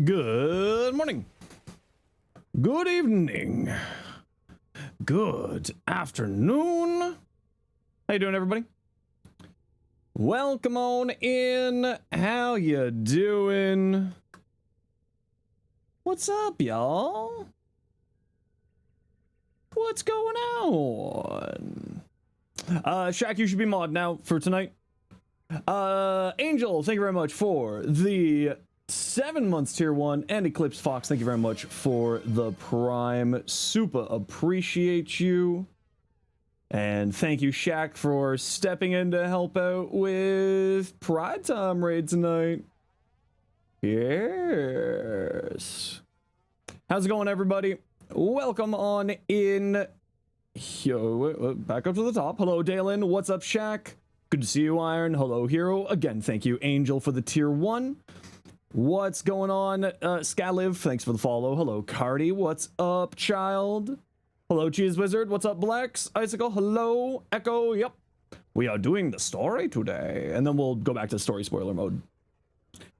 Good morning. Good evening. Good afternoon. How you doing, everybody? Welcome on in. How you doing? What's up, y'all? What's going on? Shaq, you should be mod now for tonight. Angel, thank you very much for the 7 months tier 1, and Eclipse Fox, thank you very much for the Prime. Super appreciate you. And thank you, Shaq, for stepping in to help out with Pride Time raid tonight. Yes. How's it going, everybody? Welcome on in. Yo, back up to the top. Hello, Dalen. What's up, Shaq? Good to see you, Iron. Hello, Hero. Again, thank you, Angel, for the tier 1. What's going on, Scaliv? Thanks for the follow. Hello, Cardi. What's up, child? Hello, Cheese Wizard. What's up, Blex? Icicle. Hello, Echo. Yep. We are doing the story today. And then we'll go back to story spoiler mode.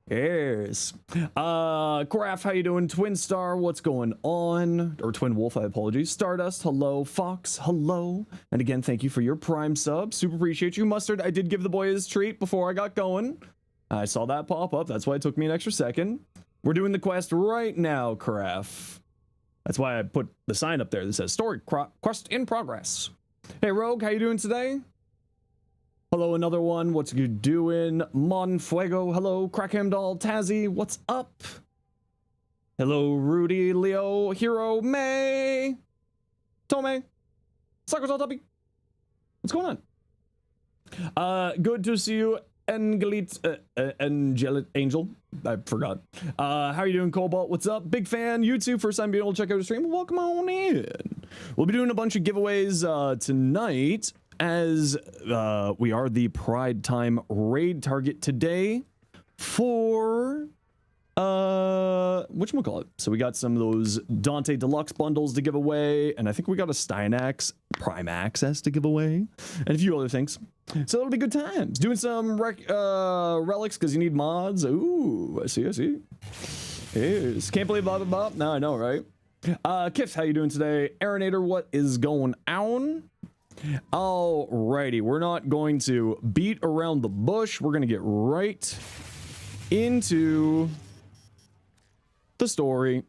Yes. Graph, how you doing? Twin Star, what's going on? Or Twin Wolf, I apologize. Stardust, hello. Fox, hello. And again, thank you for your Prime sub. Super appreciate you. Mustard, I did give the boy his treat before I got going. I saw that pop up. That's why it took me an extra second. We're doing the quest right now, Graph. That's why I put the sign up there that says story quest in progress. Hey, Rogue, how you doing today? Hello, another one. What's you doing? Monfuego. Hello, Crackham Doll. Tazzy. What's up? Hello, Rudy, Leo, Hero, May, Tome, Sakuto Tuppy. What's going on? Good to see you, Angel. I forgot. How are you doing, Cobalt? What's up? Big fan. YouTube, first time being able to check out a stream. Welcome on in. We'll be doing a bunch of giveaways tonight, as we are the Pride Time raid target today for whatchamacallit. So we got some of those Dante Deluxe bundles to give away, and I think we got a Stynax Prime Access to give away, and a few other things. So it'll be good times. Doing some relics because you need mods. Ooh, I see. Yes. Can't believe blah blah blah. No, I know, right? Kif, how you doing today? Aeronator, what is going on? Alrighty, we're not going to beat around the bush. We're gonna get right into the story.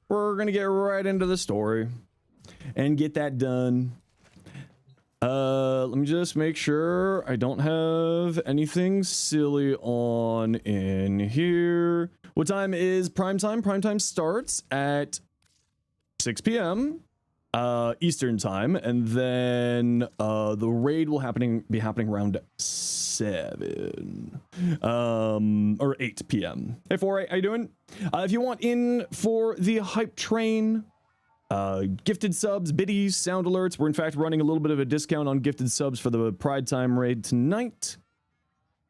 We're gonna get right into the story and get that done. Let me just make sure I don't have anything silly on in here. What time is prime time? Prime time starts at 6 p.m. Eastern time, and then the raid will be happening around 7 or 8 p.m. Hey, 4, how you doing? If you want in for the hype train, gifted subs, biddies, sound alerts, we're in fact running a little bit of a discount on gifted subs for the Pride Time raid tonight.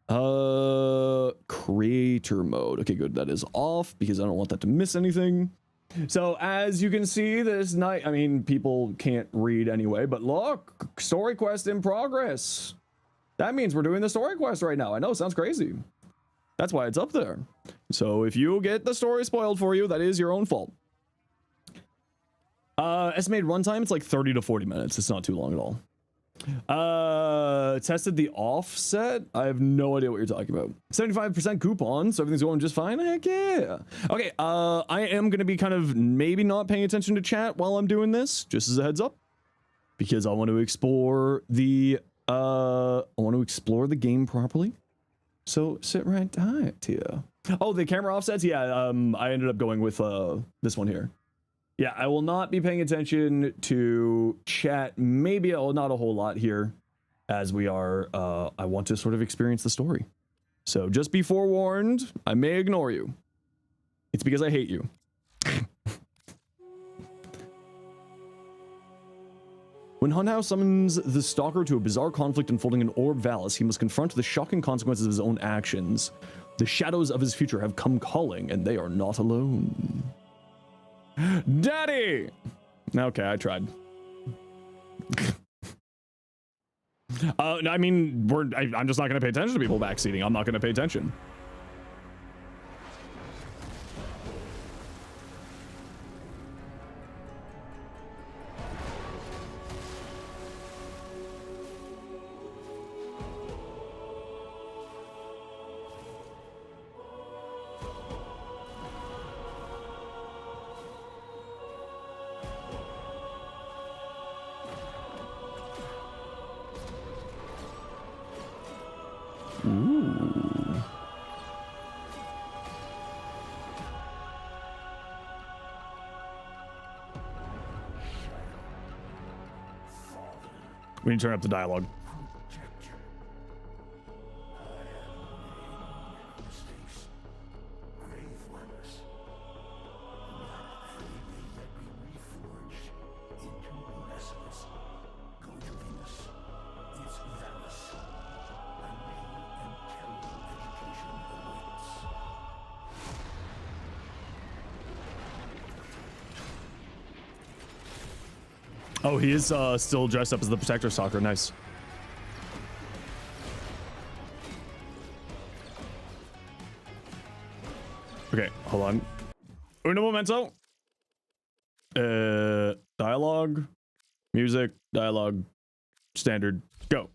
Creator mode. Okay, good. That is off because I don't want that to miss anything. So as you can see this night, I mean, people can't read anyway, but look, story quest in progress. That means we're doing the story quest right now. I know, sounds crazy. That's why it's up there. So if you get the story spoiled for you, that is your own fault. Estimated runtime, it's like 30 to 40 minutes. It's not too long at all. Tested the offset. I have no idea what you're talking about. 75% coupon, so everything's going just fine. Heck yeah. Okay, I am gonna be kind of maybe not paying attention to chat while I'm doing this, just as a heads up, because I want to explore the game properly. So sit right tight here. Oh, the camera offsets. Yeah, I ended up going with this one here. Yeah, I will not be paying attention to chat, maybe not a whole lot here, as we are, I want to sort of experience the story. So just be forewarned, I may ignore you. It's because I hate you. When Hunhouse summons the Stalker to a bizarre conflict unfolding in Orb Valis, he must confront the shocking consequences of his own actions. The shadows of his future have come calling, and they are not alone. Daddy! Okay, I tried. I mean, I'm just not going to pay attention to people backseating. I'm not going to pay attention. We need to turn up the dialogue. Oh, he is still dressed up as the Protector Stalker. Nice. Okay, hold on. Uno momento. Dialogue, music, dialogue, standard, go.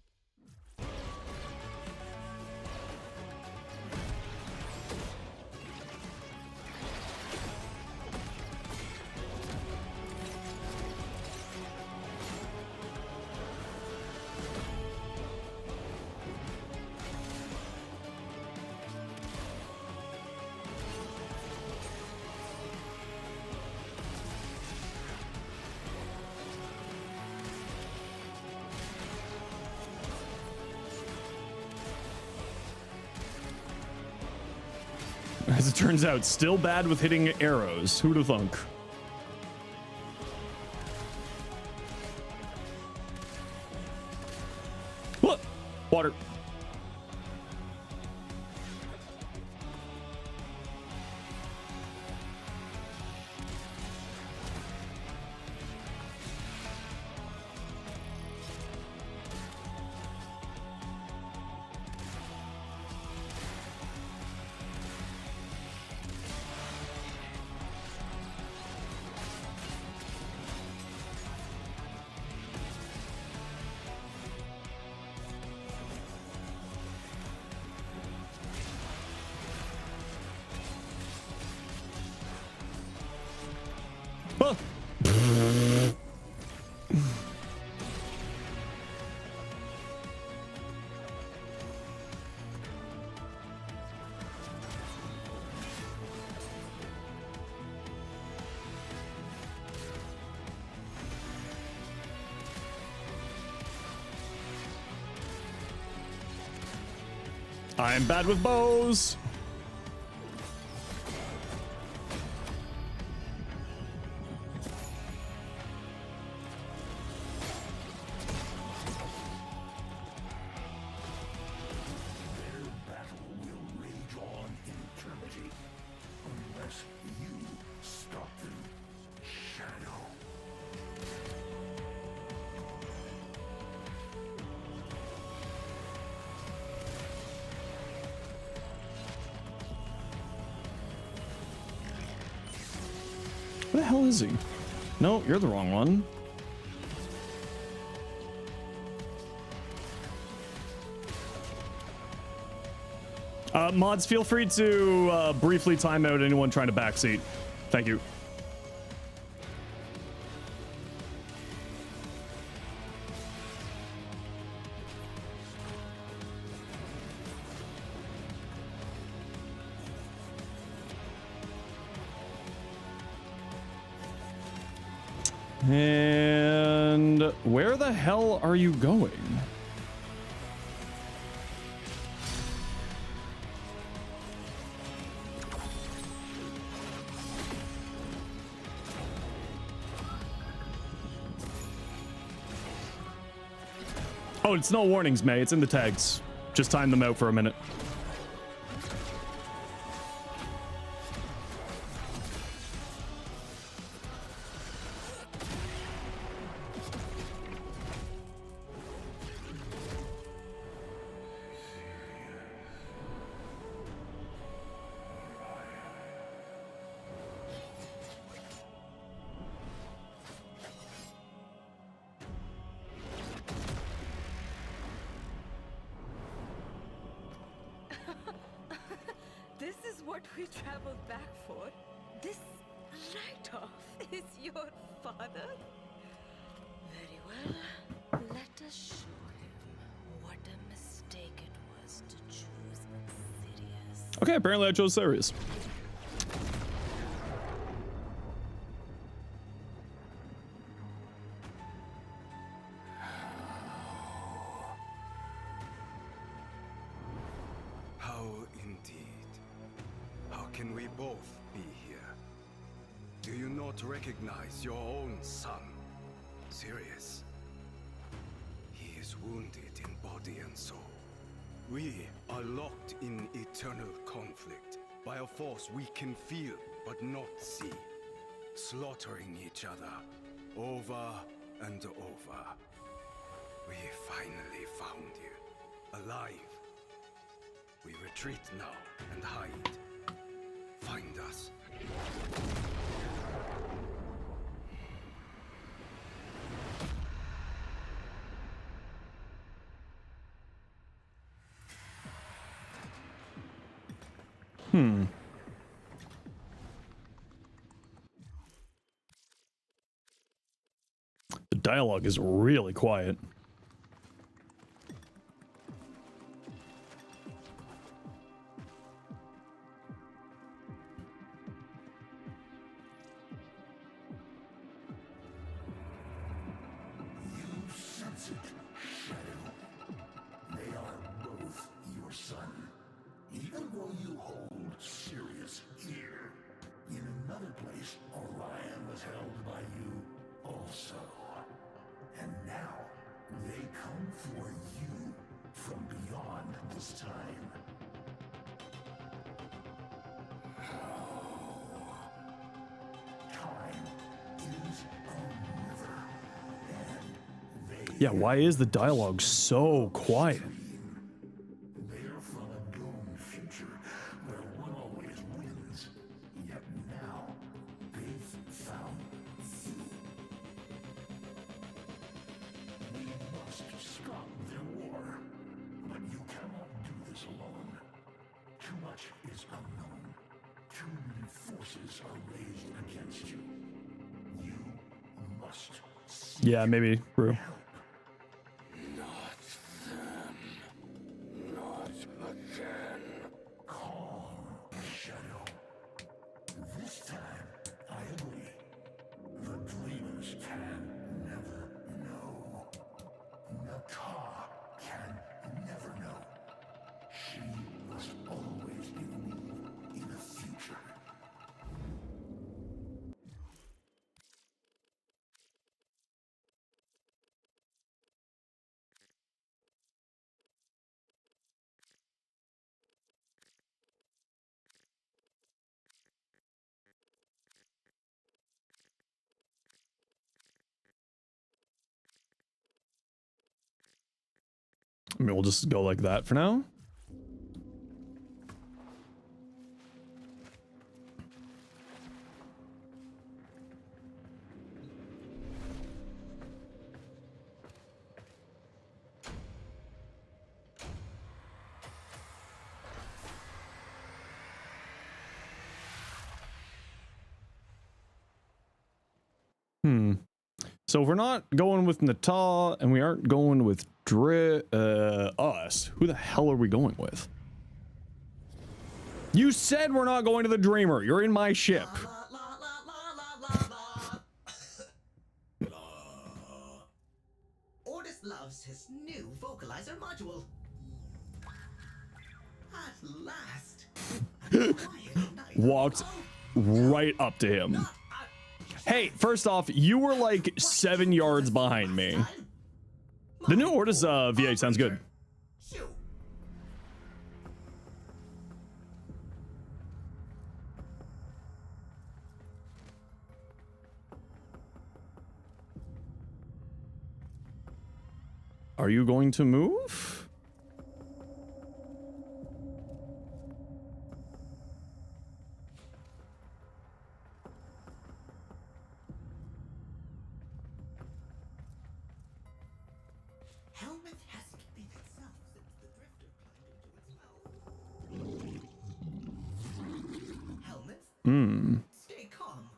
As it turns out, still bad with hitting arrows. Who'da thunk? What? Water. Huh. I'm bad with bows. Where the hell is he? No, you're the wrong one. Mods, feel free to briefly time out anyone trying to backseat. Thank you. And where the hell are you going? Oh, it's no warnings, May. It's in the tags. Just time them out for a minute. We traveled back for. This write-off is your father? Very well. Let us show him what a mistake it was to choose Sidious. Okay, apparently I chose Sirius. both be here? Do you not recognize your own son, Sirius? He is wounded in body and soul. We are locked in eternal conflict by a force we can feel but not see, slaughtering each other over and over. We finally found you, alive. We retreat now and hide. Find us. The dialogue is really quiet. You sense it, Shadow. They are both your son. Even though you hold Sirius here, in another place, Orion was held by you also. And now, they come for you from beyond this time. Time is a river, and they Yeah, why is the dialogue so quiet? they're from a doomed future where one always wins. Yet now, they've found you. We must stop their war. But you cannot do this alone. Too much is unknown. Too many forces are raised against you. You must seek Yeah, maybe, bro. help. Not them. Not again. Calm, Shadow. This time, I agree. The dreamers can never know. Nata can never know. She must always believe in the future. I mean, we'll just go like that for now. So if we're not going with Nata and we aren't going with us, who the hell are we going with? You said we're not going to the Dreamer. You're in my ship. Ordis loves his new vocalizer module. At last. A quiet night of Walked right up to him. not Hey, first off, you were like 7 yards behind me. The new Ordis V8 sounds good. Shoo. Are you going to move? Helmet hasn't been itself since the drifter climbed into its mouth. Helmet, stay calm.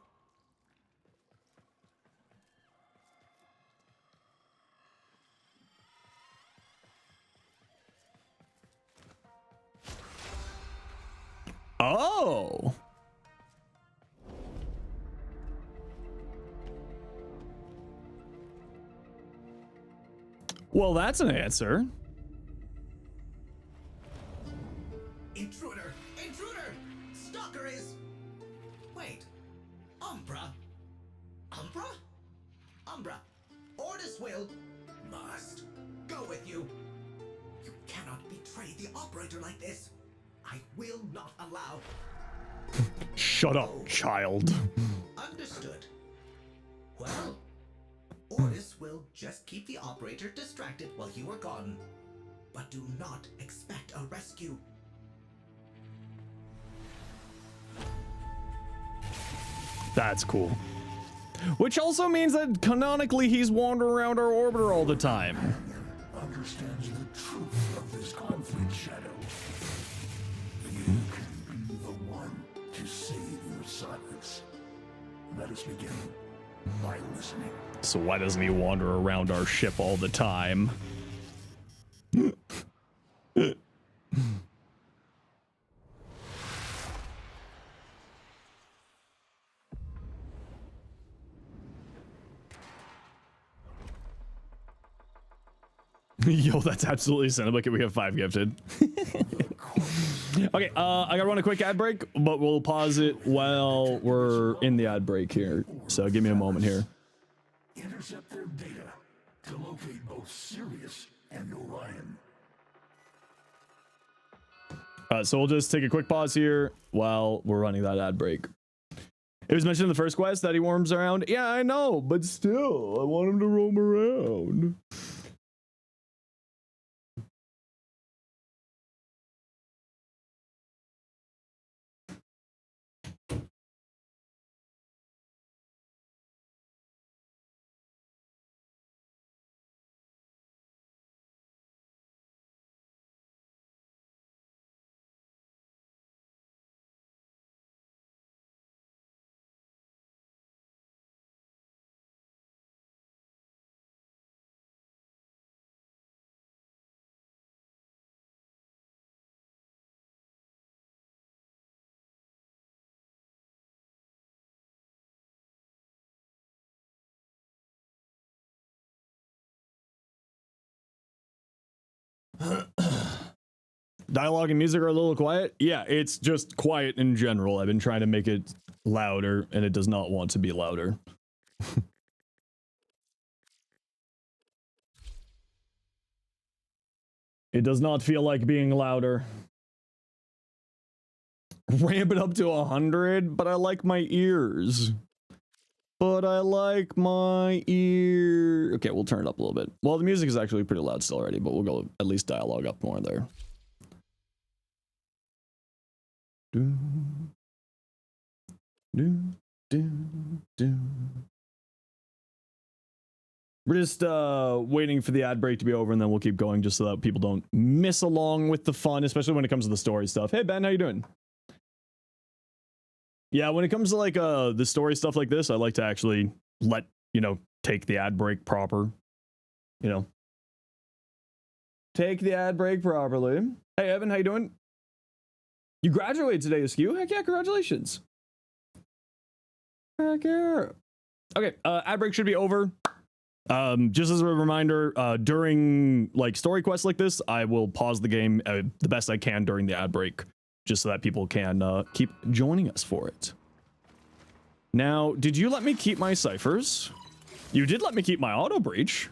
Oh. Well, that's an answer. Intruder! Intruder! Stalker is Wait. Umbra? Umbra? Umbra, Ordis will... must go with you. You cannot betray the operator like this. I will not allow... Shut up, child. Understood. Well, Ordis will just keep the operator distracted while you are gone. But do not expect a rescue. That's cool. Which also means that canonically he's wandering around our orbiter all the time. Understands the truth of this conflict, Shadow. You can be the one to save your silence. Let us begin by listening. So why doesn't he wander around our ship all the time? Yo, that's absolutely Cinematic. We have 5 gifted. Okay, I gotta run a quick ad break, but we'll pause it while we're in the ad break here. So give me a moment here. Intercept their data to locate both Sirius and Orion. So we'll just take a quick pause here while we're running that ad break. It was mentioned in the first quest that he roams around. Yeah, I know, but still, I want him to roam around. Dialogue and music are a little quiet. Yeah, it's just quiet in general. I've been trying to make it louder, and it does not want to be louder. It does not feel like being louder. Ramp it up to 100, but I like my ears. But I like my ear. Okay, we'll turn it up a little bit. Well, the music is actually pretty loud still already, but we'll go at least dialogue up more there. Do, do, do, do. We're just waiting for the ad break to be over, and then we'll keep going just so that people don't miss along with the fun, especially when it comes to the story stuff. Hey Ben, how you doing? Yeah, when it comes to like the story stuff like this, I like to actually let, take the ad break proper. Take the ad break properly. Hey Evan, how you doing? You graduated today, Askew? Heck yeah, congratulations. Heck yeah. Okay, ad break should be over. Just as a reminder, during like story quests like this, I will pause the game the best I can during the ad break, just so that people can keep joining us for it. Now, did you let me keep my ciphers? You did let me keep my auto breach.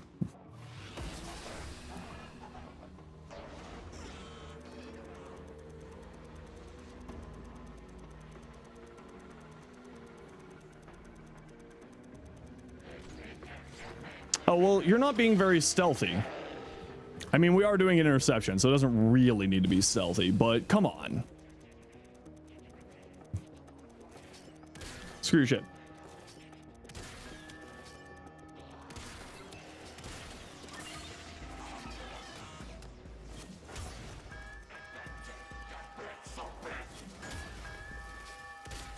Oh, well, you're not being very stealthy. I mean, we are doing an interception, so it doesn't really need to be stealthy, but come on. Screw your shit.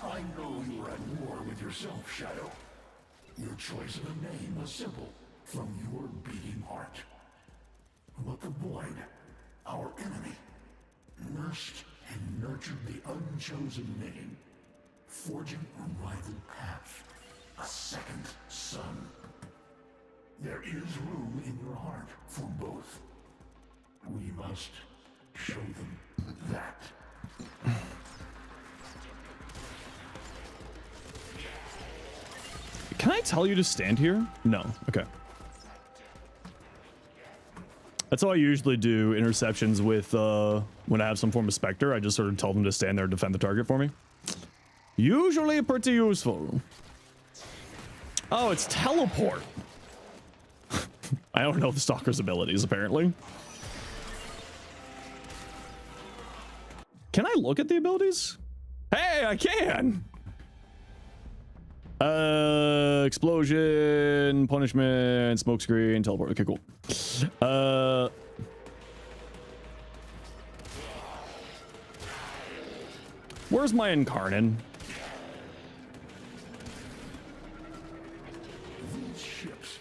I know you are at war with yourself, Shadow. Your choice of a name was simple, from your beating heart. But the Void, our enemy, nursed and nurtured the unchosen name, forging a rival path, a second son. There is room in your heart for both. We must show them that. Can I tell you to stand here? No. Okay. That's how I usually do interceptions with when I have some form of Spectre. I just sort of tell them to stand there and defend the target for me. Usually pretty useful. Oh, it's teleport. I don't know the Stalker's abilities, apparently. Can I look at the abilities? Hey, I can! Explosion, punishment, smokescreen, teleport. Okay, cool. Where's my Incarnate? These ships,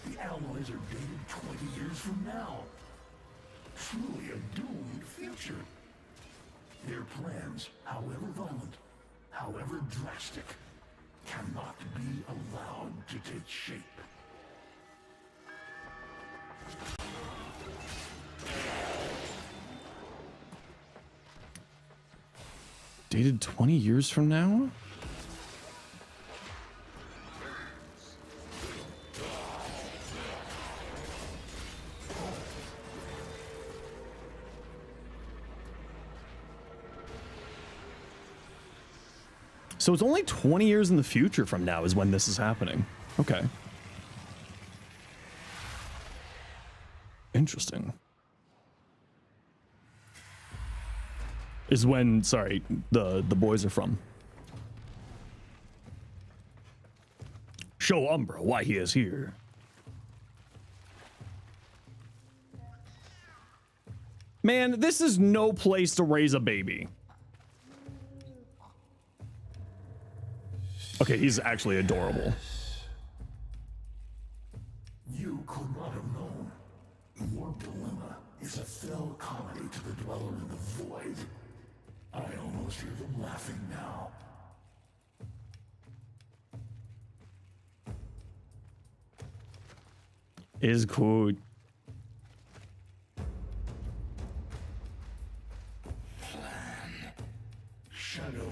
the alloys are dated 20 years from now. Truly a doomed future. Their plans, however violent, however drastic, cannot be allowed to take shape. Dated 20 years from now? So it's only 20 years in the future from now is when this is happening. Okay. Interesting. Is when, sorry, the boys are from. Show Umbra why he is here. Man, this is no place to raise a baby. Okay, he's actually adorable. You could not have known. Your dilemma is a fell comedy to the dweller in the void. I almost hear them laughing now. Is cool. Shadow,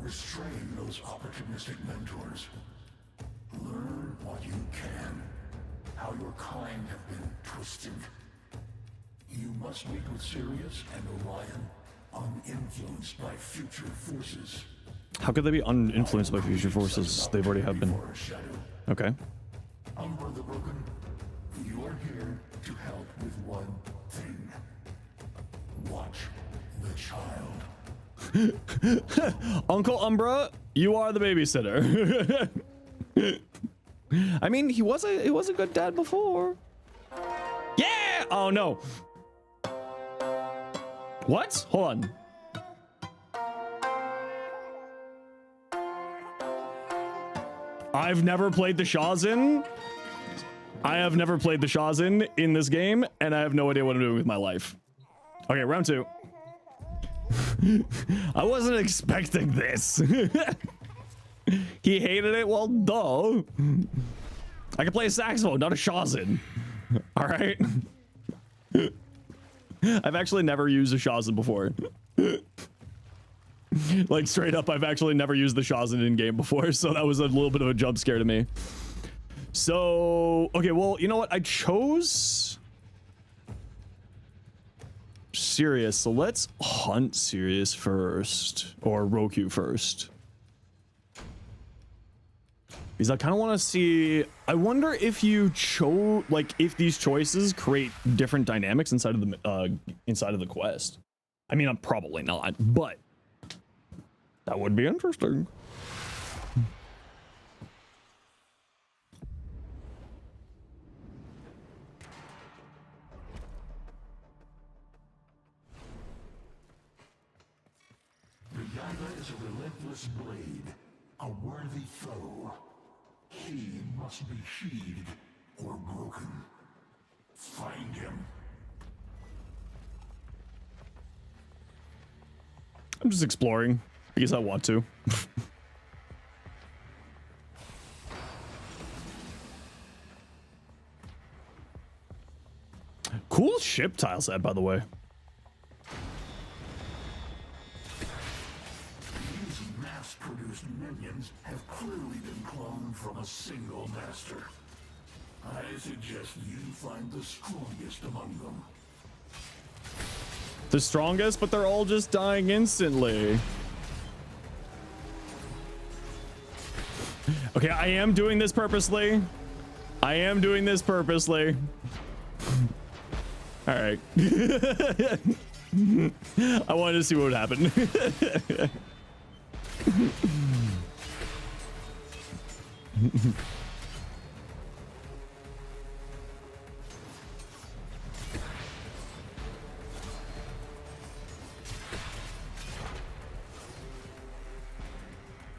restrain those opportunistic mentors. Learn what you can. How your kind have been twisted. You must meet with Sirius and Orion, uninfluenced by future forces. How could they be uninfluenced by future forces? They've already have been. Shadow. Okay. Umbra the Broken, you are here to help with one thing. Watch the child. Uncle Umbra, you are the babysitter. I mean, he was a good dad before. Yeah! Oh no. What? Hold on. I've never played the Shazin. I have never played the Shazin in this game, and I have no idea what I'm doing with my life. Okay, round two. I wasn't expecting this. He hated it? Well, duh. I can play a saxophone, not a Shazin. All right. I've actually never used a Shazin before. Like, straight up, I've actually never used the Shazin in game before, so that was a little bit of a jump scare to me. So, okay, well, you know what? I chose Sirius, so let's hunt Sirius first, or Roku first. Because I kind of want to see, I wonder if you chose, like, if these choices create different dynamics inside of the quest. I mean, I'm probably not, but that would be interesting. The Yaga is a relentless blade, a worthy foe. He must be sheathed or broken. Find him. I'm just exploring because I want to. Cool ship tile set, by the way. These mass-produced used minions have clearly been cloned from a single master. I suggest you find the strongest among them. The strongest, but they're all just dying instantly. Okay, I am doing this purposely. I am doing this purposely. All right. I wanted to see what would happen.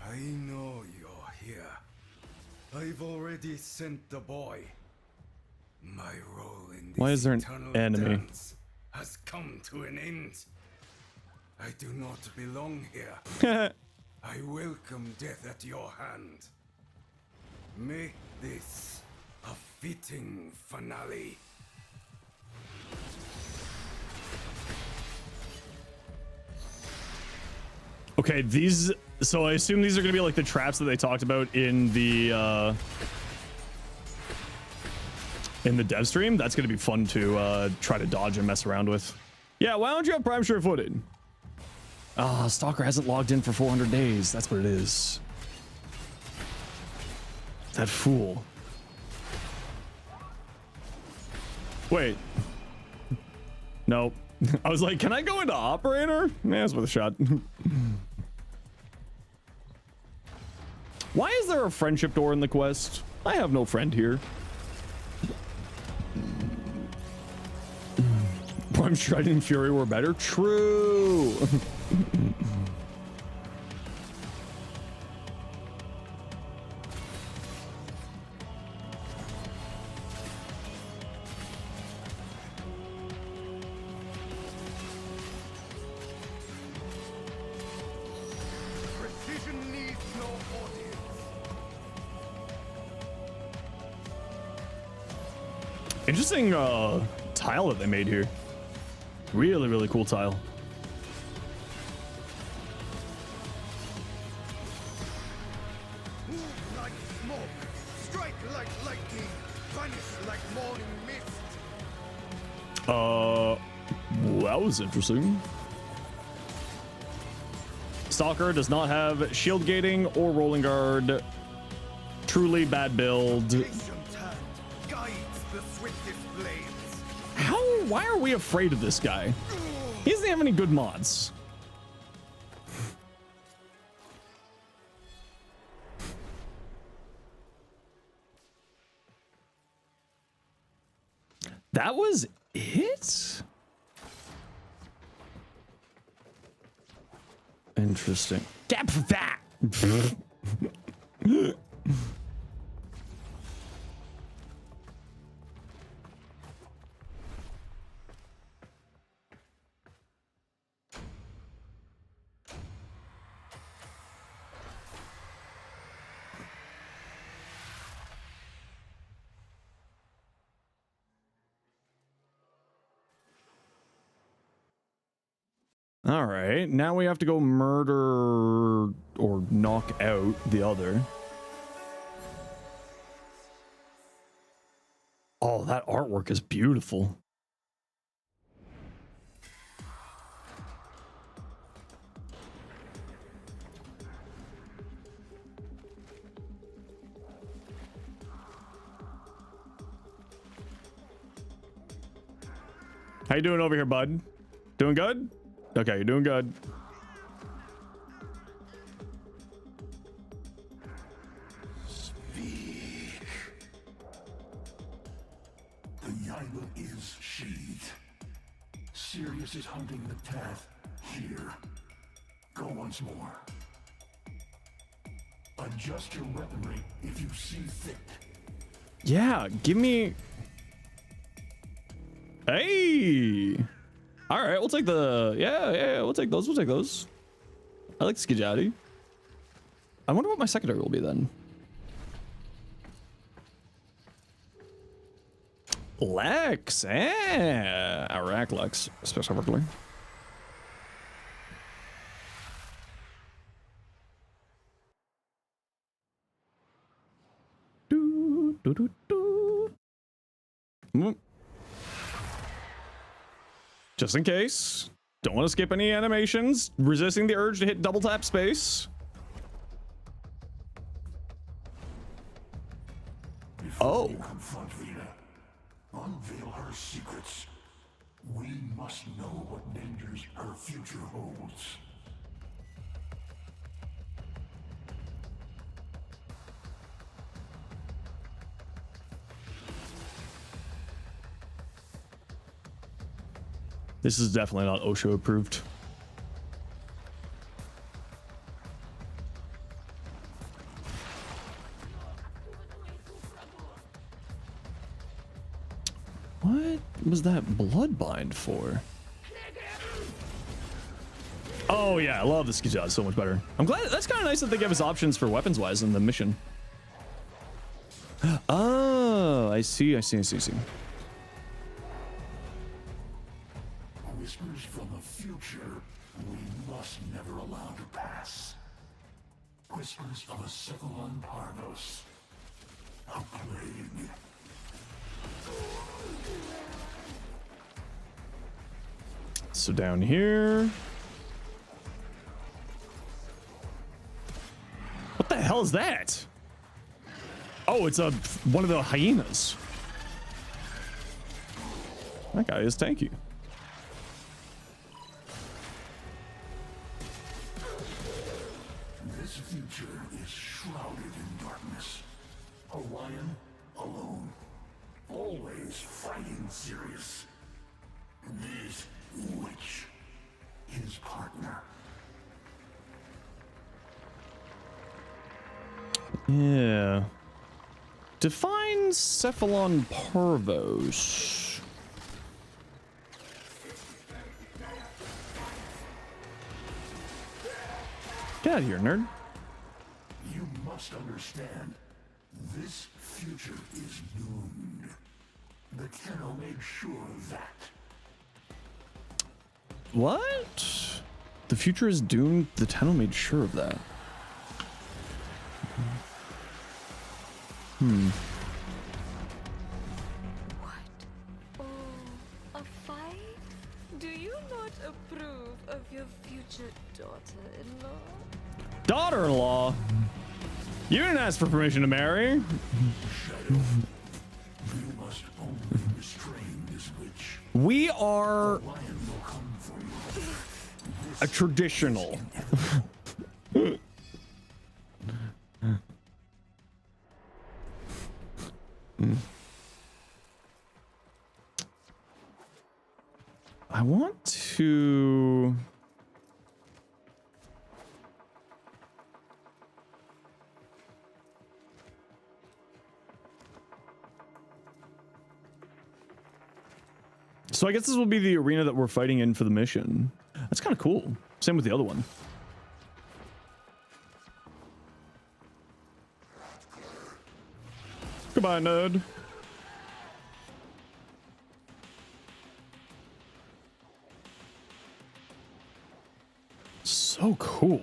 I know you're here. I've already sent the boy. My role in this Why is there an eternal enemy? dance has come to an end. I do not belong here. I welcome death at your hand. Make this a fitting finale. Okay, these, so I assume these are gonna be like the traps that they talked about in the dev stream. That's gonna be fun to try to dodge and mess around with. Yeah, why don't you have Prime sure footed? Ah, Stalker hasn't logged in for 400 days. That's what it is. That fool. Wait. Nope. I was like, can I go into operator? Man, it's worth a shot. Why is there a friendship door in the quest? I have no friend here. Prime Stride and Fury were better. True. Precision needs no audience. Interesting tile that they made here. Really, really cool tile. Move like smoke, strike like lightning, vanish like morning mist. That was interesting. Stalker does not have shield gating or rolling guard. Truly bad build. Patient hand guides the swiftest blades. How? Why are we afraid of this guy? He doesn't have any good mods. That was it? Interesting. Gap for that. All right, now we have to go murder or knock out the other. Oh, that artwork is beautiful. How you doing over here, bud? Doing good? Okay, you're doing good. Speak. The Yaiba is sheathed. Sirius is hunting the Tath here. Go once more. Adjust your weaponry if you see fit. Yeah, give me... Hey! All right, we'll take the... Yeah, we'll take those. We'll take those. I like Skijati. I wonder what my secondary will be then. Lex, Iraq Lex, specifically. Just in case. Don't want to skip any animations. Resisting the urge to hit double tap space. Before you confront Vina, unveil her secrets. We must know what dangers her future holds. This is definitely not OSHA approved. What was that bloodbind for? Oh yeah, I love this guitar. It's so much better. I'm glad. That's kind of nice that they give us options for weapons wise in the mission. Oh, I see. Whispers from the future we must never allow to pass. Whispers of a Cephalon Parvos. A plague. So down here. What the hell is that? Oh, it's one of the hyenas. That guy is tanky. This future is shrouded in darkness. Orion alone. Always fighting Sirius. This witch, his partner. Yeah. Define Cephalon Parvos. Get out of here, nerd. You must understand, this future is doomed. The Tenno made sure of that. What? The future is doomed? The Tenno made sure of that. What? Oh, a fight? Do you not approve of your future daughter-in-law? Daughter-in-law? You didn't ask for permission to marry. Shadow, you must only restrain this witch. We are Orion will come for you. a traditional. I want to... So I guess this will be the arena that we're fighting in for the mission. That's kind of cool. Same with the other one. Goodbye, nerd. So cool.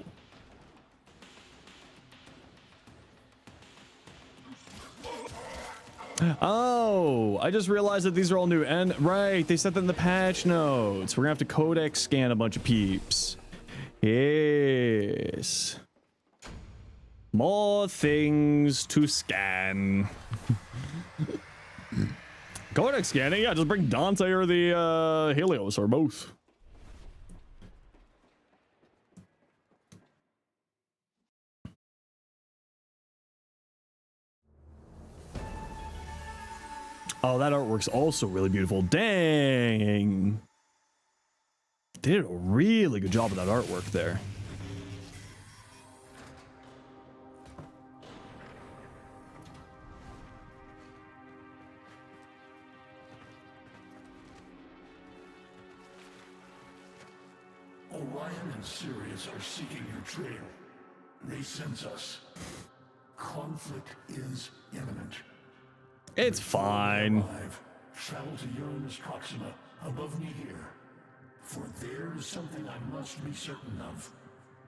Oh, I just realized that these are all new. And right, they said that in the patch notes. We're gonna have to codex scan a bunch of peeps. Yes. More things to scan. Codex scanning, yeah, just bring Dante or the Helios or both. Oh, that artwork's also really beautiful. Dang. They did a really good job of that artwork there. Orion and Sirius are seeking your trail. They sense us. Conflict is imminent. It's fine. Arrive, travel to Uranus Proxima, above me here. For there is something I must be certain of.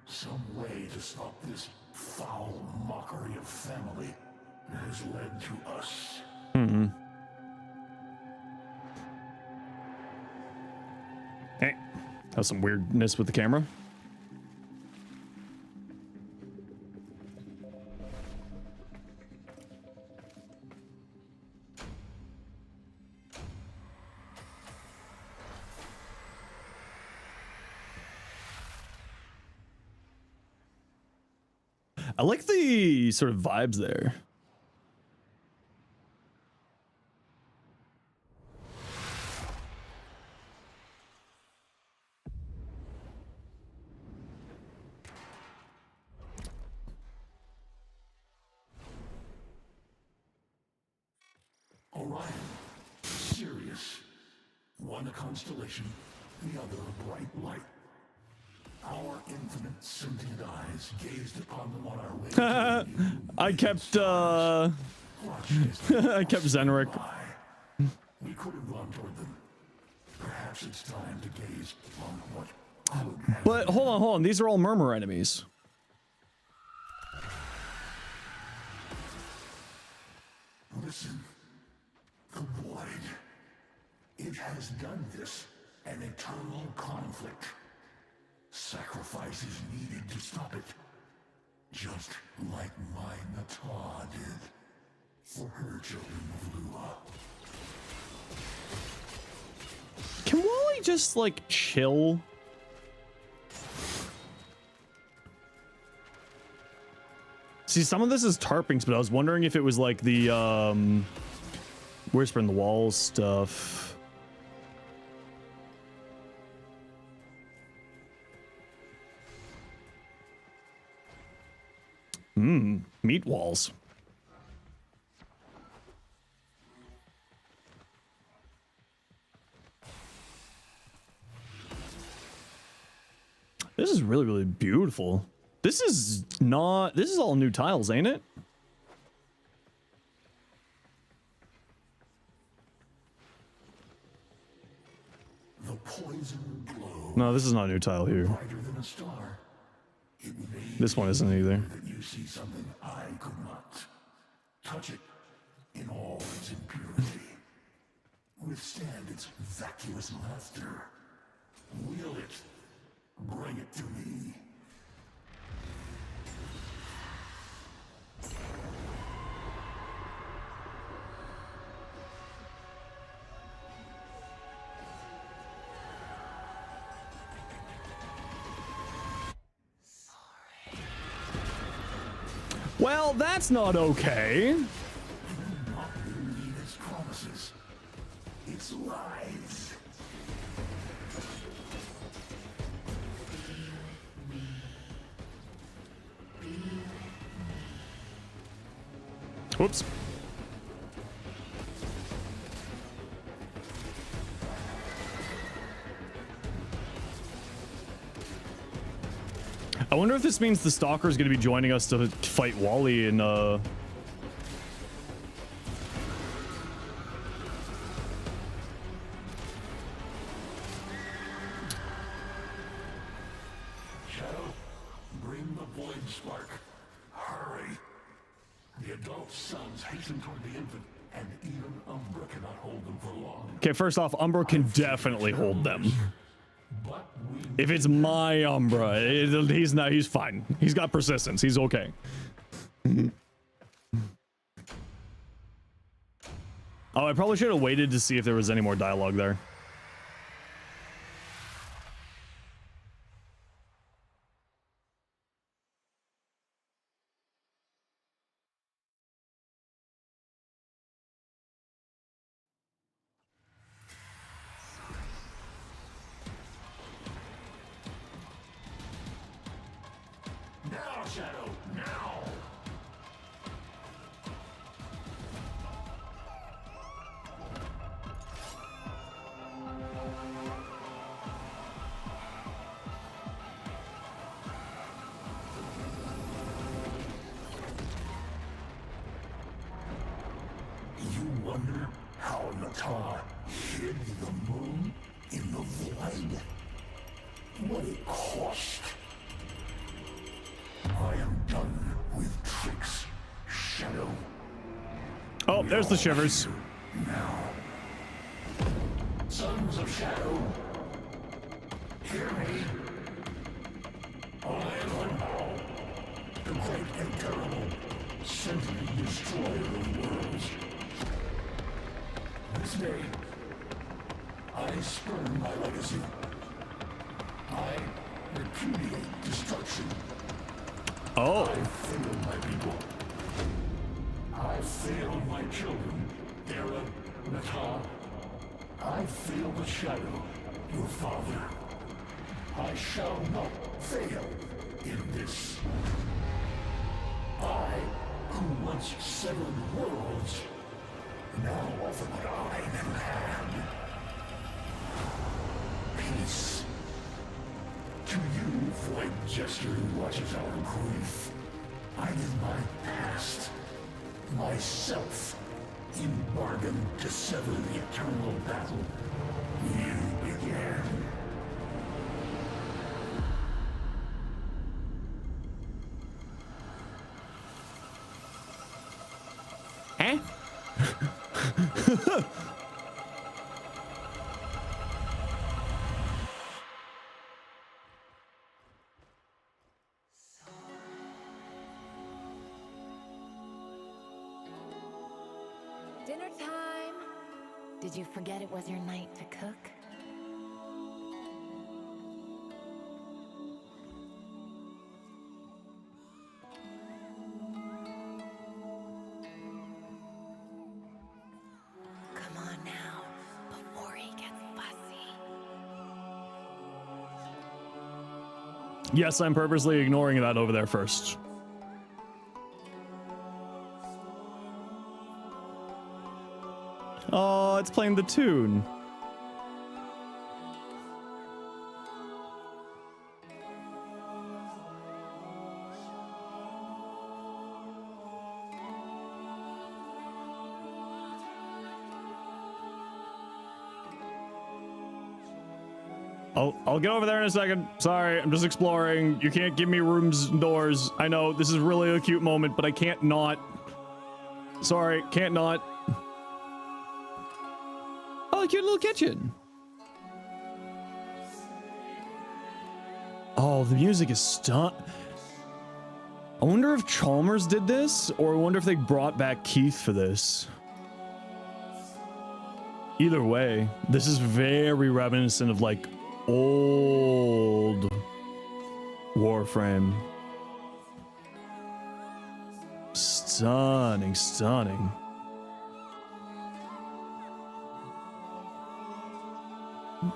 Some way to stop this foul mockery of family. has led to us. Hey, that was some weirdness with the camera. I like the sort of vibes there. Orion, Sirius, one a constellation, the other a bright light. Our infinite sentient eyes gazed upon them on our way. I kept I kept Zenric. We could have gone toward them. Perhaps it's time to gaze on what could have. But hold on, these are all murmur enemies. Listen, the void. It has done this, an eternal conflict. Sacrifice is needed to stop it. Just like my Nata did for her children of Lua. Can Wally just like chill? See, some of this is tarpings, but I was wondering if it was like the Whisper in the Walls stuff. Meat walls. This is really, really beautiful. This is all new tiles, ain't it? The poison glow. No, this is not a new tile here. Brighter than a star. It may This one isn't either. that you see something I could not. Touch it in all its impurity. Withstand its vacuous laughter. Wield it. Bring it to me. Well, that's not okay. Not believe its promises. Its lies. Whoops. I wonder if this means the Stalker is going to be joining us to fight Wally in Shadow, bring the void spark. Hurry. The adult sons hasten toward the infant, and even Umbra cannot hold them for long. Okay, first off, Umbra can definitely hold them. But we If it's my Umbra, he's fine. He's got persistence. He's okay. Oh, I probably should have waited to see if there was any more dialogue there. now, Shadow, now. You wonder how Nata hid the moon in the void? What it cost? I am done with tricks, Shadow. Oh, there's the shivers. Now, sons of shadow, hear me. I am now the great and terrible, sentient destroyer of worlds. This day, I spurn my legacy. I repudiate destruction. Oh. I failed my people. I failed my children, Era, Nata. I failed the shadow, your father. I shall not fail in this. I, who once severed worlds, now offer but eye and hand. Peace. To you, void jester who watches our grief, I in my past, myself, in bargain to sever the eternal battle you began. Eh? Dinner time! Did you forget it was your night to cook? Come on now, before he gets fussy. Yes, I'm purposely ignoring that over there first. Oh, it's playing the tune. I'll get over there in a second. Sorry, I'm just exploring. You can't give me rooms and doors. I know this is really a cute moment, but I can't not. Sorry, can't not. Oh, a cute little kitchen. Oh, the music is stun. I wonder if Chalmers did this, or I wonder if they brought back Keith for this. Either way, this is very reminiscent of like old Warframe. Stunning, stunning.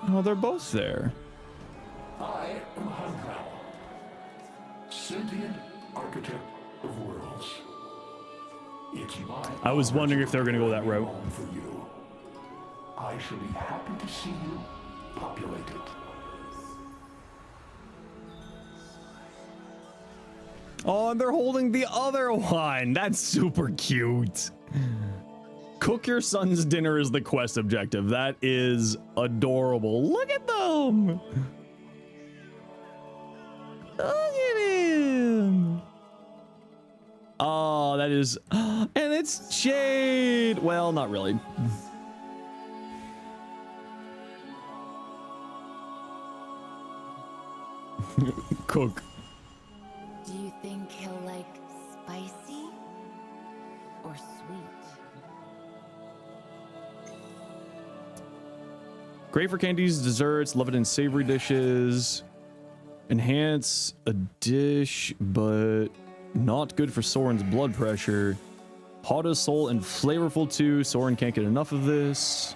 Oh, they're both there. I am Hanral, sentient architect of worlds. It's my I was wondering if they were going to go that route. home for you. I shall be happy to see you populate it. Oh, and they're holding the other one. That's super cute. Cook your son's dinner is the quest objective. That is adorable. Look at them. Look at him. Oh, that is... And it's Jade. Well, not really. Cook. Do you think he'll like spicy or sweet? Great for candies, desserts, love it in savory dishes. Enhance a dish, but not good for Soren's blood pressure. Hot as soul and flavorful too. Soren can't get enough of this.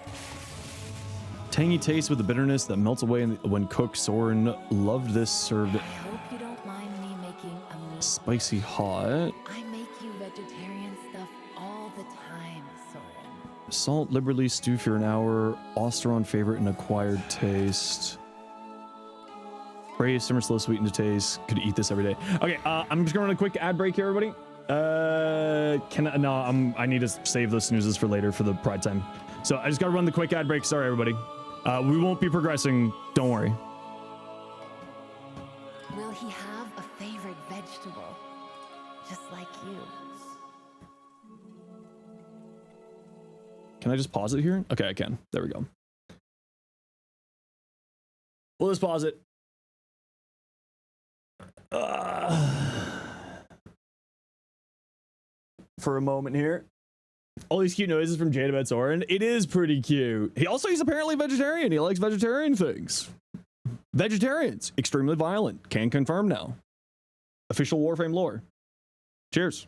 Tangy taste with the bitterness that melts away when cooked. Soren loved this served I hope you don't mind me making a meal. spicy hot. I make you vegetarian stuff all the time, Soren. Salt liberally, stew for an hour. Osteron favorite and acquired taste. Braised, simmer slow, sweetened to taste. Could eat this every day. Okay, I'm just going to run a quick ad break here, everybody. I need to save those snoozes for later for the pride time. So I just got to run the quick ad break. Sorry, everybody. We won't be progressing. Don't worry. Will he have a favorite vegetable? Just like you. Can I just pause it here? Okay, I can. There we go. We'll just pause it. For a moment here. All these cute noises from Jadabet Soren. It is pretty cute. He's apparently vegetarian. He likes vegetarian things. Vegetarians, extremely violent. Can confirm now. Official Warframe lore. Cheers.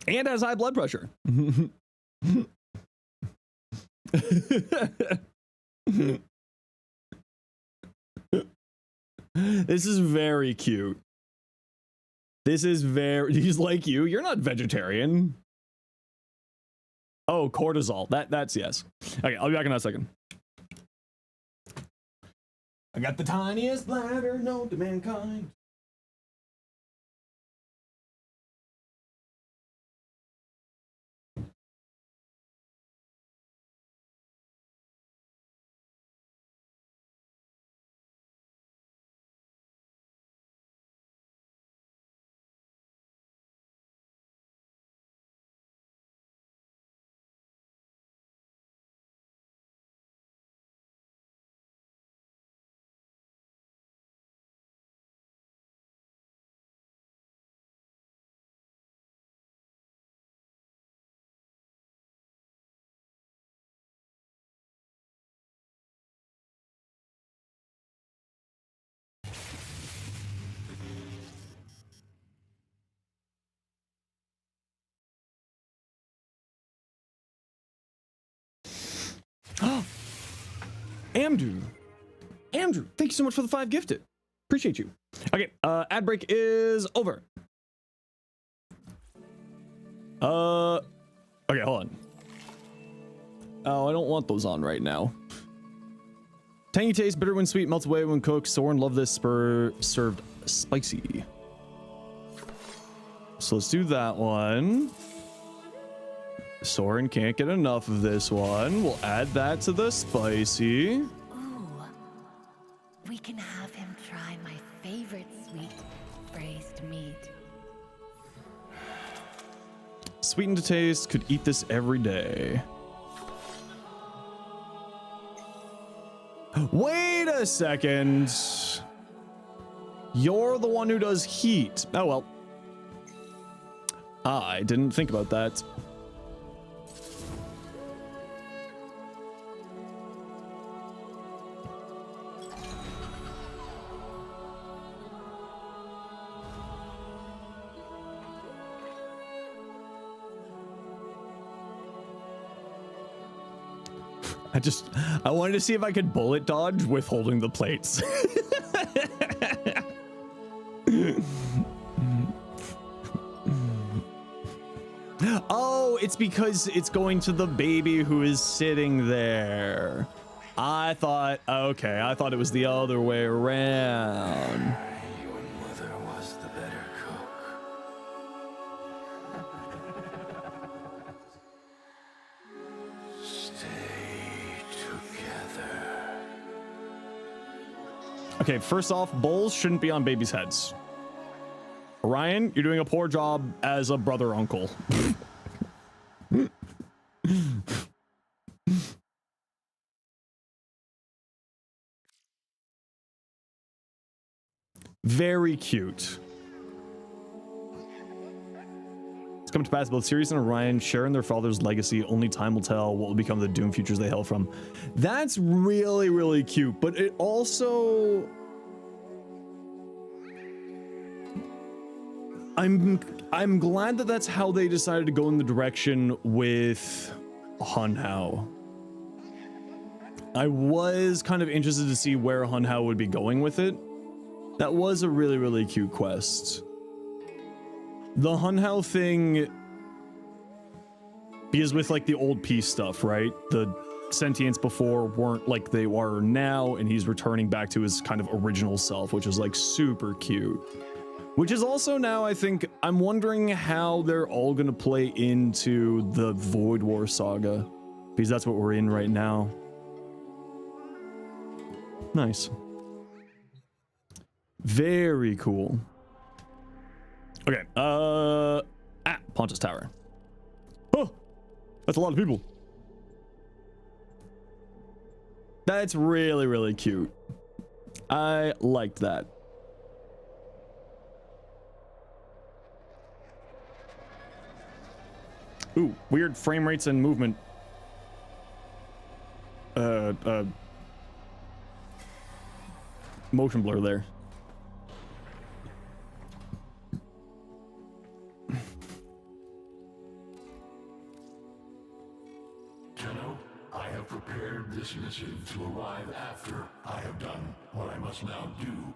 And has high blood pressure. This is very cute. He's like you. You're not vegetarian. Oh, cortisol. That's yes. Okay, I'll be back in a second. I got the tiniest bladder known to mankind. Andrew, thank you so much for the 5 gifted. Appreciate you. Okay, ad break is over. Okay, hold on. Oh, I don't want those on right now. Tangy taste, bitter when sweet, melts away when cooked. Soren love this served spicy. So let's do that one. Soren can't get enough of this one. We'll add that to the spicy. Ooh, we can have him try my favorite sweet braised meat. Sweetened to taste, could eat this every day. Wait a second. You're the one who does heat. Oh well. I didn't think about that. I wanted to see if I could bullet dodge with holding the plates. Oh, it's because it's going to the baby who is sitting there. I thought it was the other way around. Your mother was the better cook. Stay together. Okay, first off, bowls shouldn't be on babies' heads. Ryan, you're doing a poor job as a brother uncle. Very cute. It's come to pass both Sirius and Orion share in their father's legacy. Only time will tell what will become the doomed futures they hail from. That's really, really cute, but it also... I'm glad that that's how they decided to go in the direction with Hun Hao. I was kind of interested to see where Hun Hao would be going with it. That was a really, really cute quest. The Hun Hao thing, because with like the old peace stuff, right? The sentients before weren't like they are now, and he's returning back to his kind of original self, which is like super cute. Which is also now, I think, I'm wondering how they're all going to play into the Void War saga, because that's what we're in right now. Nice. Very cool. Okay, Pontus Tower. Oh, that's a lot of people. That's really, really cute. I liked that. Ooh, weird frame rates and movement. Motion blur there. Tenno, I have prepared this missive to arrive after I have done what I must now do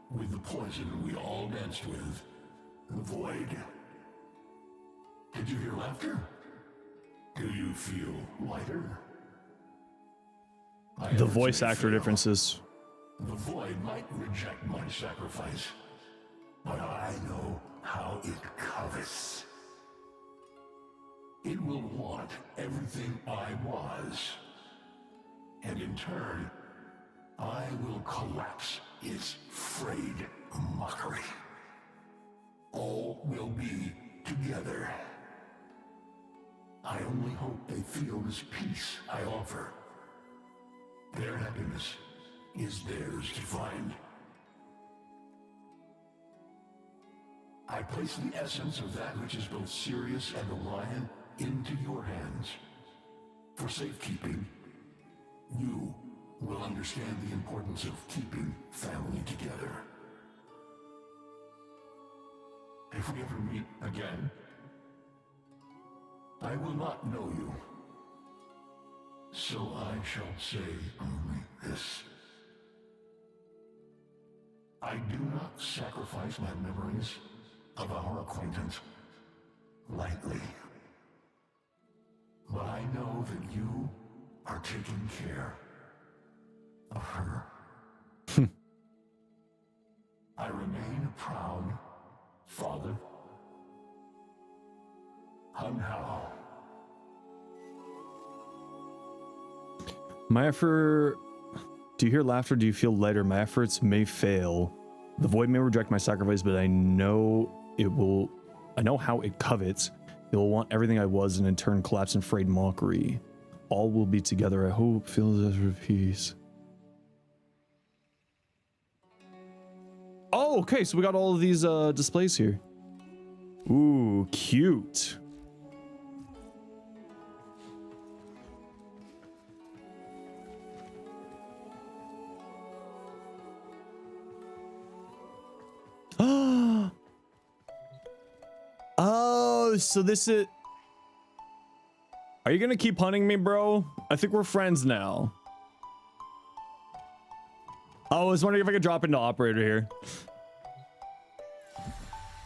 with the poison we all danced with, the Void. Did you hear laughter? Do you feel lighter? The voice actor differences. The Void might reject my sacrifice, but I know how it covets. It will want everything I was, and in turn, I will collapse its frayed mockery. All will be together. I only hope they feel this peace I offer. Their happiness is theirs to find. I place the essence of that which is both Sirius and Orion into your hands. For safekeeping, you will understand the importance of keeping family together. If we ever meet again, I will not know you. So I shall say only this. I do not sacrifice my memories of our acquaintance lightly. But I know that you are taking care of her. I remain a proud father. Hunhao. My effort. Do you hear laughter? Do you feel lighter? My efforts may fail. The Void may reject my sacrifice, but I know it will. I know how it covets. It will want everything I was and in turn collapse in frayed mockery. All will be together. I hope feels as for peace. Oh, okay. So we got all of these displays here. Ooh, cute. Oh, so this is... Are you gonna keep hunting me, bro? I think we're friends now. Oh, I was wondering if I could drop into operator here.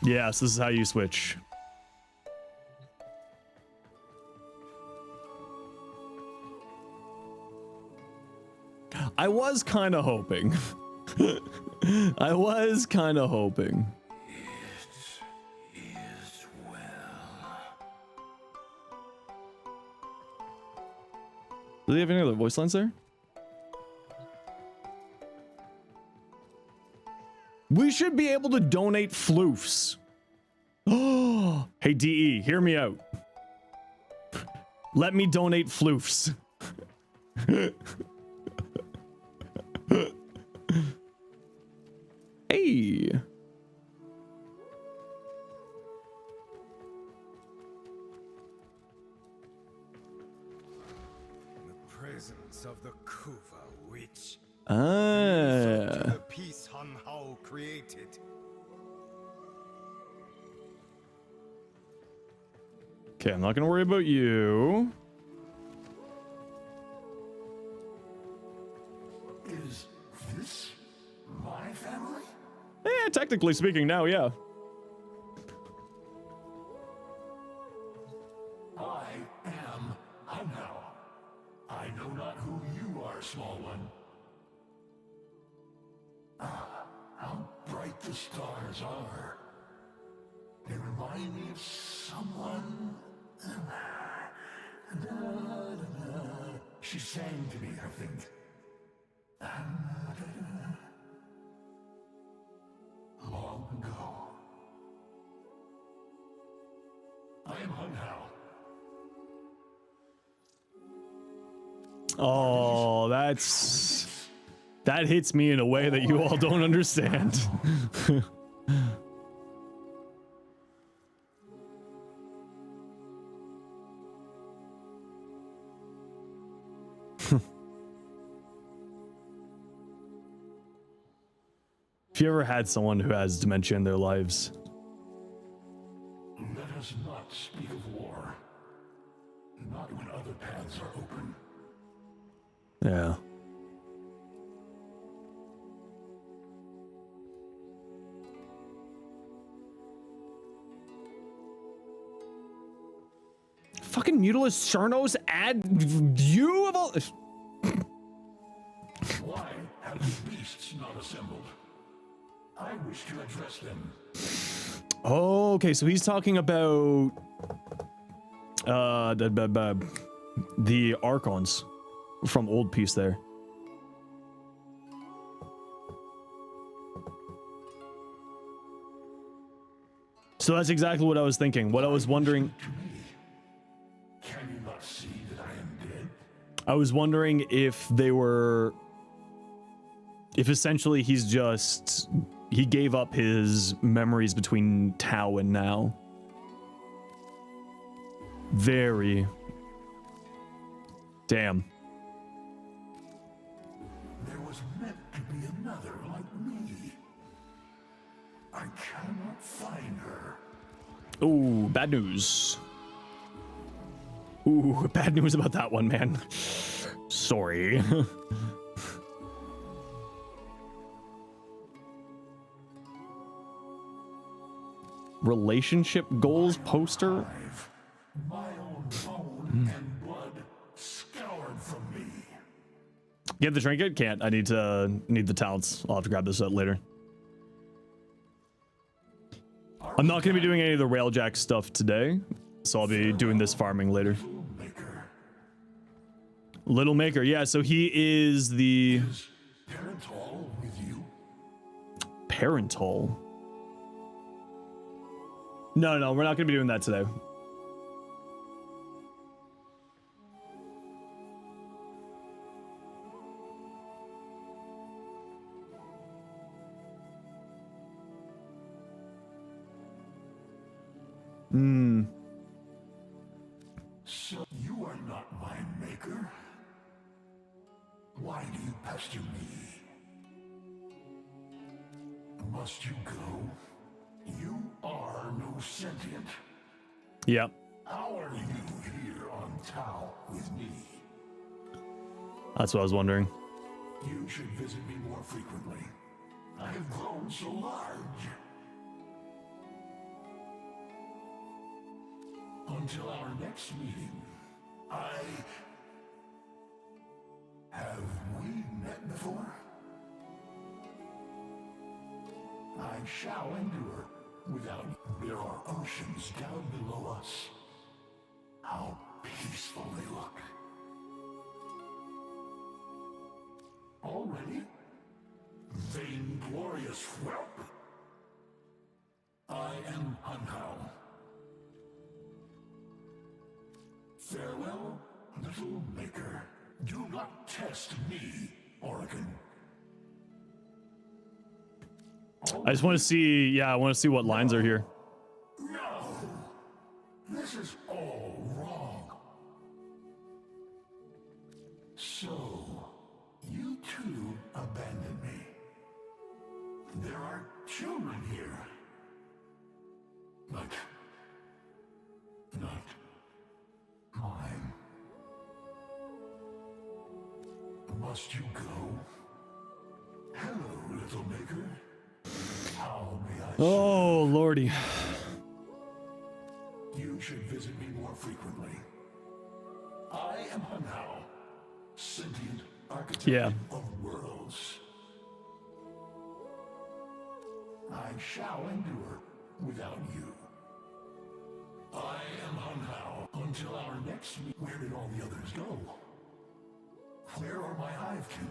Yes, this is how you switch. I was kind of hoping. I was kind of hoping. Do they have any other voice lines there? We should be able to donate floofs. Oh, hey DE, hear me out. Let me donate floofs. Hey. Presence of the Kuva witch. Ah. The peace Hunhao created. Okay, I'm not gonna worry about you. Is this my family? Yeah, technically speaking now, yeah. I am Hunhao. I know not who you are, small one. Ah, how bright the stars are. They remind me of someone. She sang to me, I think. Long ago. I I am Hun Hao. Oh, that hits me in a way that you all don't understand. If you ever had someone who has dementia in their lives, Let us not speak of war. Not when other paths are open. yeah. Fucking Mutilus Cernos add you of all. Why have the beasts not assembled? I wish to address them. Oh, okay, so he's talking about the Archons from Old Peace there. So that's exactly what I was thinking. What I was wondering. To me. Can you not see that I am dead? I was wondering if they were. If essentially he gave up his memories between Tao and now. Very. Damn. There was meant to be another like me. I cannot find her. Ooh, bad news. Ooh, bad news about that one, man. Sorry. Relationship goals poster? My own bone and blood scoured from me. Get the trinket? Can't. I need the talents. I'll have to grab this up later. I'm not going to be doing any of the railjack stuff today, so I'll be doing this farming later. Little Maker, yeah, so he is the... Is Parental with you? Parental? No, we're not going to be doing that today. So you are not my maker? Why do you pester me? Must you go? You are no sentient. Yep. How are you here on Tau with me? That's what I was wondering. You should visit me more frequently. I have grown so large. Until our next meeting, Have we met before? I shall endure without you. There are oceans down below us. How peaceful they look. Already? Vainglorious whelp. I am Hun Hao. Farewell, little maker. Do not test me, Oregon. I just want to see, yeah, I want to see what lines are here. No! This is all wrong. So, you two abandoned me. There are children here. But not mine. Must you go? Hello, little maker. How may I Oh, lordy. You should visit me more frequently. I am Hun Hao, sentient architect of worlds. I shall endure without you. I am Hun Hao until our next meet. Where did all the others go? Where are my hivekin?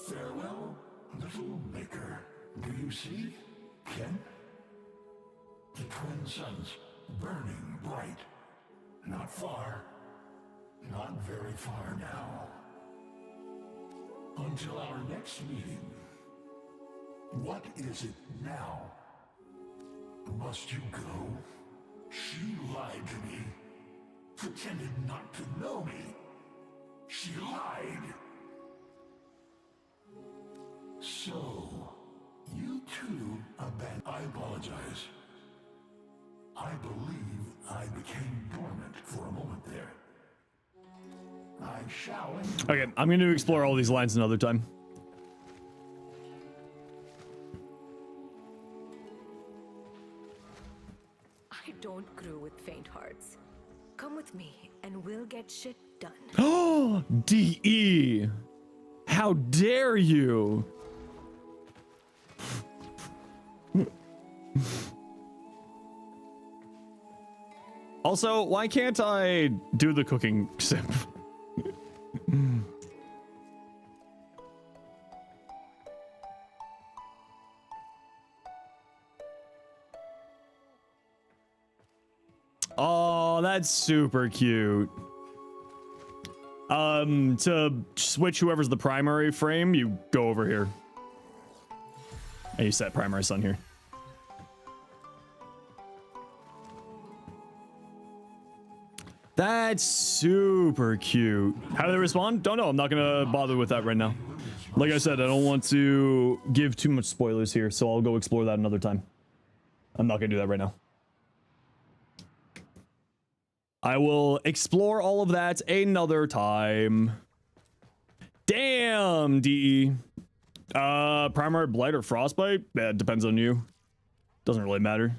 Farewell, little maker. Do you see, Ken? The twin suns, burning bright. Not far. Not very far now. Until our next meeting. What is it now? Must you go? She lied to me. Pretended not to know me. She lied. So, you too abandoned. I apologize. I believe I became dormant for a moment there. I shall. Okay, I'm going to explore all these lines another time. I don't grow with faint hearts. Come with me, and we'll get shit done. Oh, DE! How dare you! Also, why can't I do the cooking sim? Oh, that's super cute. To switch whoever's the primary frame, you go over here. And you set primary sun here. That's super cute. How do they respond? Don't know. I'm not gonna bother with that right now. Like I said, I don't want to give too much spoilers here, so I'll go explore that another time. I'm not gonna do that right now. I will explore all of that another time. Damn, DE. Primary blight or frostbite? Yeah, it depends on you. Doesn't really matter.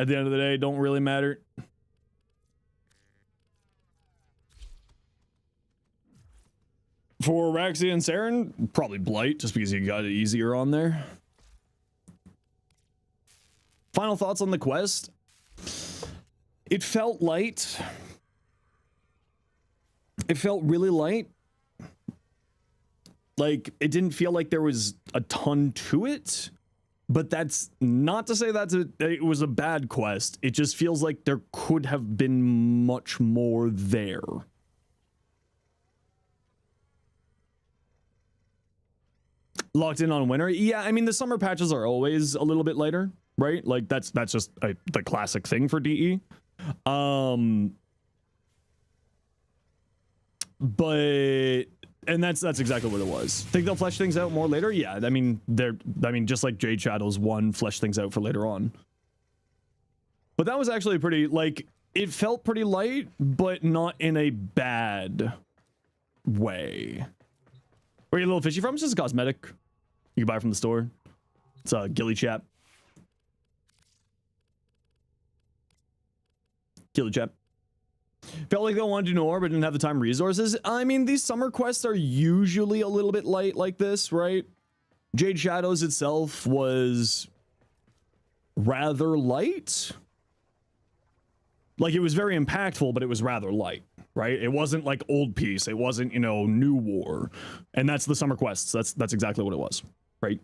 At the end of the day, don't really matter. For Raxia and Saren, probably blight, just because you got it easier on there. Final thoughts on the quest. It felt light. It felt really light. Like, it didn't feel like there was a ton to it. But that's not to say that it was a bad quest. It just feels like there could have been much more there. Locked in on winter? Yeah, I mean, the summer patches are always a little bit later, right? Like, that's just the classic thing for DE. But... And that's exactly what it was. Think they'll flesh things out more later? Yeah, I mean, just like Jade Shadows 1 flesh things out for later on. But that was actually pretty, like, it felt pretty light, but not in a bad way. Where are you a little fishy from? It's just a cosmetic. You can buy from the store. It's a Gilly Chap. Gilly Chap. Felt like they wanted to do more, but didn't have the time or resources. I mean, these summer quests are usually a little bit light like this, right? Jade Shadows itself was rather light. Like, it was very impactful, but it was rather light, right? It wasn't like Old Peace. It wasn't, you know, New War. And that's the summer quests. That's exactly what it was, right?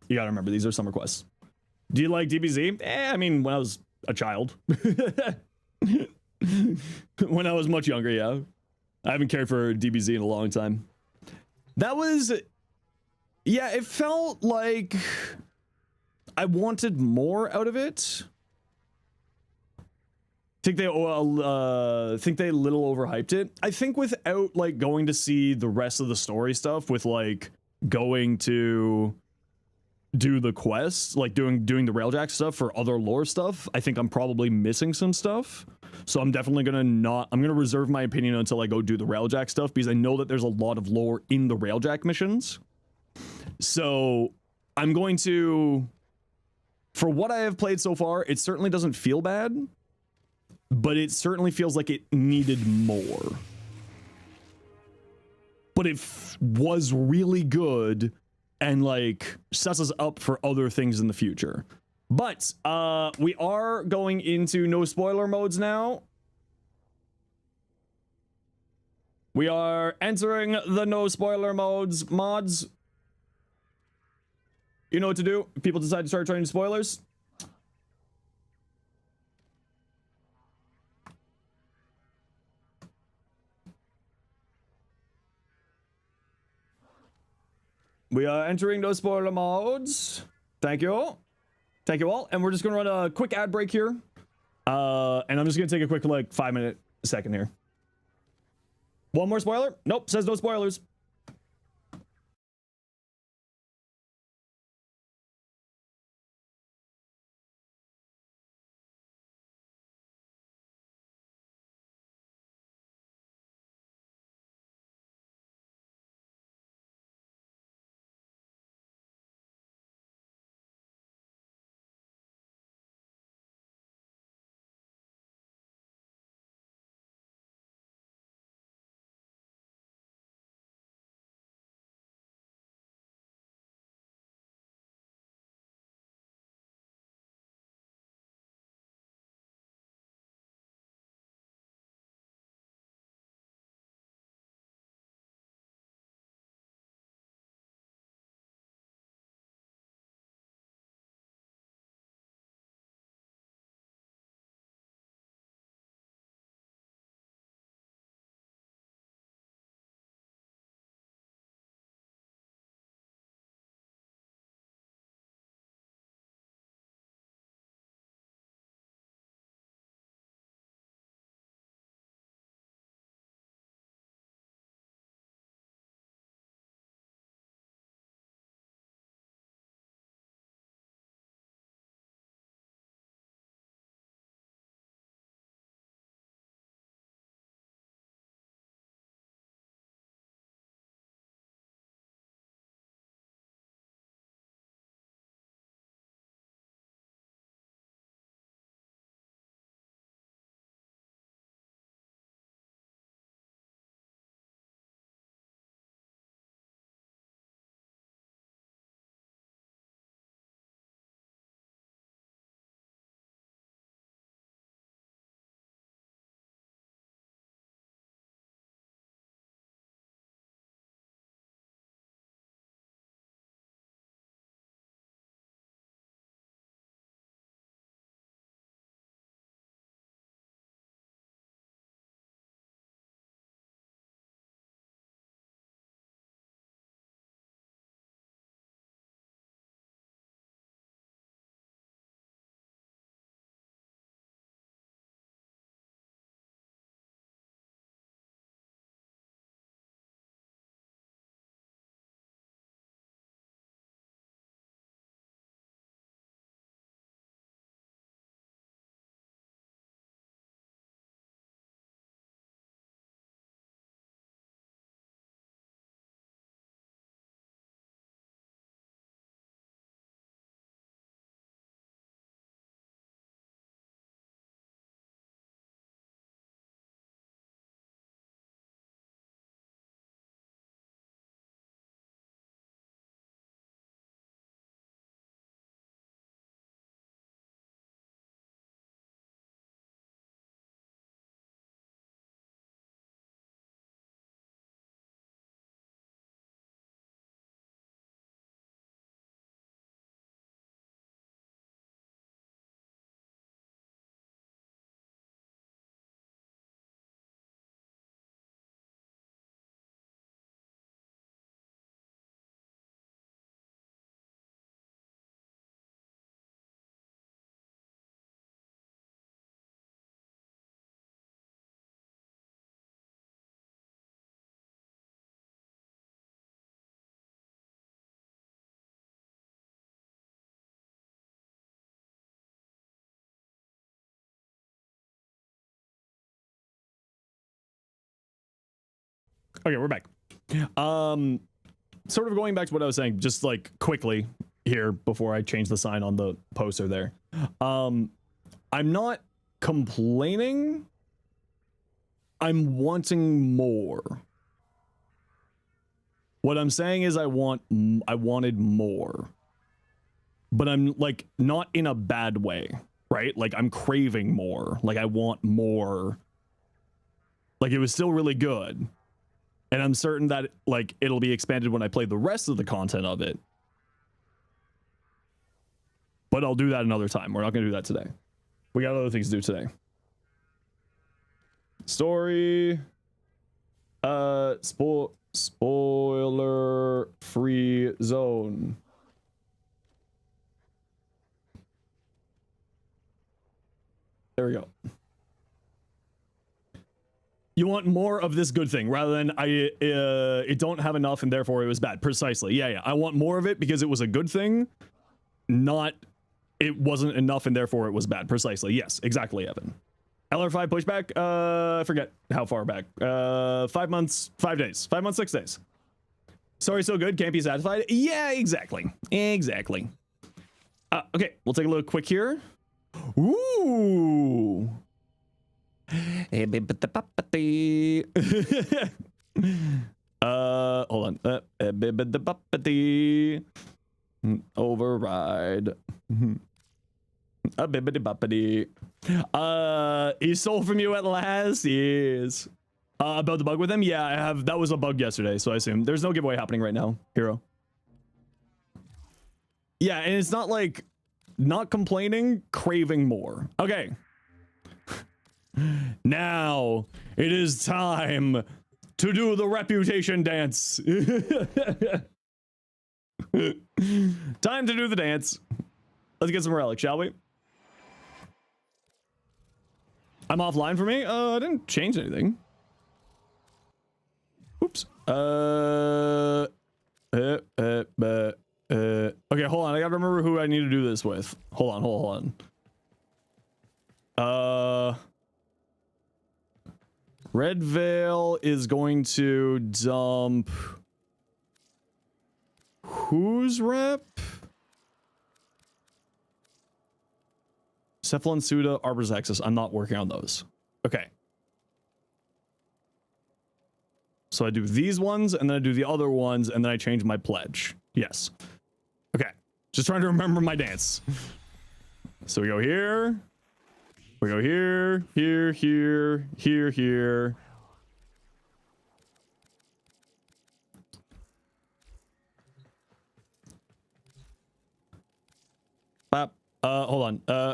You gotta remember, these are summer quests. Do you like DBZ? I mean, when I was a child. When I was much younger, yeah. I haven't cared for DBZ in a long time. That was... Yeah, it felt like I wanted more out of it. Think they a little overhyped it. I think without like going to see the rest of the story stuff, with like going to do the quests, like doing the Railjack stuff for other lore stuff, I think I'm probably missing some stuff. So I'm definitely I'm gonna reserve my opinion until I go do the Railjack stuff, because I know that there's a lot of lore in the Railjack missions. So I'm going to, for what I have played so far, it certainly doesn't feel bad, but it certainly feels like it needed more. But it was really good and like sets us up for other things in the future. But we are going into no spoiler modes now. We are entering the no spoiler mods. You know what to do if people decide to start turning spoilers. We are entering those spoiler modes. Thank you. Thank you all. And we're just going to run a quick ad break here. And I'm just going to take a quick, like, 5-minute second here. One more spoiler? Nope, says no spoilers. Okay, we're back. Sort of going back to what I was saying, just like quickly here before I change the sign on the poster there. I'm not complaining. I'm wanting more. What I'm saying is I wanted more. But I'm like not in a bad way, right? Like I'm craving more. Like I want more. Like it was still really good. And I'm certain that like it'll be expanded when I play the rest of the content of it. but I'll do that another time. We're not going to do that today. We got other things to do today. Story. Spoiler free zone. There we go. You want more of this good thing rather than it don't have enough and therefore it was bad. Precisely. Yeah. I want more of it because it was a good thing, not it wasn't enough and therefore it was bad. Precisely. Yes, exactly, Evan. LR5 pushback. I forget how far back. 5 months, 5 days. 5 months, 6 days. Sorry, so good. Can't be satisfied. Yeah, exactly. Exactly. Okay, we'll take a look quick here. Ooh. Hold on. Override. A bibbidi boppity. He stole from you at last. Yes. About the bug with him? Yeah, I have. That was a bug yesterday, so I assume there's no giveaway happening right now, Hero. Yeah, and it's not like not complaining, craving more. Okay. Now it is time to do the reputation dance. Time to do the dance. Let's get some relics, shall we? I'm offline for me? I didn't change anything. Oops. Okay, hold on. I gotta remember who I need to do this with. Hold on. Red Veil is going to dump whose rep? Cephalon Suda, Arbor's Axis. I'm not working on those. Okay. So I do these ones, and then I do the other ones, and then I change my pledge. Yes. Okay. Just trying to remember my dance. So we go here. We go here, here, here, here, here. Bop. Hold on.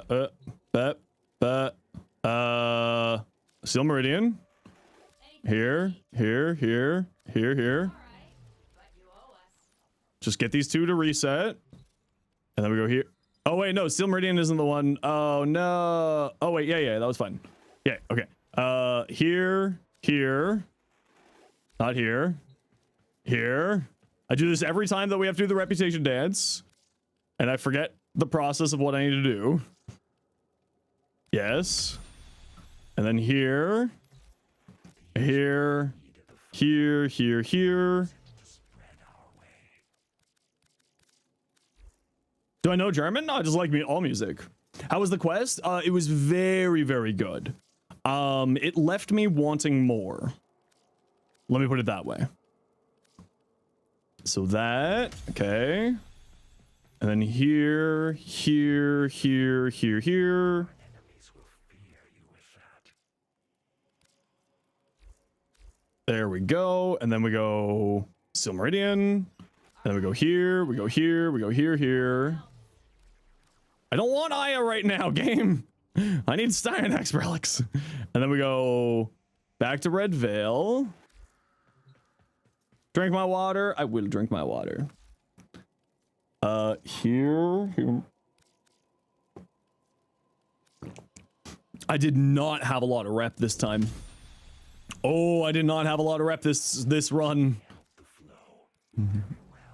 Steel Meridian. Here, here, here, here, here. Just get these two to reset. And then we go here. Oh, wait, no, Steel Meridian isn't the one. Oh, no. Oh, wait, yeah, that was fine. Yeah, okay. Here, here. Not here. Here. I do this every time that we have to do the reputation dance. And I forget the process of what I need to do. Yes. And then here. Here. Here, here, here. Do I know German? No, I just like all music. How was the quest? It was very, very good. It left me wanting more. Let me put it that way. So that, okay. And then here, here, here, here, here. There we go. And then we go Steel Meridian. And then we go here, we go here, we go here, here. I don't want Aya right now, game. I need Styanax relics. And then we go back to Red Veil. Drink my water. I will drink my water. Here. I did not have a lot of rep this time. Oh, I did not have a lot of rep this run.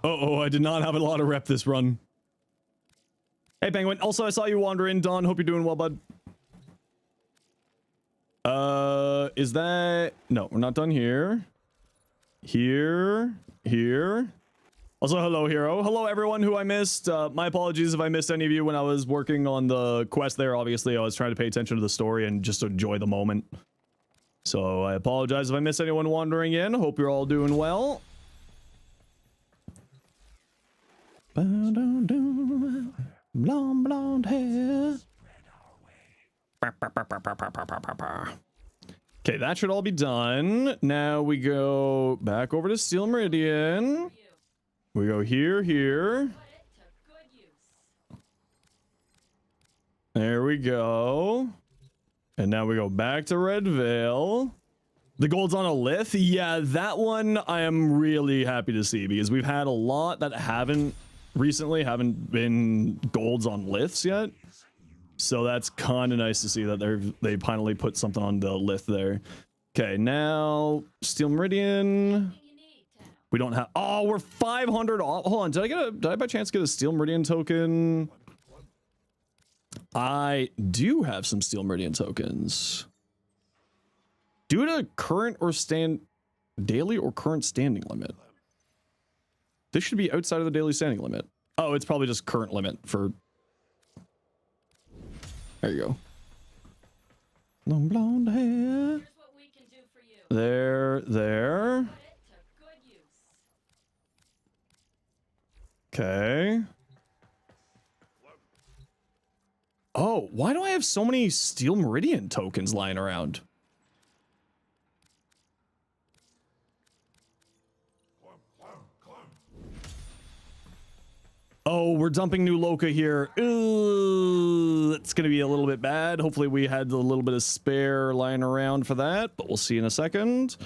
Uh-oh, I did not have a lot of rep this run. Hey, Penguin. Also, I saw you wander in, Don. Hope you're doing well, bud. Is that... No, we're not done here. Here. Also, hello, Hero. Hello, everyone who I missed. My apologies if I missed any of you when I was working on the quest there. Obviously, I was trying to pay attention to the story and just enjoy the moment. So, I apologize if I missed anyone wandering in. Hope you're all doing well. Blonde hair. Okay, that should all be done. Now we go back over to Steel Meridian. We go here. There we go. And now we go back to Red Veil. The gold's on a lith. Yeah, that one I am really happy to see because we've had a lot that haven't been golds on liths yet. So that's kind of nice to see that they finally put something on the lith there. Okay, now Steel Meridian. We don't have. Oh, we're 500 off. Hold on, did I by chance get a Steel Meridian token? I do have some Steel Meridian tokens. Due to current or daily or current standing limit. This should be outside of the daily standing limit. Oh, it's probably just current limit for. There you go. Long blonde hair. There. Okay. Oh, why do I have so many Steel Meridian tokens lying around? Oh, we're dumping New Loka here. Ooh, it's going to be a little bit bad. Hopefully we had a little bit of spare lying around for that, but we'll see in a second.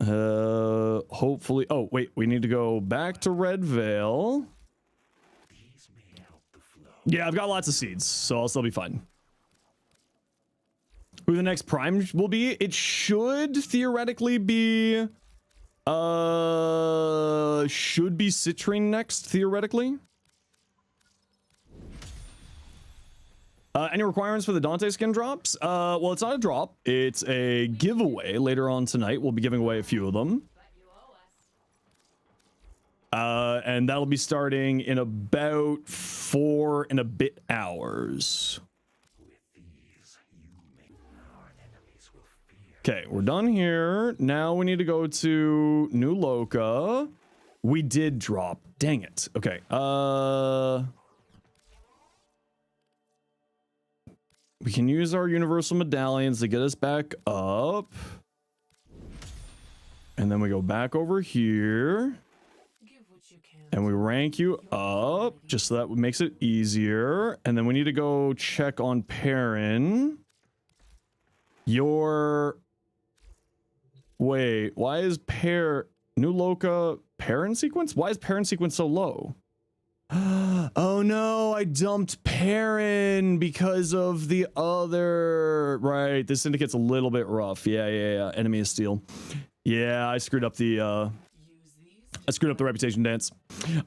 Hopefully. Oh, wait, we need to go back to Red Veil. Yeah, I've got lots of seeds, so I'll still be fine. Who the next prime will be? It should theoretically be should be Citrine next, theoretically. Any requirements for the Dante skin drops? Well, it's not a drop. It's a giveaway later on tonight. We'll be giving away a few of them. And that'll be starting in about 4 and a bit hours. Okay, we're done here. Now we need to go to New Loka. We did drop. Dang it. Okay. We can use our universal medallions to get us back up. And then we go back over here. And we rank you up just so that makes it easier. And then we need to go check on Perrin. Wait, why is New Loka Perrin sequence? Why is Perrin sequence so low? Oh no, I dumped Perrin because of the other. Right, this syndicate's a little bit rough. Yeah. Enemy of Steel. Yeah, I screwed up the reputation dance.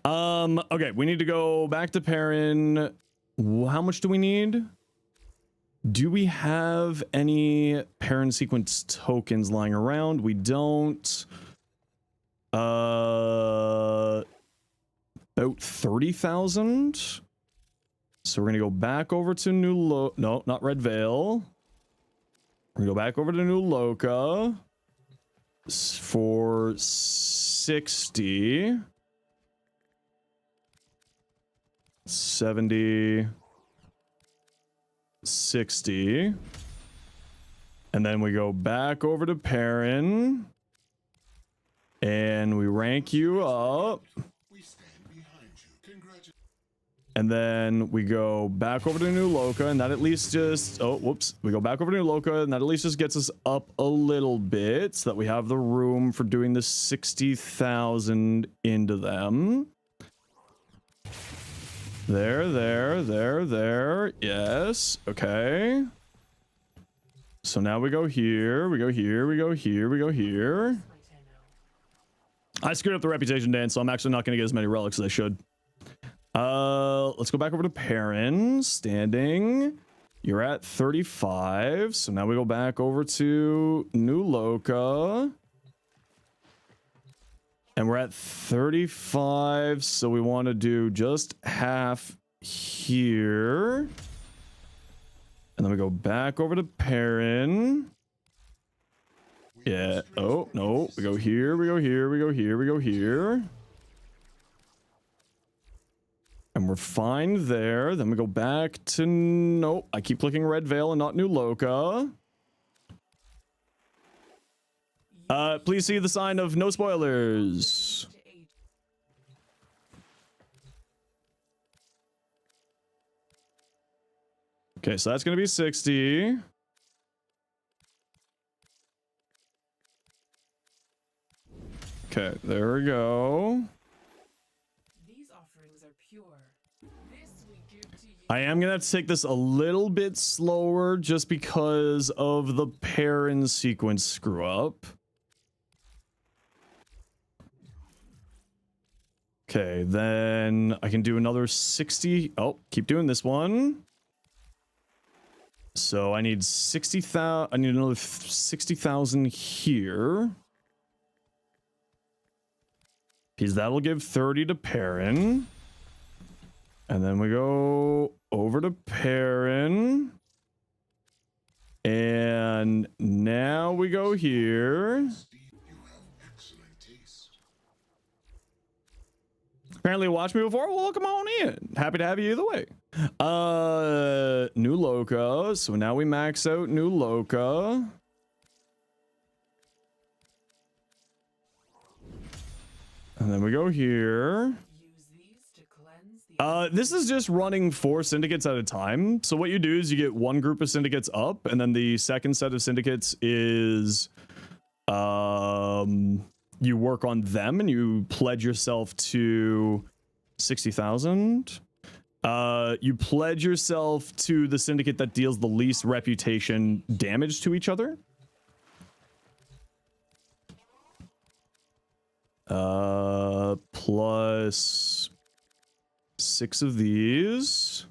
Okay, we need to go back to Perrin. How much do we need? Do we have any Perrin sequence tokens lying around? We don't. About 30,000. So we're gonna go back over to no, not Red Veil. We're gonna go back over to New Loka for 60, 70, 60, and then we go back over to Perrin and we rank you up. And then we go back over to New Loka, and that at least just... Oh, whoops. We go back over to New Loka, and that at least just gets us up a little bit, so that we have the room for doing the 60,000 into them. There. Yes. Okay. So now we go here. We go here. I screwed up the reputation dance, so I'm actually not going to get as many relics as I should. Let's go back over to Perrin. Standing. You're at 35. So now we go back over to New Loka. And we're at 35. So we want to do just half here. And then we go back over to Perrin. Yeah. Oh, no. We go here. And we're fine there. Then we go back to... Nope. I keep clicking Red Veil and not New Loka. Please see the sign of no spoilers. Okay, so that's going to be 60. Okay, there we go. These offerings are pure. This we give to you. I am going to have to take this a little bit slower just because of the parent sequence screw up. Okay, then I can do another 60. Oh, keep doing this one. So I need 60,000. I need another 60,000 here. Because that'll give 30 to Perrin. And then we go over to Perrin. And now we go here. Apparently watched me before. Well, come on in. Happy to have you either way. New Loca. So now we max out New Loca. And then we go here. Use these to cleanse the This is just running 4 syndicates at a time. So what you do is you get one group of syndicates up, and then the second set of syndicates is you work on them and you pledge yourself to 60,000. You pledge yourself to the syndicate that deals the least reputation damage to each other. Plus 6 of these.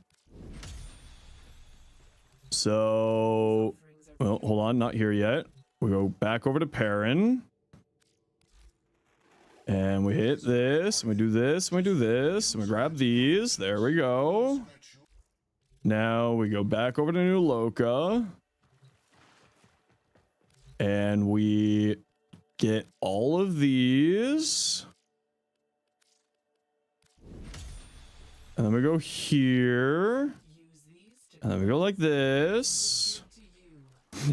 So, well, hold on, not here yet. We go back over to Perrin. And we hit this, and we do this, and we do this, and we grab these. There we go. Now we go back over to New Loca. And we get all of these. And then we go here. And then we go like this.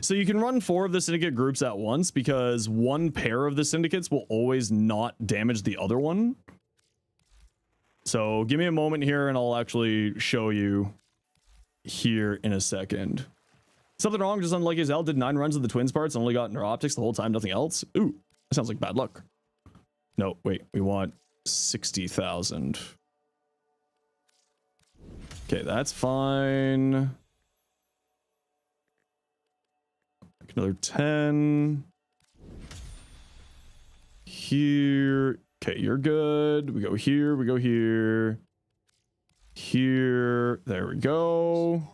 So you can run 4 of the syndicate groups at once because one pair of the syndicates will always not damage the other one. So give me a moment here and I'll actually show you here in a second. Something wrong, just unlucky as hell. Did 9 runs of the twins parts and only got neuroptics the whole time, nothing else. Ooh, that sounds like bad luck. No, wait, we want 60,000. Okay, that's fine. Another 10 here. Okay, you're good. We go here, we go here, here. There we go.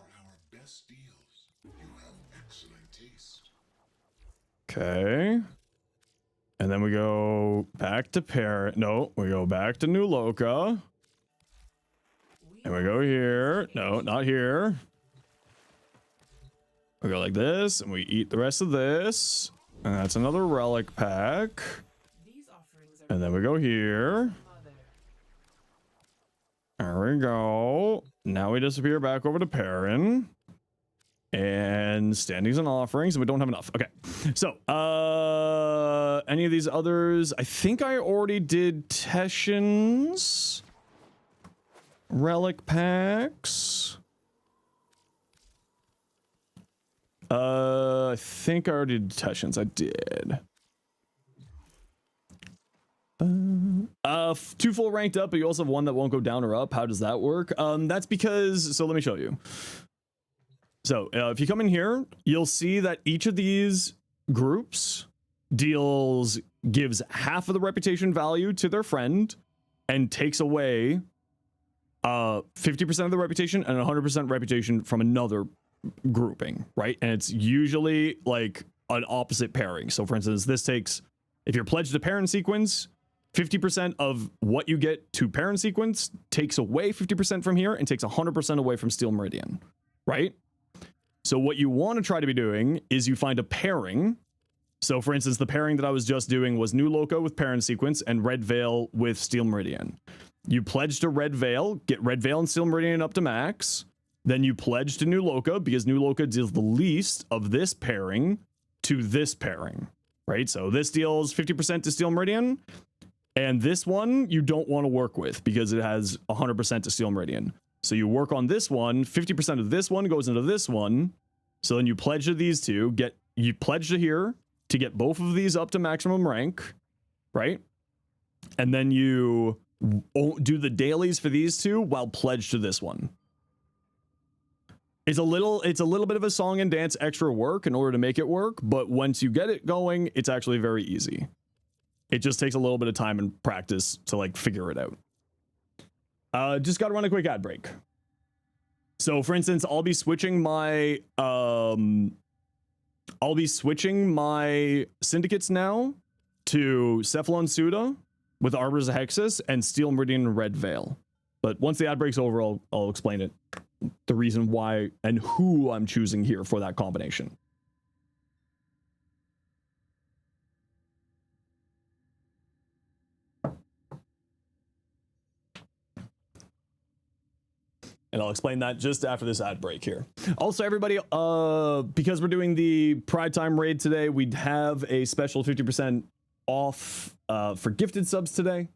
Okay, and then we go back to Parent. No, we go back to New Loca, and we go here. No, not here. We go like this, and we eat the rest of this. And that's another relic pack. And then we go here. There we go. Now we disappear back over to Perrin. And standings and offerings, and we don't have enough. Okay. So, any of these others? I think I already did Teshin's relic packs. I think I already did Teshin's. I did. 2 full ranked up, but you also have 1 that won't go down or up. How does that work? That's because, so let me show you. So if you come in here, you'll see that each of these groups gives half of the reputation value to their friend and takes away 50% of the reputation and 100% reputation from another grouping, right? And it's usually like an opposite pairing. So for instance, this takes, if you're pledged to parent sequence, 50% of what you get to parent sequence takes away 50% from here and takes 100% away from Steel Meridian, right? So what you want to try to be doing is you find a pairing. So for instance, the pairing that I was just doing was New Loca with parent sequence and Red Veil with Steel Meridian. You pledge to Red Veil, get Red Veil and Steel Meridian up to max. Then you pledge to New Loca because New Loca deals the least of this pairing to this pairing, right? So this deals 50% to Steel Meridian, and this one you don't want to work with because it has 100% to Steel Meridian. So you work on this one, 50% of this one goes into this one. So then you pledge to these two, you pledge to here to get both of these up to maximum rank, right? And then you do the dailies for these two while pledged to this one. It's a little bit of a song and dance extra work in order to make it work, but once you get it going, it's actually very easy. It just takes a little bit of time and practice to like figure it out. Just got to run a quick ad break. So for instance, I'll be switching my syndicates now to Cephalon Suda with Arbors of Hexus and Steel Meridian Red Veil. But once the ad break's over, I'll explain it. The reason why and who I'm choosing here for that combination. And I'll explain that just after this ad break here. Also, everybody, because we're doing the Pride Time raid today, we have a special 50% off for gifted subs today.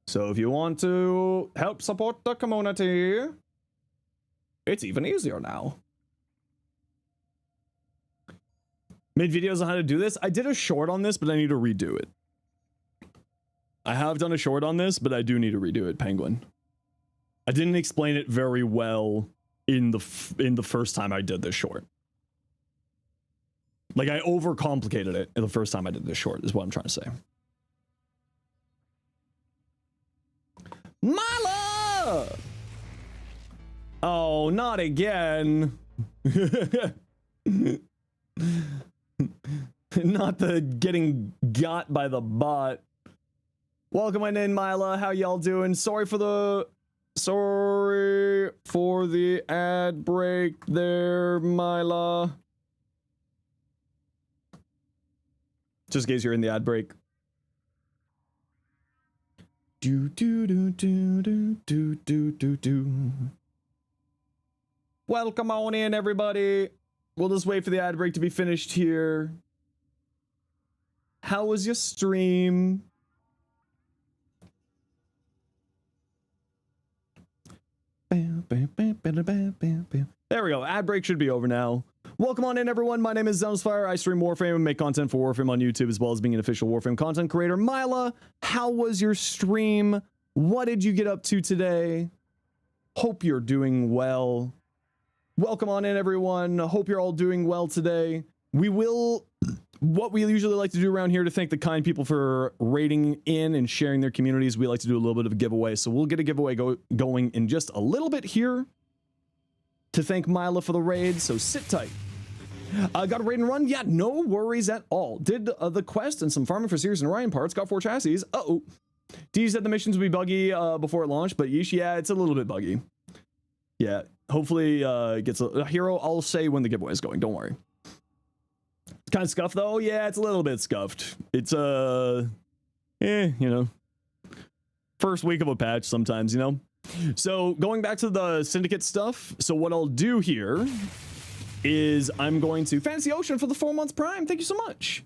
So if you want to help support the community, it's even easier now. Made videos on how to do this. I did a short on this, but I need to redo it. I have done a short on this, but I do need to redo it, Penguin. I didn't explain it very well in the first time I did this short. Like I overcomplicated it the first time I did this short is what I'm trying to say. Mila! Oh, not again. Not the getting got by the bot. Welcome in, Mila. How y'all doing? Sorry for the ad break there, Mila. Just in case you're in the ad break. Do do do do do do do do do. Welcome on in, everybody. We'll just wait for the ad break to be finished here. How was your stream? There we go. Ad break should be over now. Welcome on in, everyone. My name is Zenosfire. I stream Warframe and make content for Warframe on YouTube, as well as being an official Warframe content creator. Mila, how was your stream? What did you get up to today? Hope you're doing well. Welcome on in, everyone. Hope you're all doing well today. What we usually like to do around here to thank the kind people for raiding in and sharing their communities, we like to do a little bit of a giveaway. So we'll get a giveaway going in just a little bit here to thank Mila for the raid. So sit tight. Got a raid and run? Yeah, no worries at all. Did the quest and some farming for Sirius and Orion parts. Got 4 chassis. Uh-oh. D said the missions would be buggy before it launched, but yeesh, yeah, it's a little bit buggy. Yeah, hopefully it gets a hero. I'll say when the giveaway is going. Don't worry. It's kind of scuffed though. Yeah, it's a little bit scuffed. It's you know, first week of a patch sometimes, you know. So going back to the syndicate stuff. So what I'll do here is I'm going to Fantasy Ocean for the 4 months Prime. Thank you so much.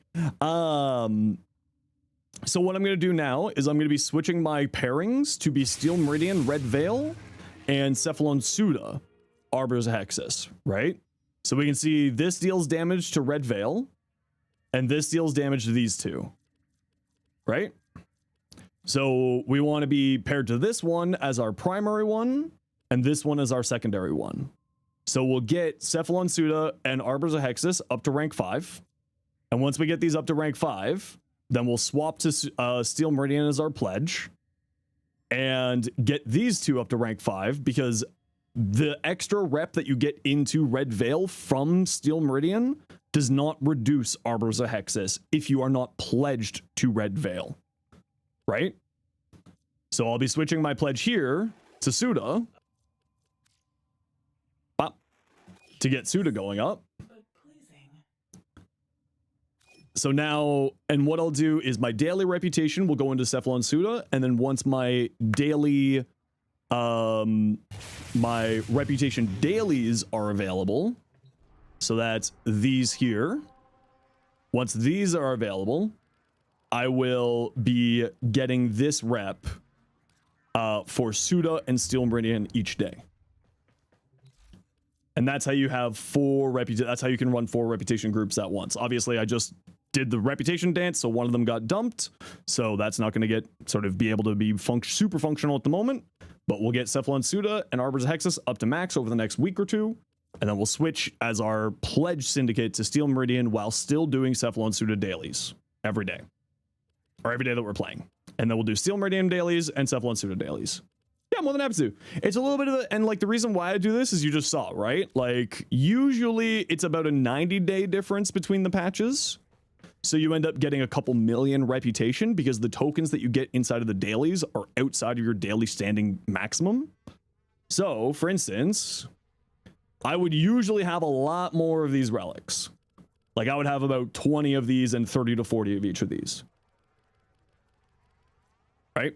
So what I'm going to do now is I'm going to be switching my pairings to be Steel Meridian, Red Veil, and Cephalon Suda, Arbors of Hexus, right? So we can see this deals damage to Red Veil, and this deals damage to these two, right? So we want to be paired to this one as our primary one, and this one as our secondary one. So we'll get Cephalon Suda and Arbors of Hexus up to rank 5. And once we get these up to rank 5, then we'll swap to Steel Meridian as our pledge and get these two up to rank 5, because the extra rep that you get into Red Veil from Steel Meridian does not reduce Arbors of Hexus if you are not pledged to Red Veil, right? So I'll be switching my pledge here to Suda to get Suda going up. So now, and what I'll do is my daily reputation will go into Cephalon Suda, and then once my daily, my reputation dailies are available, so that's these here. Once these are available, I will be getting this rep for Suda and Steel Meridian each day. And that's how you have that's how you can run 4 reputation groups at once. Obviously, I just did the reputation dance, so one of them got dumped. So that's not going to be able to be super functional at the moment. But we'll get Cephalon Suda and Arbors of Hexus up to max over the next week or two. And then we'll switch as our pledge syndicate to Steel Meridian while still doing Cephalon Suda dailies every day. Or every day that we're playing. And then we'll do Steel Meridian dailies and Cephalon Suda dailies. Yeah, more than happy to. It's a little bit of a, and like the reason why I do this is you just saw, right? Like usually it's about a 90-day difference between the patches. So you end up getting a couple million reputation because the tokens that you get inside of the dailies are outside of your daily standing maximum. So for instance, I would usually have a lot more of these relics. Like I would have about 20 of these and 30 to 40 of each of these. Right?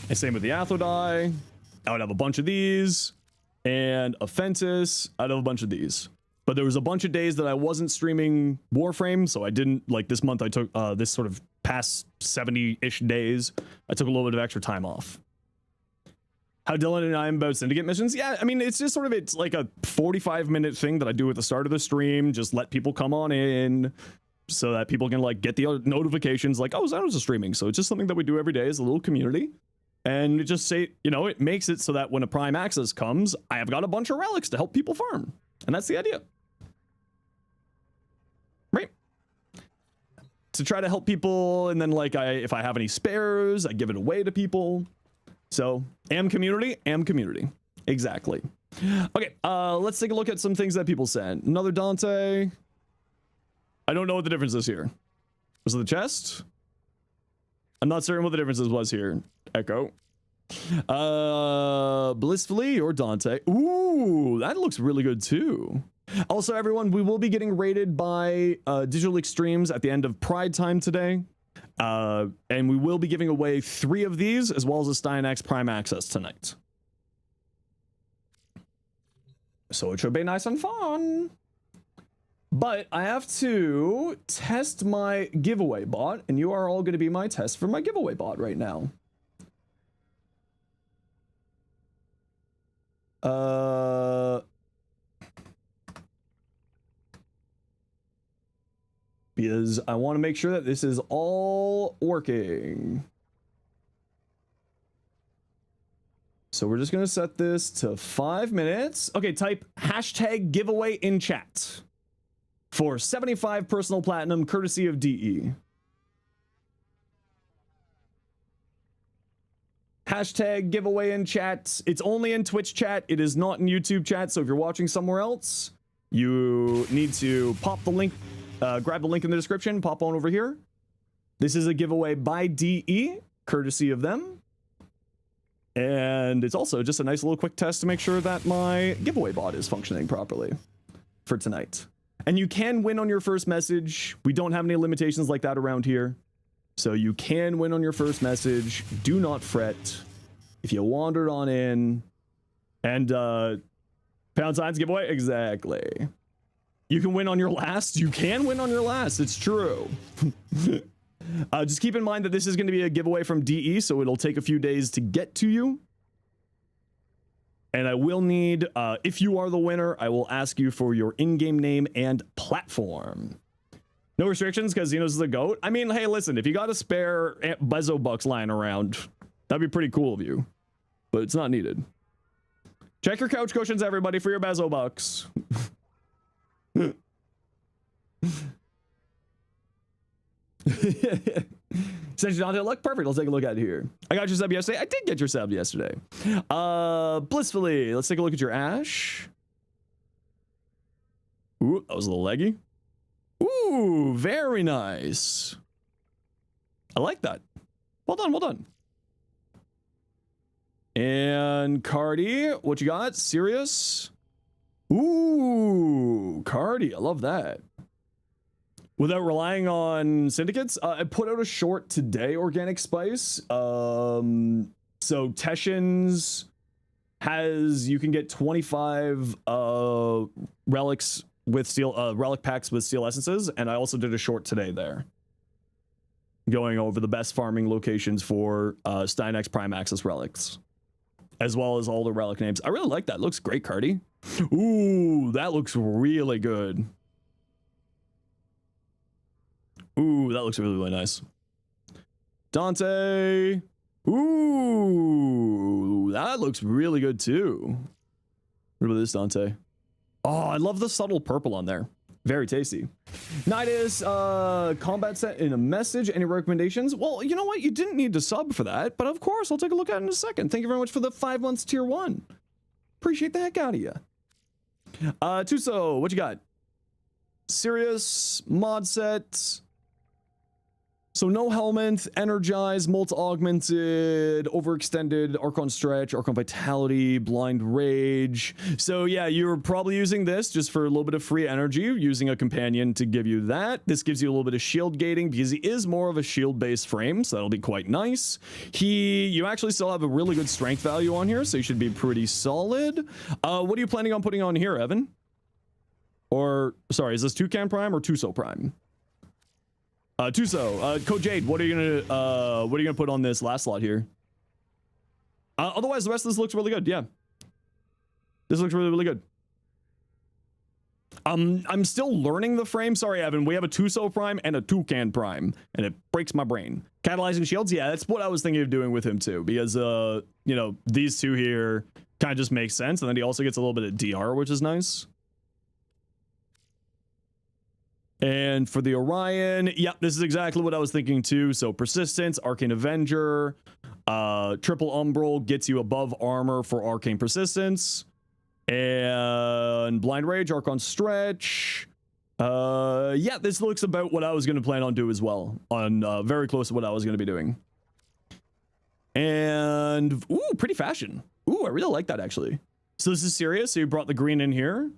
And same with the Athodai. I would have a bunch of these. And Offentis, I'd have a bunch of these. But there was a bunch of days that I wasn't streaming Warframe, so I didn't, like this month I took, this sort of past 70-ish days, I took a little bit of extra time off. How Dylan and I am about syndicate missions? Yeah, I mean, it's just sort of, it's like a 45-minute thing that I do at the start of the stream, just let people come on in, so that people can like get the notifications like, oh, Zenos is streaming. So it's just something that we do every day as a little community. And it just say, you know, it makes it so that when a Prime Access comes, I have got a bunch of relics to help people farm. And that's the idea. Right? To try to help people, and then like if I have any spares, I give it away to people. So am community. Exactly. Okay, let's take a look at some things that people sent. Another Dante. I don't know what the difference is here. Was it the chest? I'm not certain what the differences was here. Echo. Blissfully or Dante. Ooh, that looks really good too. Also, everyone, we will be getting rated by Digital Extremes at the end of Pride time today. And we will be giving away 3 of these as well as a Styanax Prime Access tonight. So it should be nice and fun. But I have to test my giveaway bot, and you are all going to be my test for my giveaway bot right now. Because I want to make sure that this is all working. So we're just going to set this to 5 minutes. Okay, type hashtag giveaway in chat for 75 personal platinum courtesy of DE. Hashtag giveaway in chat. It's only in Twitch chat. It is not in YouTube chat. So if you're watching somewhere else, you need to pop the link, grab the link in the description, pop on over here. This is a giveaway by DE, courtesy of them. And it's also just a nice little quick test to make sure that my giveaway bot is functioning properly for tonight. And you can win on your first message. We don't have any limitations like that around here. So you can win on your first message. Do not fret. If you wandered on in. And pound signs giveaway? Exactly. You can win on your last. You can win on your last. It's true. Just keep in mind that this is going to be a giveaway from DE, so it'll take a few days to get to you. And I will need, if you are the winner, I will ask you for your in-game name and platform. No restrictions because Zenos is the GOAT. I mean, hey, listen, if you got a spare Bezo bucks lying around, that'd be pretty cool of you. But it's not needed. Check your couch cushions, everybody, for your Bezo bucks. Sent you Dante, look perfect. I'll take a look at it here. I got your sub yesterday. I did get your sub yesterday. Blissfully. Let's take a look at your Ash. Ooh, that was a little leggy. Ooh, very nice. I like that. Well done, well done. And Cardi, what you got? Sirius. Ooh, Cardi, I love that. Without relying on syndicates, I put out a short today, Organic Spice. So Teshin's has, you can get 25 relics with steel, relic packs with steel essences, and I also did a short today there. going over the best farming locations for Steinx Prime Access relics, as well as all the relic names. I really like that. Looks great, Cardi. Ooh, that looks really good. Ooh, that looks really, really nice. Dante. Ooh, that looks really good too. What about this, Dante? Oh, I love the subtle purple on there. Very tasty. Nidus, combat set in a message. Any recommendations? Well, you know what? You didn't need to sub for that, but of course, I'll take a look at it in a second. Thank you very much for the 5 months tier 1. Appreciate the heck out of you. Tuso, what you got? Serious mod set. So no helmet, energized, multi-augmented, overextended, Archon stretch, Archon vitality, blind rage. So yeah, you're probably using this just for a little bit of free energy, using a companion to give you that. This gives you a little bit of shield gating because he is more of a shield-based frame, so that'll be quite nice. You actually still have a really good strength value on here, so you should be pretty solid. What are you planning on putting on here, Evan? Or, sorry, is this Toucan Prime or Tuso Prime? Tuso, Code Jade, what are you gonna put on this last slot here? Otherwise, the rest of this looks really good. Yeah, this looks really, really good. I'm still learning the frame. Sorry, Evan. We have a Tuso Prime and a Toucan Prime, and it breaks my brain. Catalyzing shields, yeah, that's what I was thinking of doing with him too, because you know, these two here kind of just make sense, and then he also gets a little bit of DR, which is nice. And for the Orion, yep, this is exactly what I was thinking too. So Persistence, Arcane Avenger, Triple Umbral gets you above armor for Arcane Persistence. And Blind Rage, Archon Stretch. Yeah, this looks about what I was going to plan on do as well. On very close to what I was going to be doing. And, ooh, pretty fashion. Ooh, I really like that actually. So this is serious. So you brought the green in here.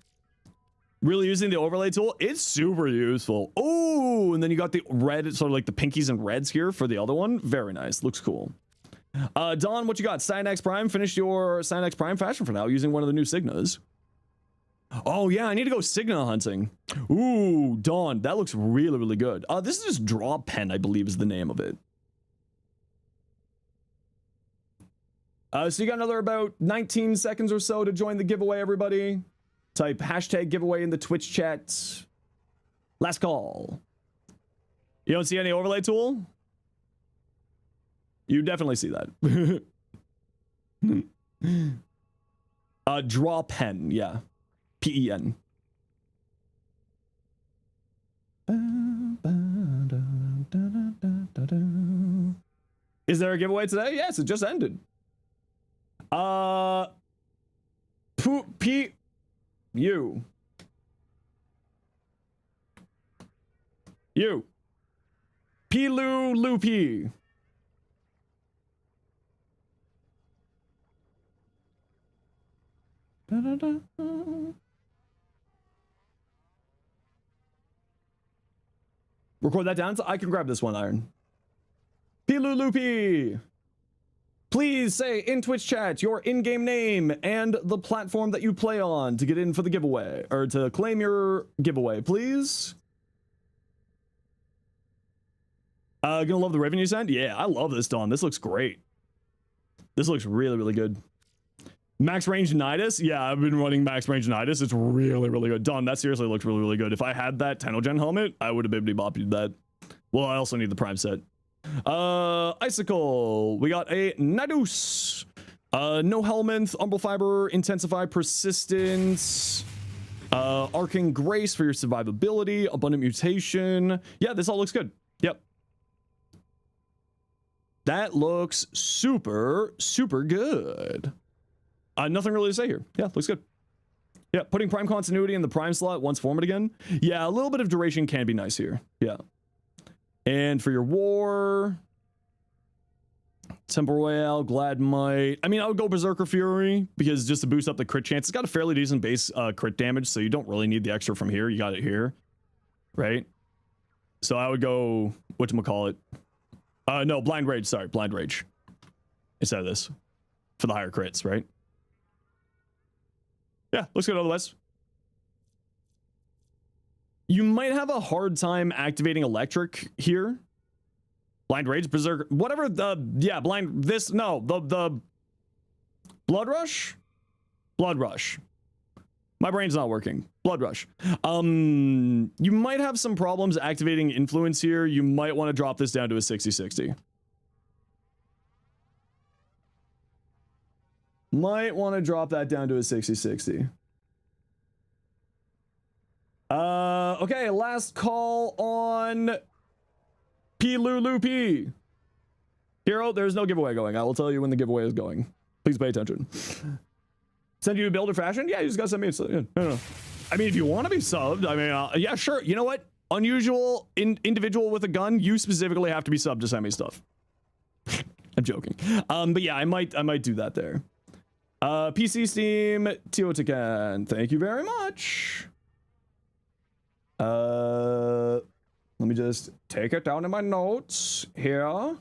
Really using the overlay tool, it's super useful. Oh, and then you got the red, sort of like the pinkies and reds here for the other one. Very nice, looks cool. Don, what you got? Cynex Prime, finished your Cynex Prime fashion for now using one of the new Signas. Oh yeah, I need to go Signa hunting. Ooh, Dawn, that looks really, really good. This is just Draw Pen, I believe is the name of it. So you got another about 19 seconds or so to join the giveaway, everybody. Type hashtag giveaway in the Twitch chat. Last call. You don't see any overlay tool? You definitely see that. Draw Pen, yeah. P-E-N. Is there a giveaway today? Yes, it just ended. You. Pilu Loopy. Record that down so I can grab this one, Iron. Pilu Loopy. Please say in Twitch chat your in-game name and the platform that you play on to get in for the giveaway, or to claim your giveaway, please. Gonna love the revenue send? Yeah, I love this, Dawn. This looks great. This looks really, really good. Max range Nidus? Yeah, I've been running max range Nidus. It's really, really good. Dawn, that seriously looks really, really good. If I had that Tenogen helmet, I would have been able to bopped that. Well, I also need the Prime set. Icicle, we got a Nidus, no helmet, umbral fiber, intensify persistence, arcane grace for your survivability, abundant mutation. Yeah, this all looks good. Yep, that looks super, super good. Nothing really to say here. Yeah, looks good. Yeah, putting prime continuity in the prime slot once formed again. Yeah, a little bit of duration can be nice here. Yeah. And for your war, Temple Royale, Glad Might. I mean, I would go Berserker Fury because just to boost up the crit chance. It's got a fairly decent base crit damage, so you don't really need the extra from here. You got it here, right? So I would go, whatchamacallit? No, Blind Rage, sorry, Blind Rage. Instead of this, for the higher crits, right? Yeah, looks good otherwise. You might have a hard time activating electric here. Blind Rage, Berserker, whatever the, yeah, blind, this, no, the Blood Rush? Blood Rush. My brain's not working. Blood Rush. You might have some problems activating influence here. You might want to drop this down to a 60-60. Might want to drop that down to a 60-60. Okay, last call on P. Lulu P. Hero, there's no giveaway going. I will tell you when the giveaway is going. Please pay attention. Send you a builder fashion? Yeah, you just gotta send me a yeah, no. I mean, if you want to be subbed, I mean, yeah, sure. You know what? Unusual individual with a gun, you specifically have to be subbed to send me stuff. I'm joking. But yeah, I might do that there. PC Steam, Teotihuacan, thank you very much. Let me just take it down in my notes here.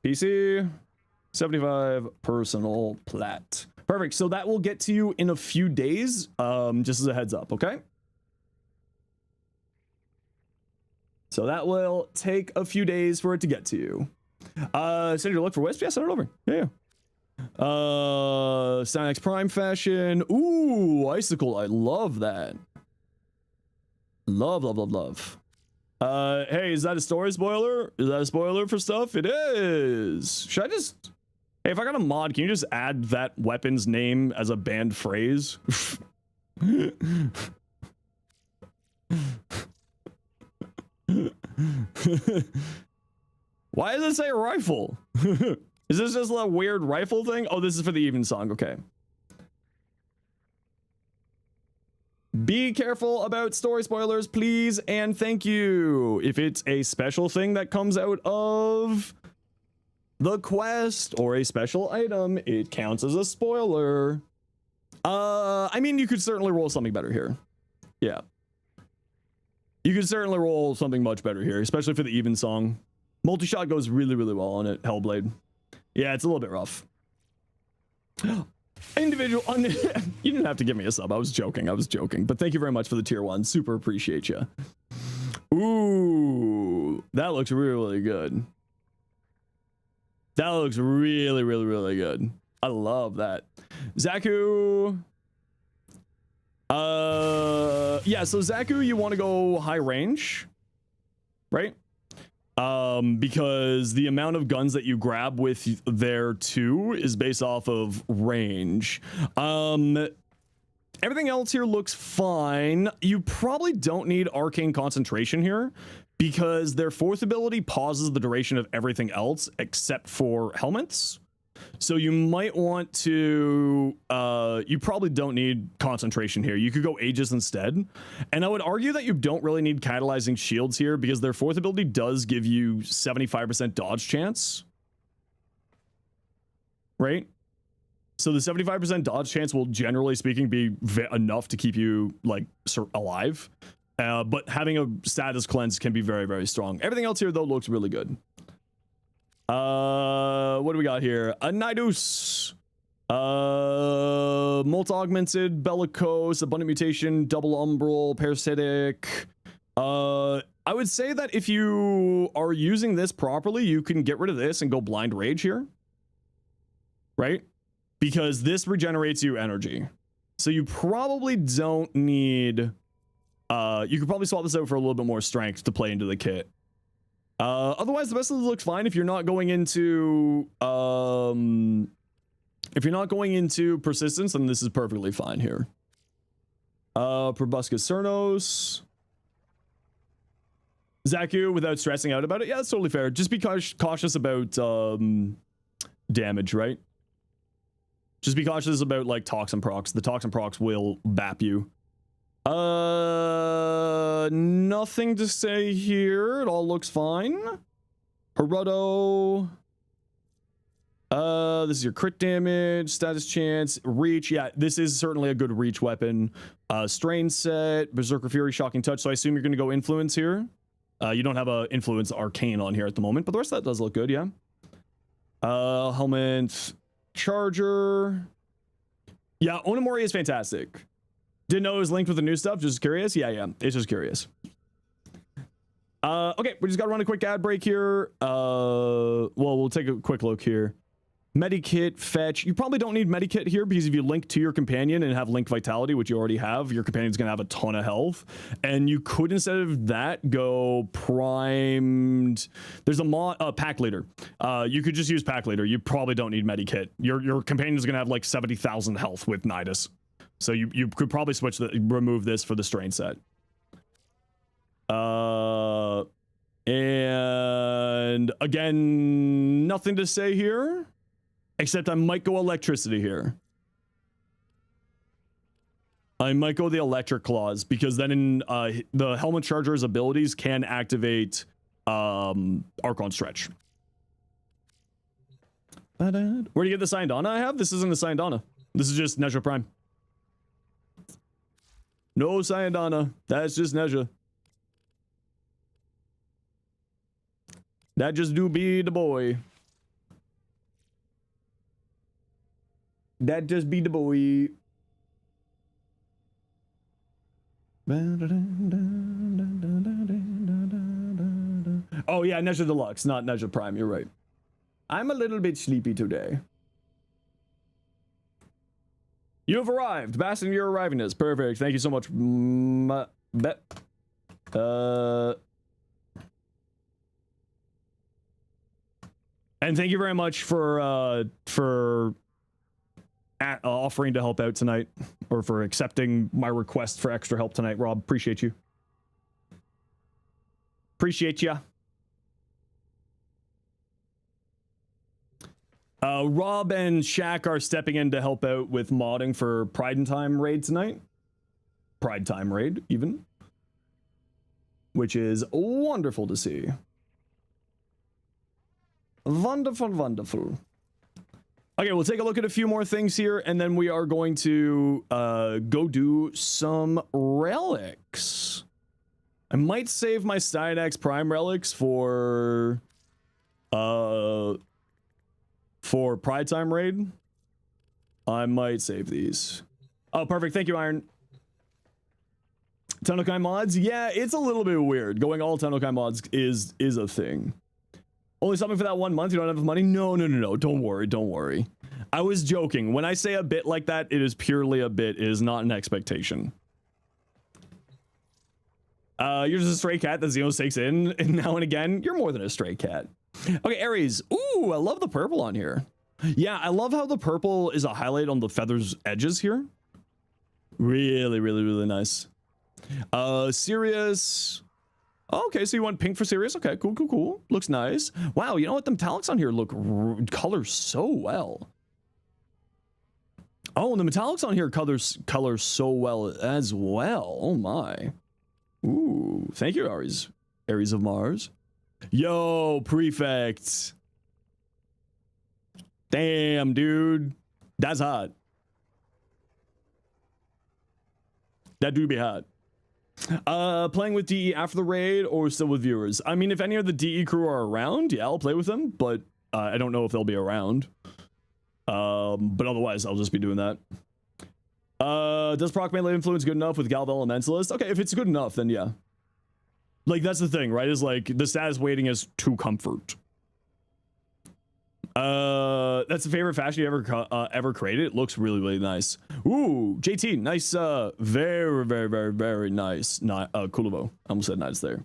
PC 75 personal plat. Perfect. So that will get to you in a few days. Just as a heads up, okay? So that will take a few days for it to get to you. Send your look for Wisp? Yeah, send it over. Yeah. Cynex Prime fashion. Ooh, Icicle. I love that. Love. Hey, is that a story spoiler? Is that a spoiler for stuff? It is. Should I just... Hey, if I got a mod, can you just add that weapon's name as a banned phrase? Why does it say rifle? Is this just a weird rifle thing? Oh, this is for the even song. Okay. Be careful about story spoilers, please, and thank you. If it's a special thing that comes out of the quest or a special item, it counts as a spoiler. I mean, you could certainly roll something better here. Yeah. You could certainly roll something much better here, especially for the even song. Multi-shot goes really, really well on it, Hellblade. Yeah, it's a little bit rough. Individual, you didn't have to give me a sub. I was joking. But thank you very much for the tier 1. Super appreciate you. Ooh, that looks really good. That looks really, really, really good. I love that. Zaku. Yeah, so Zaku, you want to go high range, right? Because the amount of guns that you grab with there too is based off of range. Everything else here looks fine. You probably don't need arcane concentration here because their fourth ability pauses the duration of everything else except for helmets. So you might want to, you probably don't need concentration here. You could go Aegis instead. And I would argue that you don't really need catalyzing shields here because their fourth ability does give you 75% dodge chance. Right? So the 75% dodge chance will, generally speaking, be enough to keep you, like, alive. But having a status cleanse can be very, very strong. Everything else here, though, looks really good. What do we got here? A Nidus. Multi-augmented, bellicose, abundant mutation, double umbral, parasitic. I would say that if you are using this properly, you can get rid of this and go blind rage here. Right? Because this regenerates you energy. So you probably don't need... you could probably swap this out for a little bit more strength to play into the kit. Otherwise, the rest of it looks fine. If you're not going into persistence, then this is perfectly fine here. Proboscis Cernos. Zaku, without stressing out about it. Yeah, that's totally fair. Just be cautious about damage, right? Just be cautious about, like, toxin procs. The toxin procs will bap you. Nothing to say here. It all looks fine. Hirudo. This is your crit damage, status chance, reach. Yeah, this is certainly a good reach weapon. Strain set, Berserker Fury, Shocking Touch. So I assume you're going to go influence here. You don't have a influence arcane on here at the moment, but the rest of that does look good, yeah. Helmet, Charger. Yeah, Onimori is fantastic. Didn't know it was linked with the new stuff. Just curious. Yeah. It's just curious. Okay, we just got to run a quick ad break here. Well, we'll take a quick look here. Medikit, fetch. You probably don't need Medikit here because if you link to your companion and have Link Vitality, which you already have, your companion's going to have a ton of health. And you could, instead of that, go primed. There's a mod, Pack Leader. You could just use Pack Leader. You probably don't need Medikit. Your companion's going to have like 70,000 health with Nidus. So you could probably remove this for the strain set. And again, nothing to say here. Except I might go electricity here. I might go the electric clause because then in the helmet charger's abilities can activate Archon Stretch. Where do you get the Syndana I have? This isn't a Syndana. This is just Nezha Prime. No Syndana. That's just Nezha. That just do be the boy. That just be the boy. Oh yeah, Nezha Deluxe, not Nezha Prime. You're right. I'm a little bit sleepy today. You have arrived. Basking your arrivingness. Perfect. Thank you so much. And thank you very much for offering to help out tonight, or for accepting my request for extra help tonight, Rob. Appreciate you. Appreciate ya. Rob and Shaq are stepping in to help out with modding for Pride and Time raid tonight. Pride Time raid, even. Which is wonderful to see. Wonderful, wonderful. Okay, we'll take a look at a few more things here, and then we are going to go do some relics. I might save my Stydax Prime relics for Pride Time raid. I might save these. Oh, perfect. Thank you, Iron. Tennokai mods? Yeah, it's a little bit weird. Going all Tennokai mods is a thing. Only something for that 1 month? You don't have enough money? No. Don't worry. Don't worry. I was joking. When I say a bit like that, it is purely a bit. It is not an expectation. You're just a stray cat that Xenos takes in now and again. You're more than a stray cat. Okay, Aries. Ooh, I love the purple on here. Yeah, I love how the purple is a highlight on the feathers edges here. Really, really, really nice. Sirius. Okay, so you want pink for Sirius? Okay, cool. Looks nice. Wow, you know what? The metallics on here look color so well. Oh, and the metallics on here color so well as well. Oh my. Ooh, thank you, Aries. Aries of Mars. Yo, Prefect. Damn, dude. That's hot. That do be hot. Playing with DE after the raid or still with viewers? I mean, if any of the DE crew are around, yeah, I'll play with them, but I don't know if they'll be around. But otherwise, I'll just be doing that. Does proc melee influence good enough with Galv Elementalist? Okay, if it's good enough, then yeah. Like, that's the thing, right? Is like, the status weighting is to comfort. That's the favorite fashion you ever created. It looks really, really nice. Ooh, JT, nice, very nice. Kuluvo. I almost said nice there.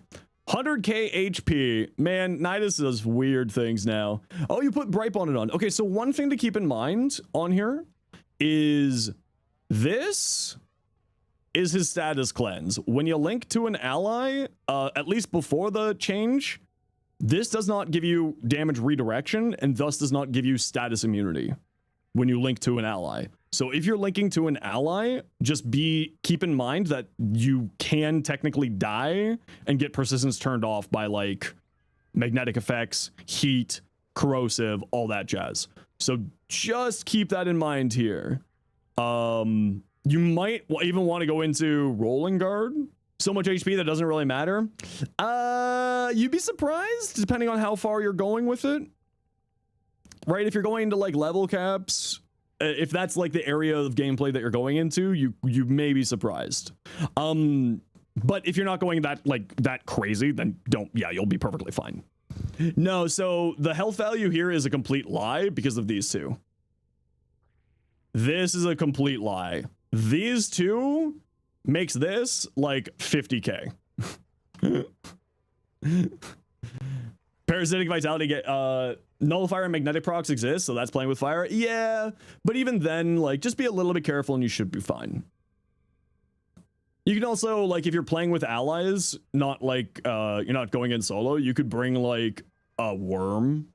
100k HP. Man, Nidus does weird things now. Oh, you put Brightbond on. Okay, so one thing to keep in mind on here is this is his status cleanse. When you link to an ally, at least before the change, this does not give you damage redirection and thus does not give you status immunity when you link to an ally. So if you're linking to an ally, just keep in mind that you can technically die and get persistence turned off by like magnetic effects, heat, corrosive, all that jazz. So just keep that in mind here. You might even want to go into Rolling Guard. So much HP that doesn't really matter. You'd be surprised depending on how far you're going with it. Right? If you're going into like level caps, if that's like the area of gameplay that you're going into, you may be surprised. But if you're not going that crazy, then you'll be perfectly fine. No, so the health value here is a complete lie because of these two. This is a complete lie. These two makes this like 50k. Parasitic vitality get nullifier and magnetic procs exist, so that's playing with fire. Yeah, but even then, like, just be a little bit careful and you should be fine. You can also, like, if you're playing with allies, not like you're not going in solo, you could bring like a worm,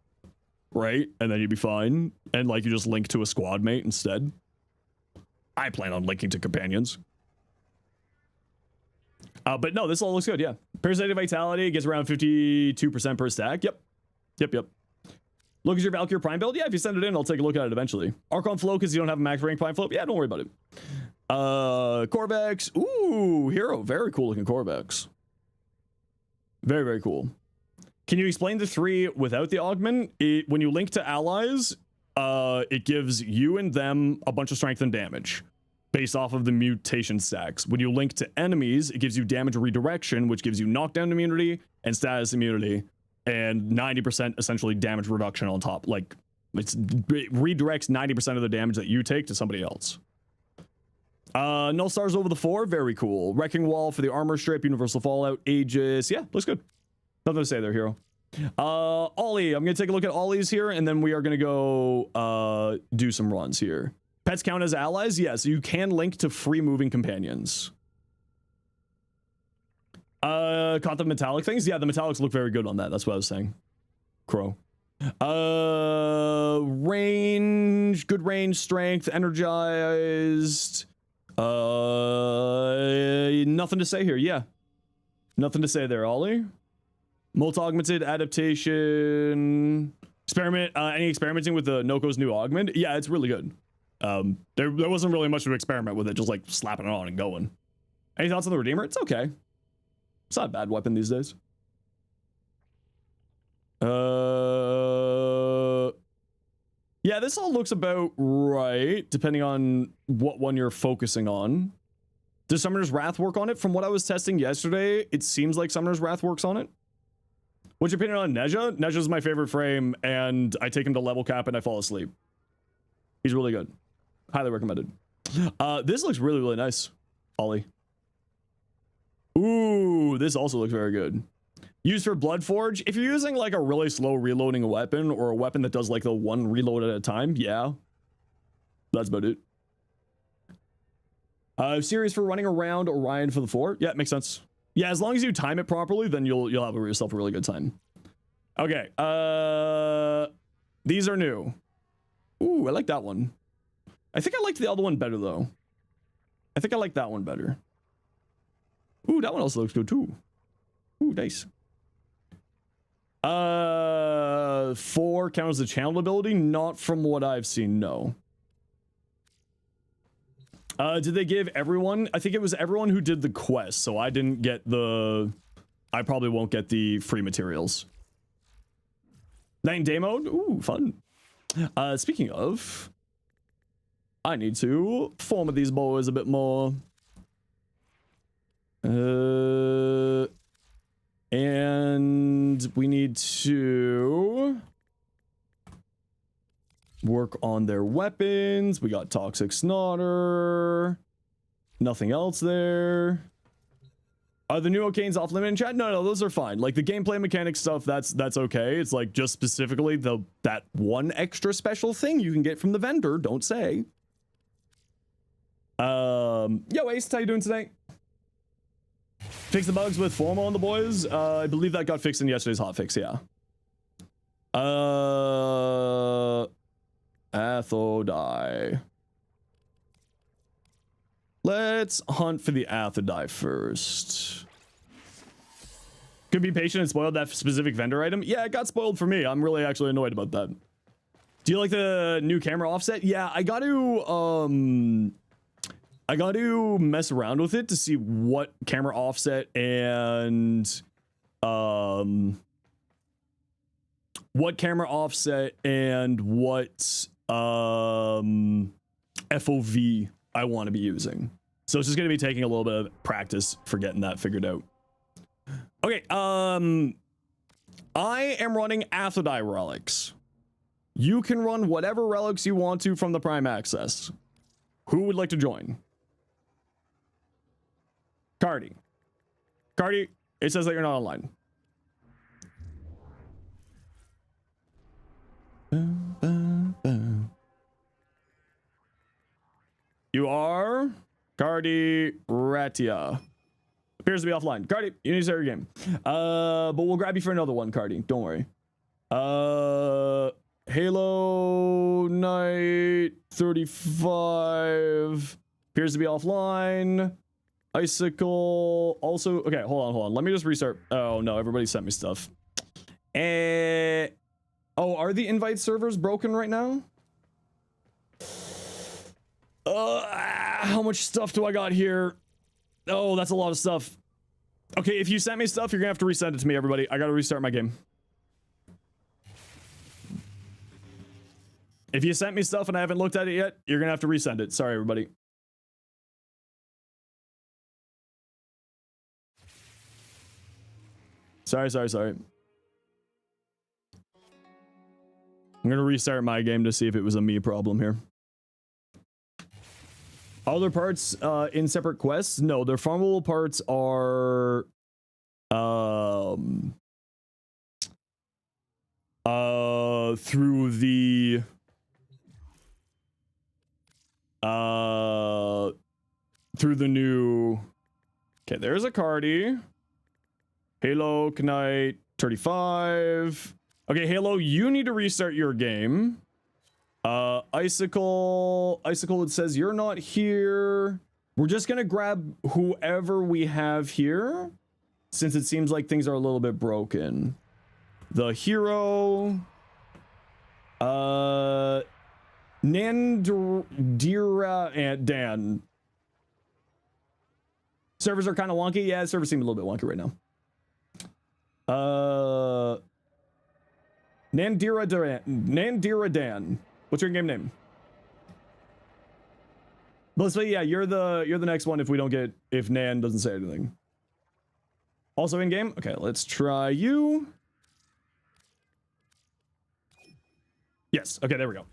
right? And then you'd be fine. And like you just link to a squad mate instead. I plan on linking to companions. But no, this all looks good, yeah. Parasitic vitality gets around 52% per stack. Yep. Look at your Valkyrie Prime build. Yeah, if you send it in, I'll take a look at it eventually. Archon Flow, because you don't have a max rank Prime Flow. Yeah, don't worry about it. Corvex. Ooh, hero. Very cool looking Corvex. Very, very cool. Can you explain the 3 without the augment? When you link to allies, it gives you and them a bunch of strength and damage based off of the mutation stacks. When you link to enemies, it gives you damage redirection, which gives you knockdown immunity and status immunity, and 90% essentially damage reduction on top. Like, it redirects 90% of the damage that you take to somebody else. Null Stars over the 4, very cool. Wrecking Wall for the armor strip, Universal Fallout, Aegis. Yeah, looks good. Nothing to say there, hero. Ollie, I'm gonna take a look at Ollie's here, and then we are gonna go do some runs here. Pets count as allies? Yes, you can link to free moving companions. Caught the metallic things? Yeah, the metallics look very good on that. That's what I was saying. Crow. Range, good range, strength, energized. Nothing to say here. Yeah. Nothing to say there, Ollie. Molt augmented adaptation. Experiment, any experimenting with the Noko's new augment? Yeah, it's really good. There wasn't really much to experiment with it, just like slapping it on and going. Any thoughts on the Redeemer? It's okay. It's not a bad weapon these days. Yeah, this all looks about right, depending on what one you're focusing on. Does Summoner's Wrath work on it? From what I was testing yesterday, it seems like Summoner's Wrath works on it. What's your opinion on Neja? Neja's my favorite frame, and I take him to level cap and I fall asleep. He's really good. Highly recommended. This looks really, really nice, Ollie. Ooh, this also looks very good. Used for Bloodforge. If you're using like a really slow reloading weapon, or a weapon that does like the one reload at a time, yeah. That's about it. Series for running around, Orion for the 4. Yeah, it makes sense. Yeah, as long as you time it properly, then you'll have yourself a really good time. Okay. These are new. Ooh, I like that one. I think I liked the other one better though. I think I like that one better. Ooh, that one also looks good too. Ooh, nice. 4 counts as a channel ability, not from what I've seen, no. Did they give everyone? I think it was everyone who did the quest, so I didn't get the... I probably won't get the free materials. Night and day mode? Ooh, fun. Speaking of... I need to form these boys a bit more. And we need to... work on their weapons. We got Toxic Snotter. Nothing else there. Are the new Okanes off limit in chat? No, those are fine. Like the gameplay mechanic stuff, that's okay. It's like just specifically that one extra special thing you can get from the vendor. Don't say. Yo, Ace, how you doing today? Fix the bugs with Formo on the boys. I believe that got fixed in yesterday's hotfix. Yeah. Athodai. Let's hunt for the Athodai first. Could be patient and spoiled that specific vendor item. Yeah, it got spoiled for me. I'm really actually annoyed about that. Do you like the new camera offset? Yeah, I got to mess around with it to see what camera offset and what FOV I want to be using. So it's just going to be taking a little bit of practice for getting that figured out. Okay, I am running Aphrodite relics. You can run whatever relics you want to from the Prime Access. Who would like to join? Cardi. Cardi, it says that you're not online. You are Cardi Ratia. Appears to be offline. Cardi, you need to start your game. But we'll grab you for another one, Cardi. Don't worry. Halo Knight 35 appears to be offline. Icicle also. Okay, hold on. Let me just restart. Oh no, everybody sent me stuff. Oh, are the invite servers broken right now? How much stuff do I got here? Oh, that's a lot of stuff. Okay, if you sent me stuff, you're gonna have to resend it to me, everybody. I gotta restart my game. If you sent me stuff and I haven't looked at it yet, you're gonna have to resend it. Sorry, everybody. Sorry. I'm gonna restart my game to see if it was a me problem here. Other parts in separate quests? No, their farmable parts are through the new. Okay, there's a Cardi. Halo Knight 35. Okay, Halo, you need to restart your game. Icicle, it says you're not here. We're just gonna grab whoever we have here, since it seems like things are a little bit broken. The hero, Nandira and Dan. Servers are kind of wonky. Yeah, servers seem a little bit wonky right now. Nandira Dan. What's your game name? Let's say, yeah, you're the next one if Nan doesn't say anything. Also in game? Okay, let's try you. Yes, okay, there we go.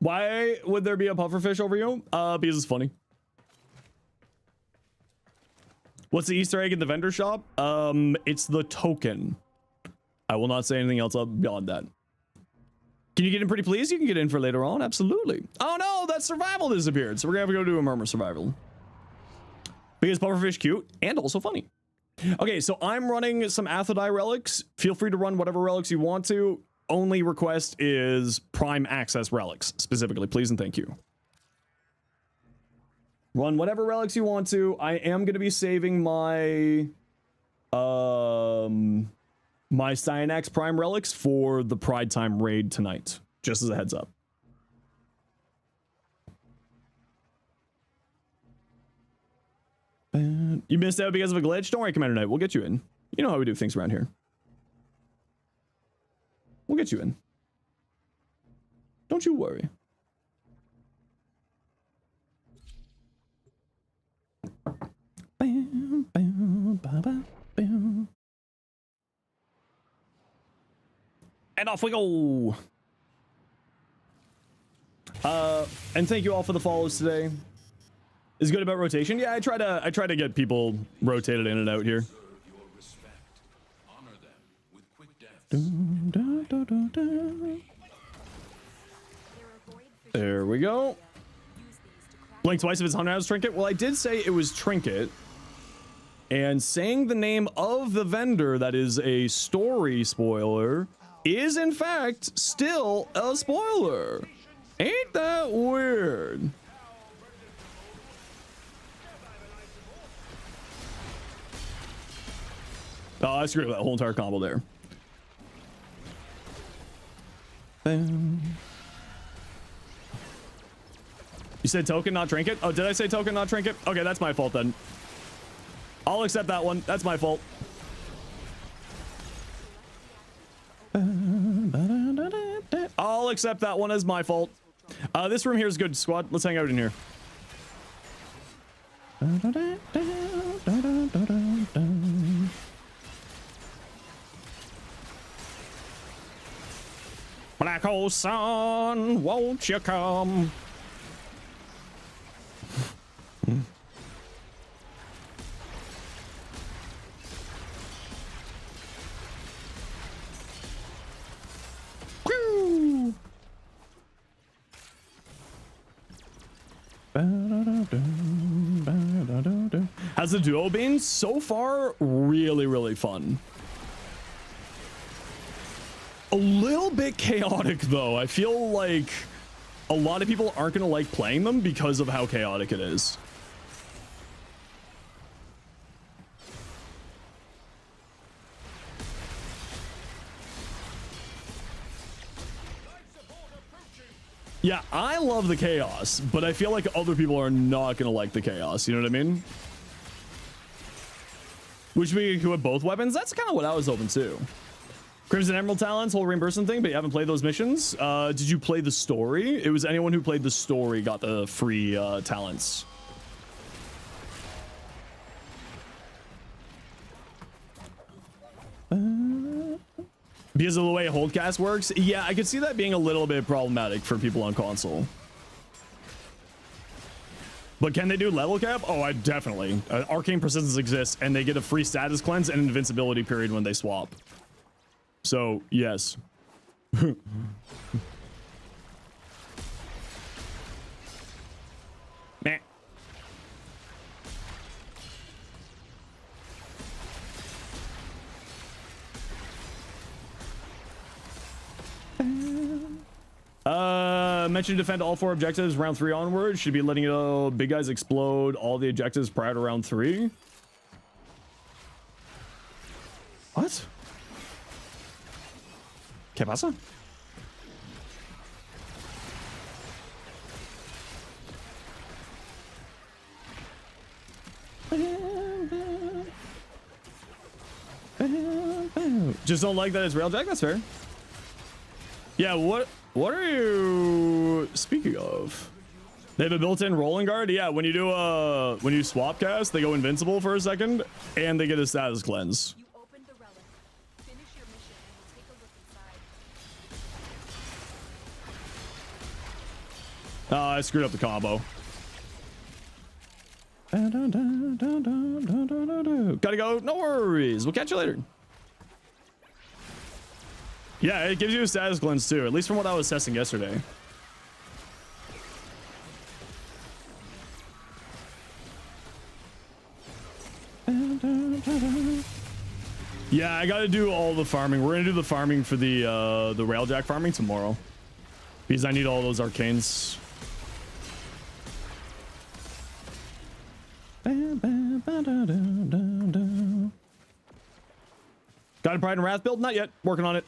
Why would there be a pufferfish over you? Because it's funny. What's the Easter egg in the vendor shop? It's the token. I will not say anything else beyond that. Can you get in pretty please? You can get in for later on. Absolutely. Oh no, that survival disappeared. So we're gonna have to go do a murmur survival. Because pufferfish cute and also funny. Okay, so I'm running some Aphrodite relics. Feel free to run whatever relics you want to. Only request is Prime Access relics specifically, please and thank you. Run whatever relics you want to. I am going to be saving my my Cyanax Prime relics for the Pride Time raid tonight, just as a heads up. You missed out because of a glitch? Don't worry, Commander Knight, we'll get you in. You know how we do things around here. We'll get you in. Don't you worry. And off we go. And thank you all for the follows today. Is good about rotation? Yeah, I try to get people rotated in and out here. There we go. Blink twice if it's Hunter House Trinket. Well, I did say it was Trinket. And saying the name of the vendor that is a story spoiler is in fact still a spoiler. Ain't that weird? Oh, I screwed up that whole entire combo there. You said token, not trinket? Oh, did I say token, not trinket? Okay, that's my fault then. I'll accept that one. That's my fault. I'll accept that one as my fault. This room here is good, squad. Let's hang out in here. Black hole sun, won't you come? Woo! Has the duo been so far really, really fun? A little bit chaotic though. I feel like a lot of people aren't gonna like playing them because of how chaotic it is. Yeah, I love the chaos, but I feel like other people are not gonna like the chaos. You know what I mean? Which we could with both weapons. That's kind of what I was hoping too. Crimson Emerald talents, whole reimbursement thing, but you haven't played those missions. Did you play the story? It was anyone who played the story got the free talents. Because of the way Holdcast works, yeah, I could see that being a little bit problematic for people on console. But can they do level cap? Oh, I definitely. Arcane Persistence exists, and they get a free status cleanse and invincibility period when they swap. So, yes. Meh. Mention defend all 4 objectives round 3 onward. Should be letting you know big guys explode all the objectives prior to round 3. What? ¿Qué pasa? Just don't like that it's railjack. That's fair. Yeah, what are you speaking of? They have a built-in rolling guard. Yeah, when you swap cast, they go invincible for a second, and they get a status cleanse. You opened the relic. Finish your mission and we'll take a look inside. I screwed up the combo. Gotta go. No worries. We'll catch you later. Yeah, it gives you a status cleanse too, at least from what I was testing yesterday. Yeah, I gotta do all the farming. We're gonna do the farming for the railjack farming tomorrow, because I need all those arcanes. Got a Pride and Wrath build? Not yet. Working on it.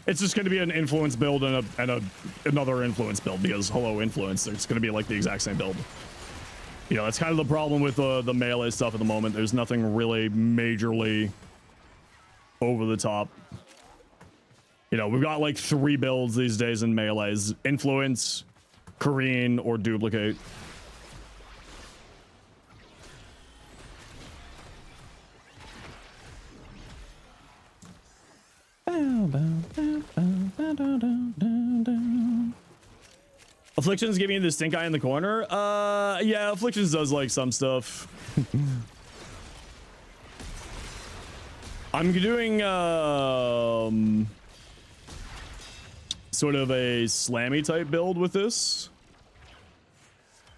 It's just going to be an influence build and another influence build, because hello influence. It's going to be like the exact same build. You know, that's kind of the problem with the melee stuff at the moment. There's nothing really majorly over the top. You know, we've got like 3 builds these days in melees: influence, Korean, or duplicate. Afflictions giving you the stink eye in the corner. Yeah, Afflictions does like some stuff. I'm doing sort of a slammy type build with this.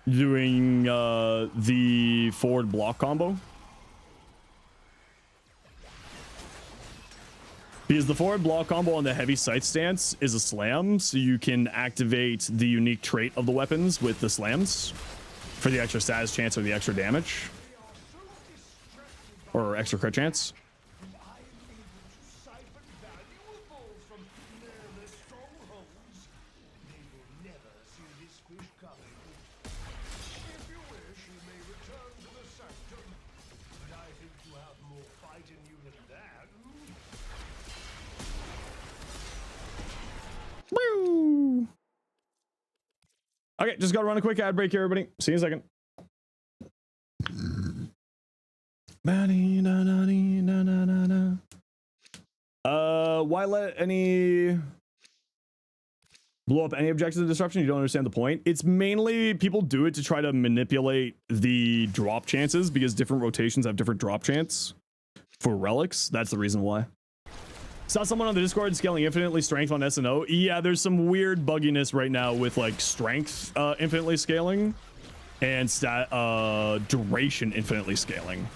Doing the forward block combo. Because the forward block combo on the heavy sight stance is a slam, so you can activate the unique trait of the weapons with the slams for the extra status chance or the extra damage. Or extra crit chance. Woo! Okay, just gotta run a quick ad break here, everybody. See you in a second. Why let any blow up any objectives of disruption? You don't understand the point. It's mainly people do it to try to manipulate the drop chances because different rotations have different drop chance for relics. That's the reason why. Saw someone on the Discord scaling infinitely strength on SNO. Yeah, there's some weird bugginess right now with like strength infinitely scaling and duration infinitely scaling.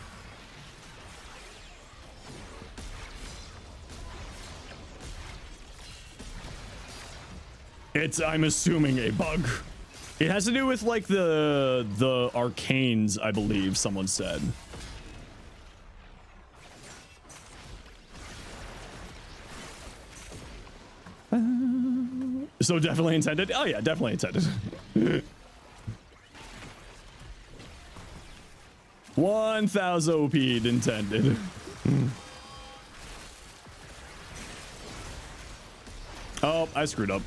It's, I'm assuming, a bug. It has to do with like the arcanes, I believe someone said. So definitely intended. Oh yeah, definitely intended. 1000 OP'd intended. Oh, I screwed up.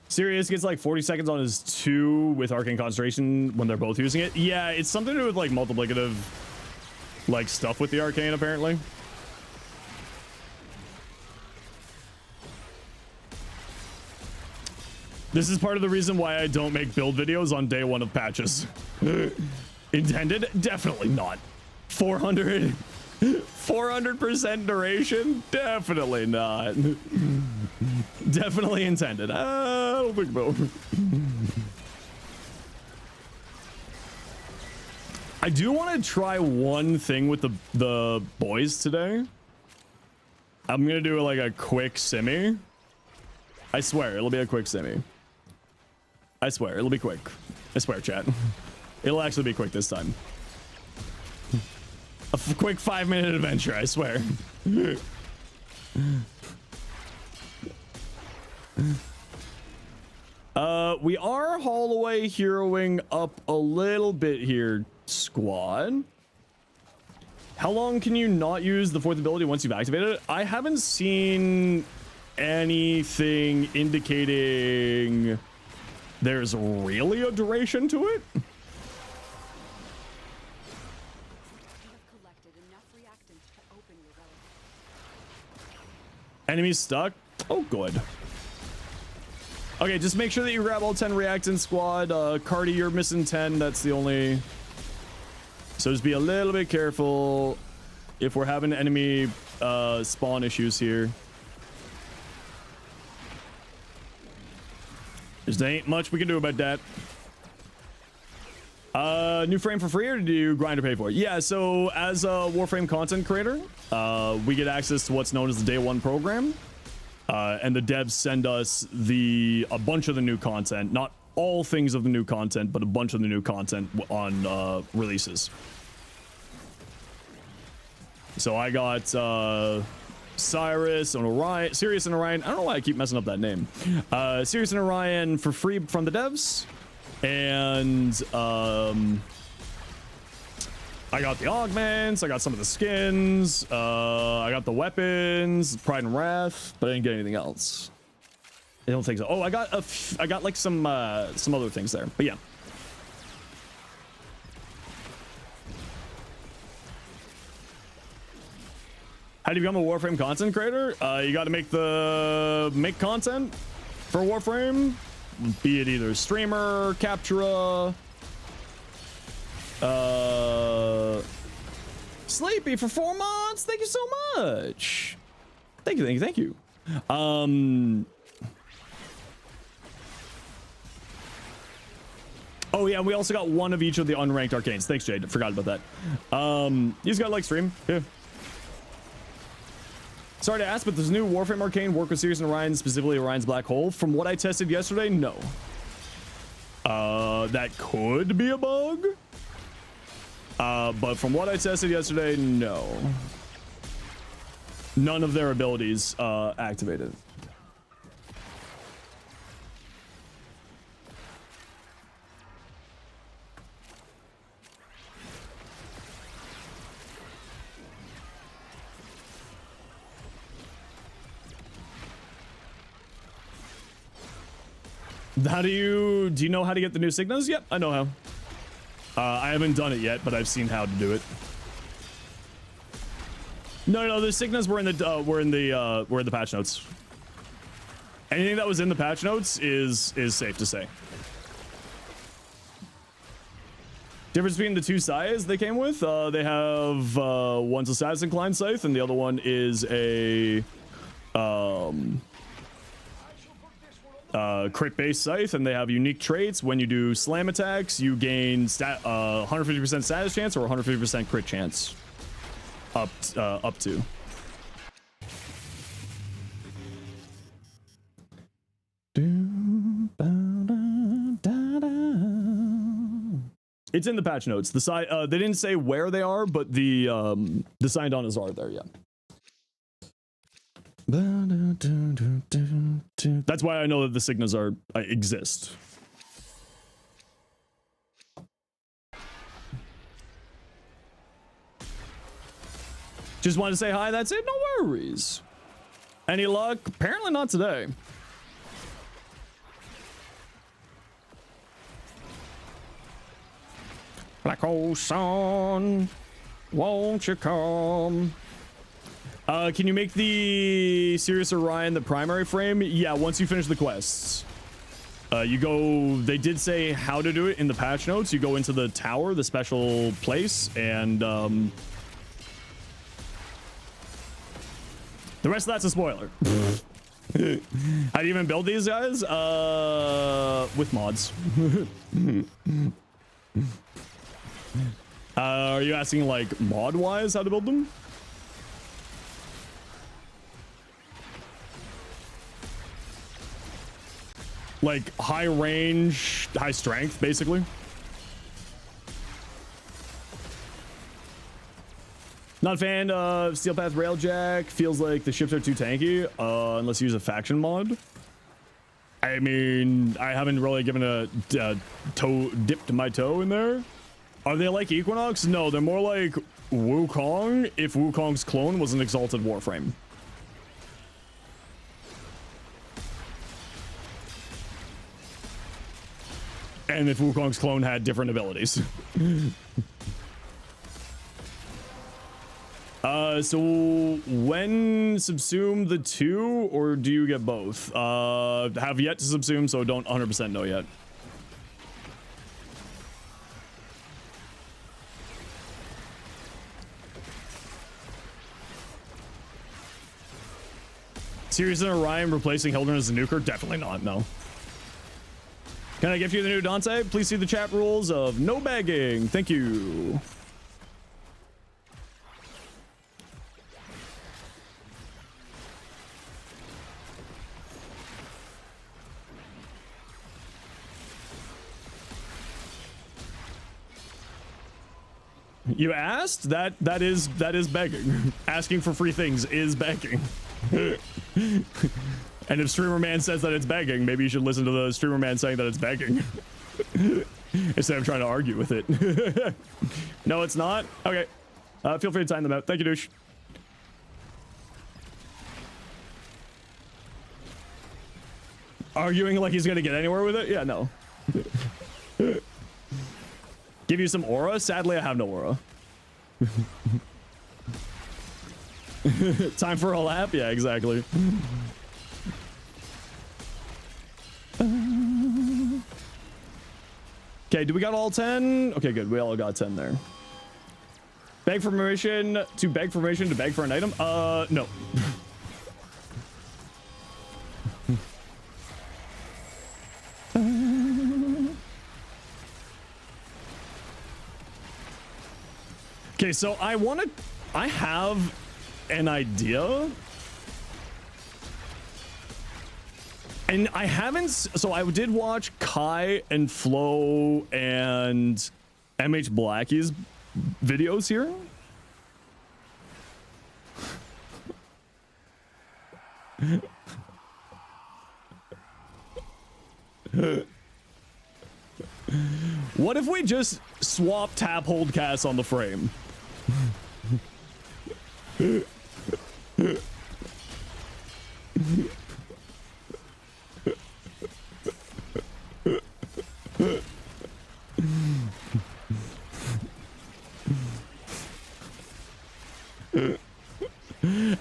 Sirius gets like 40 seconds on his 2 with arcane concentration when they're both using it. Yeah, it's something to do with like multiplicative like stuff with the arcane apparently. This is part of the reason why I don't make build videos on day 1 of patches. Intended? Definitely not. 400% duration? Definitely not. Definitely intended. I don't think so. I do want to try one thing with the boys today. I'm gonna do like a quick simi. I swear it'll be a quick simi. I swear it'll be quick. I swear, chat. It'll actually be quick this time. A quick 5-minute adventure, I swear. We are Holloway heroing up a little bit here, squad. How long can you not use the 4th ability once you've activated it? I haven't seen anything indicating there's really a duration to it. Enemies stuck? Oh, good. Okay, just make sure that you grab all 10 reactants, squad. Cardi, you're missing 10. That's the only... So just be a little bit careful if we're having enemy spawn issues here. There ain't much we can do about that. New frame for free, or do you grind or pay for it? Yeah, so as a Warframe content creator, we get access to what's known as the Day 1 program. And the devs send us a bunch of the new content, not all things of the new content, but a bunch of the new content on releases. So I got Sirius and Orion. I don't know why I keep messing up that name. Sirius and Orion for free from the devs. And I got the augments, I got some of the skins, I got the weapons, Pride and Wrath, but I didn't get anything else. I don't think so. Oh, I got like some other things there, but yeah. How do you become a Warframe content creator? You got to make content for Warframe, be it either streamer, captura, Sleepy for 4 months. Thank you so much. Thank you. Oh yeah, and we also got one of each of the unranked arcanes. Thanks, Jade. Forgot about that. You just gotta like stream. Yeah. Sorry to ask, but does new Warframe arcane work with Sirius and Orion, specifically Orion's black hole? From what I tested yesterday, no. That could be a bug. But from what I tested yesterday, no. None of their abilities activated. Do you know how to get the new Signas? Yep, I know how. I haven't done it yet, but I've seen how to do it. No, the Signas were in the patch notes. Anything that was in the patch notes is safe to say. Difference between the two scythes they came with, they have one's a status inclined scythe and the other one is a crit based scythe, and they have unique traits. When you do slam attacks, you gain 150% status chance or 150% crit chance. Up to. It's in the patch notes. The side they didn't say where they are, but the signed on is are there. Yeah. That's why I know that the Signas are exist. Just wanted to say hi. That's it. No worries. Any luck? Apparently not today. Black hole sun, won't you come? Can you make the Sirius Orion the primary frame? Yeah, once you finish the quests. You go, they did say how to do it in the patch notes. You go into the tower, the special place, and the rest of that's a spoiler. How do you even build these guys? With mods. Are you asking like mod wise how to build them? Like high range, high strength, basically. Not a fan of Steel Path Railjack. Feels like the ships are too tanky, unless you use a faction mod. I mean, I haven't really given a dipped my toe in there. Are they like Equinox? No, they're more like Wukong if Wukong's clone was an exalted Warframe. And if Wukong's clone had different abilities. So when subsume the two, or do you get both? Have yet to subsume, so don't 100% know yet. Sirius and Orion replacing Hildren as a nuker? Definitely not, no. Can I gift you the new Dante? Please see the chat rules of no begging. Thank you. You asked? That is begging. Asking for free things is begging. And if Streamer Man says that it's begging, maybe you should listen to the Streamer Man saying that it's begging. Instead of trying to argue with it. No, it's not? Okay. Feel free to time them out. Thank you, douche. Arguing like he's gonna get anywhere with it? Yeah, no. Give you some aura? Sadly, I have no aura. Time for a lap? Yeah, exactly. Okay, do we got all 10? Okay, good. We all got 10 there. Beg for permission to beg for permission to beg for an item? No. Okay, so I have an idea. And I haven't, so I did watch Kai and Flo and MH Blackie's videos here. What if we just swap tap hold cast on the frame?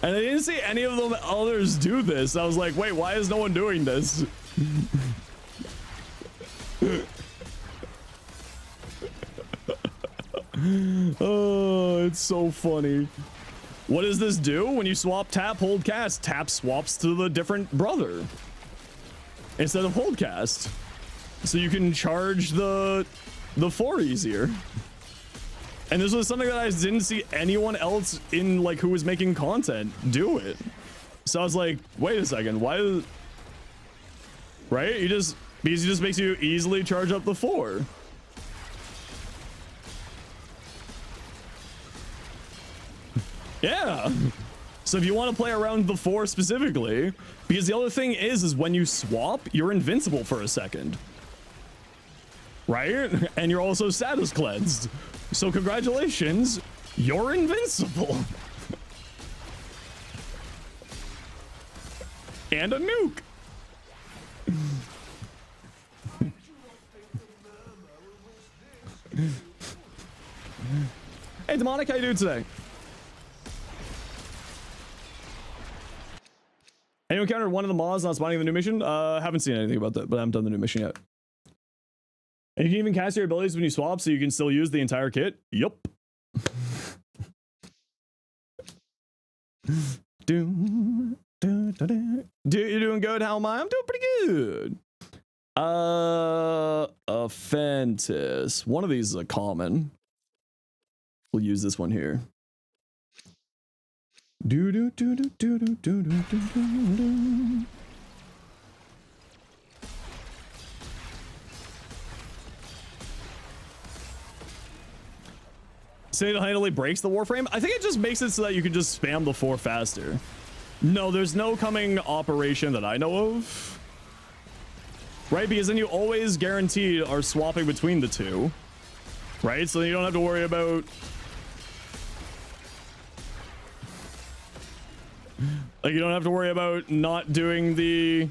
And I didn't see any of them others do this. I was like, wait, why is no one doing this? Oh, it's so funny. What does this do? When you swap tap, hold, cast, tap swaps to the different brother instead of hold cast. So you can charge the 4 easier. And this was something that I didn't see anyone else in like who was making content do it. So I was like, wait a second, why is, right? Because it just makes you easily charge up the 4. Yeah. So if you want to play around the 4 specifically, because the other thing is when you swap, you're invincible for a second. Right? And you're also status cleansed. So congratulations, you're invincible. And a nuke. Hey, Demonic, how you doing today? Anyone encountered one of the mods not spawning the new mission? Haven't seen anything about that, but I haven't done the new mission yet. And you can even cast your abilities when you swap, so you can still use the entire kit. Yup. You're doing good? How am I? I'm doing pretty good. Offentis. One of these is a common. We'll use this one here. Single-handedly breaks the Warframe. I think it just makes it so that you can just spam the 4 faster. No, there's no coming operation that I know of. Right? Because then you always guaranteed are swapping between the 2. Right? So you don't have to worry about... Like, you don't have to worry about not doing the...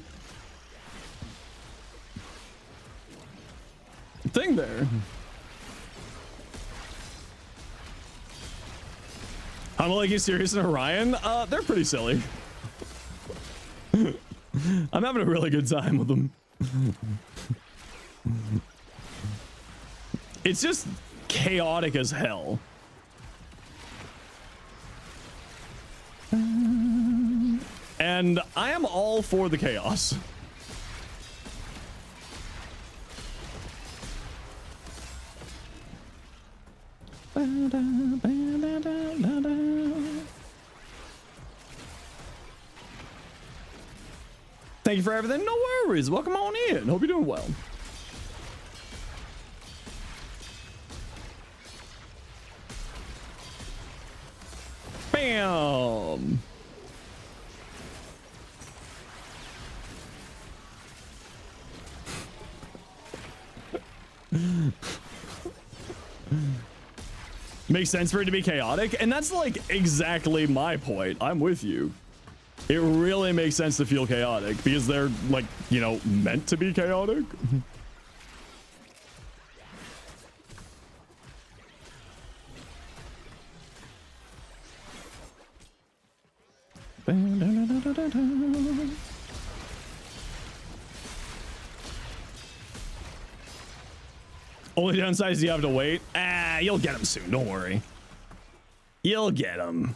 thing there. I'm like, you serious in Orion? They're pretty silly. I'm having a really good time with them. It's just chaotic as hell. And I am all for the chaos. Thank you for everything. No worries. Welcome on in. Hope you're doing well. Bam. Makes sense for it to be chaotic, and that's like exactly my point. I'm with you. It really makes sense to feel chaotic because they're like, you know, meant to be chaotic. Only downside is you have to wait. Ah, you'll get them soon. Don't worry. You'll get them.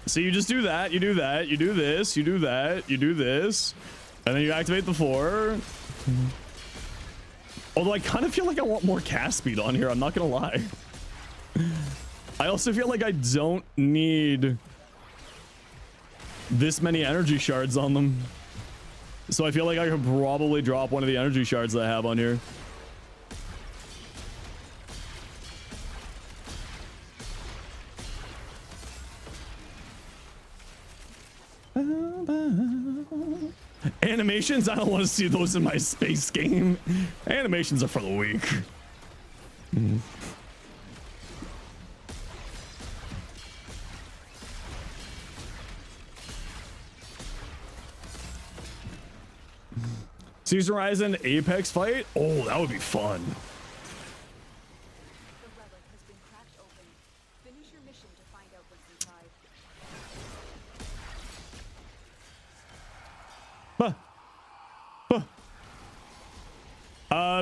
So you just do that. You do that. You do this. You do that. You do this. And then you activate the 4. Although I kind of feel like I want more cast speed on here. I'm not going to lie. I also feel like I don't need this many energy shards on them. So I feel like I could probably drop one of the energy shards that I have on here. Animations? I don't want to see those in my space game. Animations are for the weak. Caesar Horizon Apex fight? Oh, that would be fun.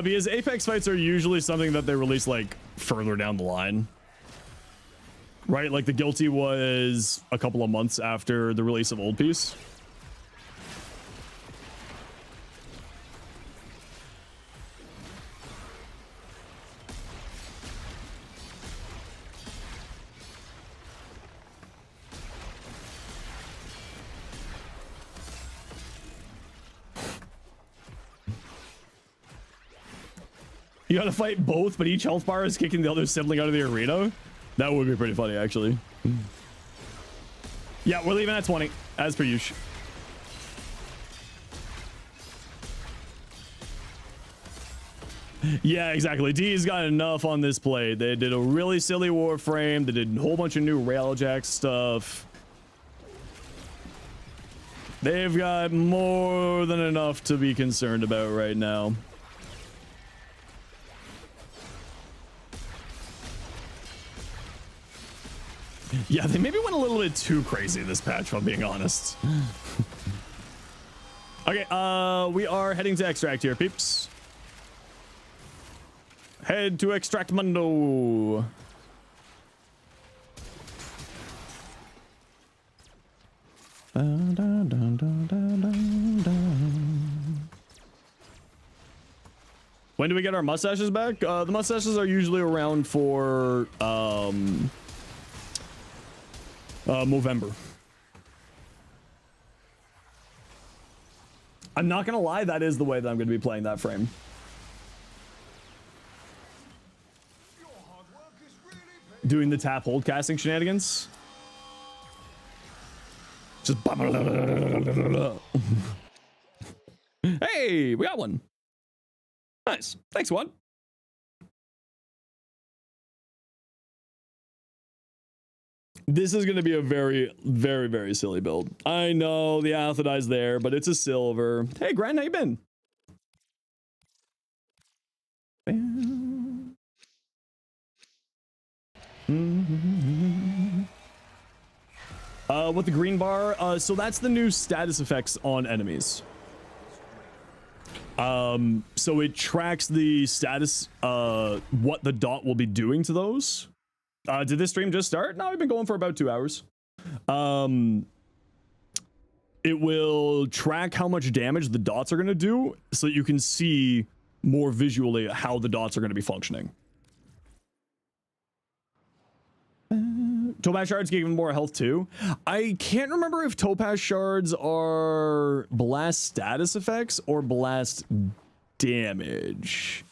Because Apex fights are usually something that they release like further down the line. Right? Like the Guilty was a couple of months after the release of Old Peace. You gotta fight both, but each health bar is kicking the other sibling out of the arena? That would be pretty funny, actually. Yeah, we're leaving at 20, as per usual. Yeah, exactly. D's got enough on this plate. They did a really silly Warframe. They did a whole bunch of new Railjack stuff. They've got more than enough to be concerned about right now. Yeah, they maybe went a little bit too crazy this patch, if I'm being honest. Okay, we are heading to extract here, peeps. Head to extract Mundo. When do we get our mustaches back? The mustaches are usually around for Movember. I'm not gonna lie, that is the way that I'm gonna be playing that frame. Doing the tap hold casting shenanigans. Just hey, we got one. Nice. Thanks, one. This is going to be a very, very, very silly build. I know the Athodi's there, but it's a silver. Hey, Grant, how you been? With the green bar, so that's the new status effects on enemies. So it tracks the status, what the dot will be doing to those. Did this stream just start? No, we've been going for about 2 hours. It will track how much damage the dots are going to do so that you can see more visually how the dots are going to be functioning. Topaz shards give more health too. I can't remember if topaz shards are blast status effects or blast damage.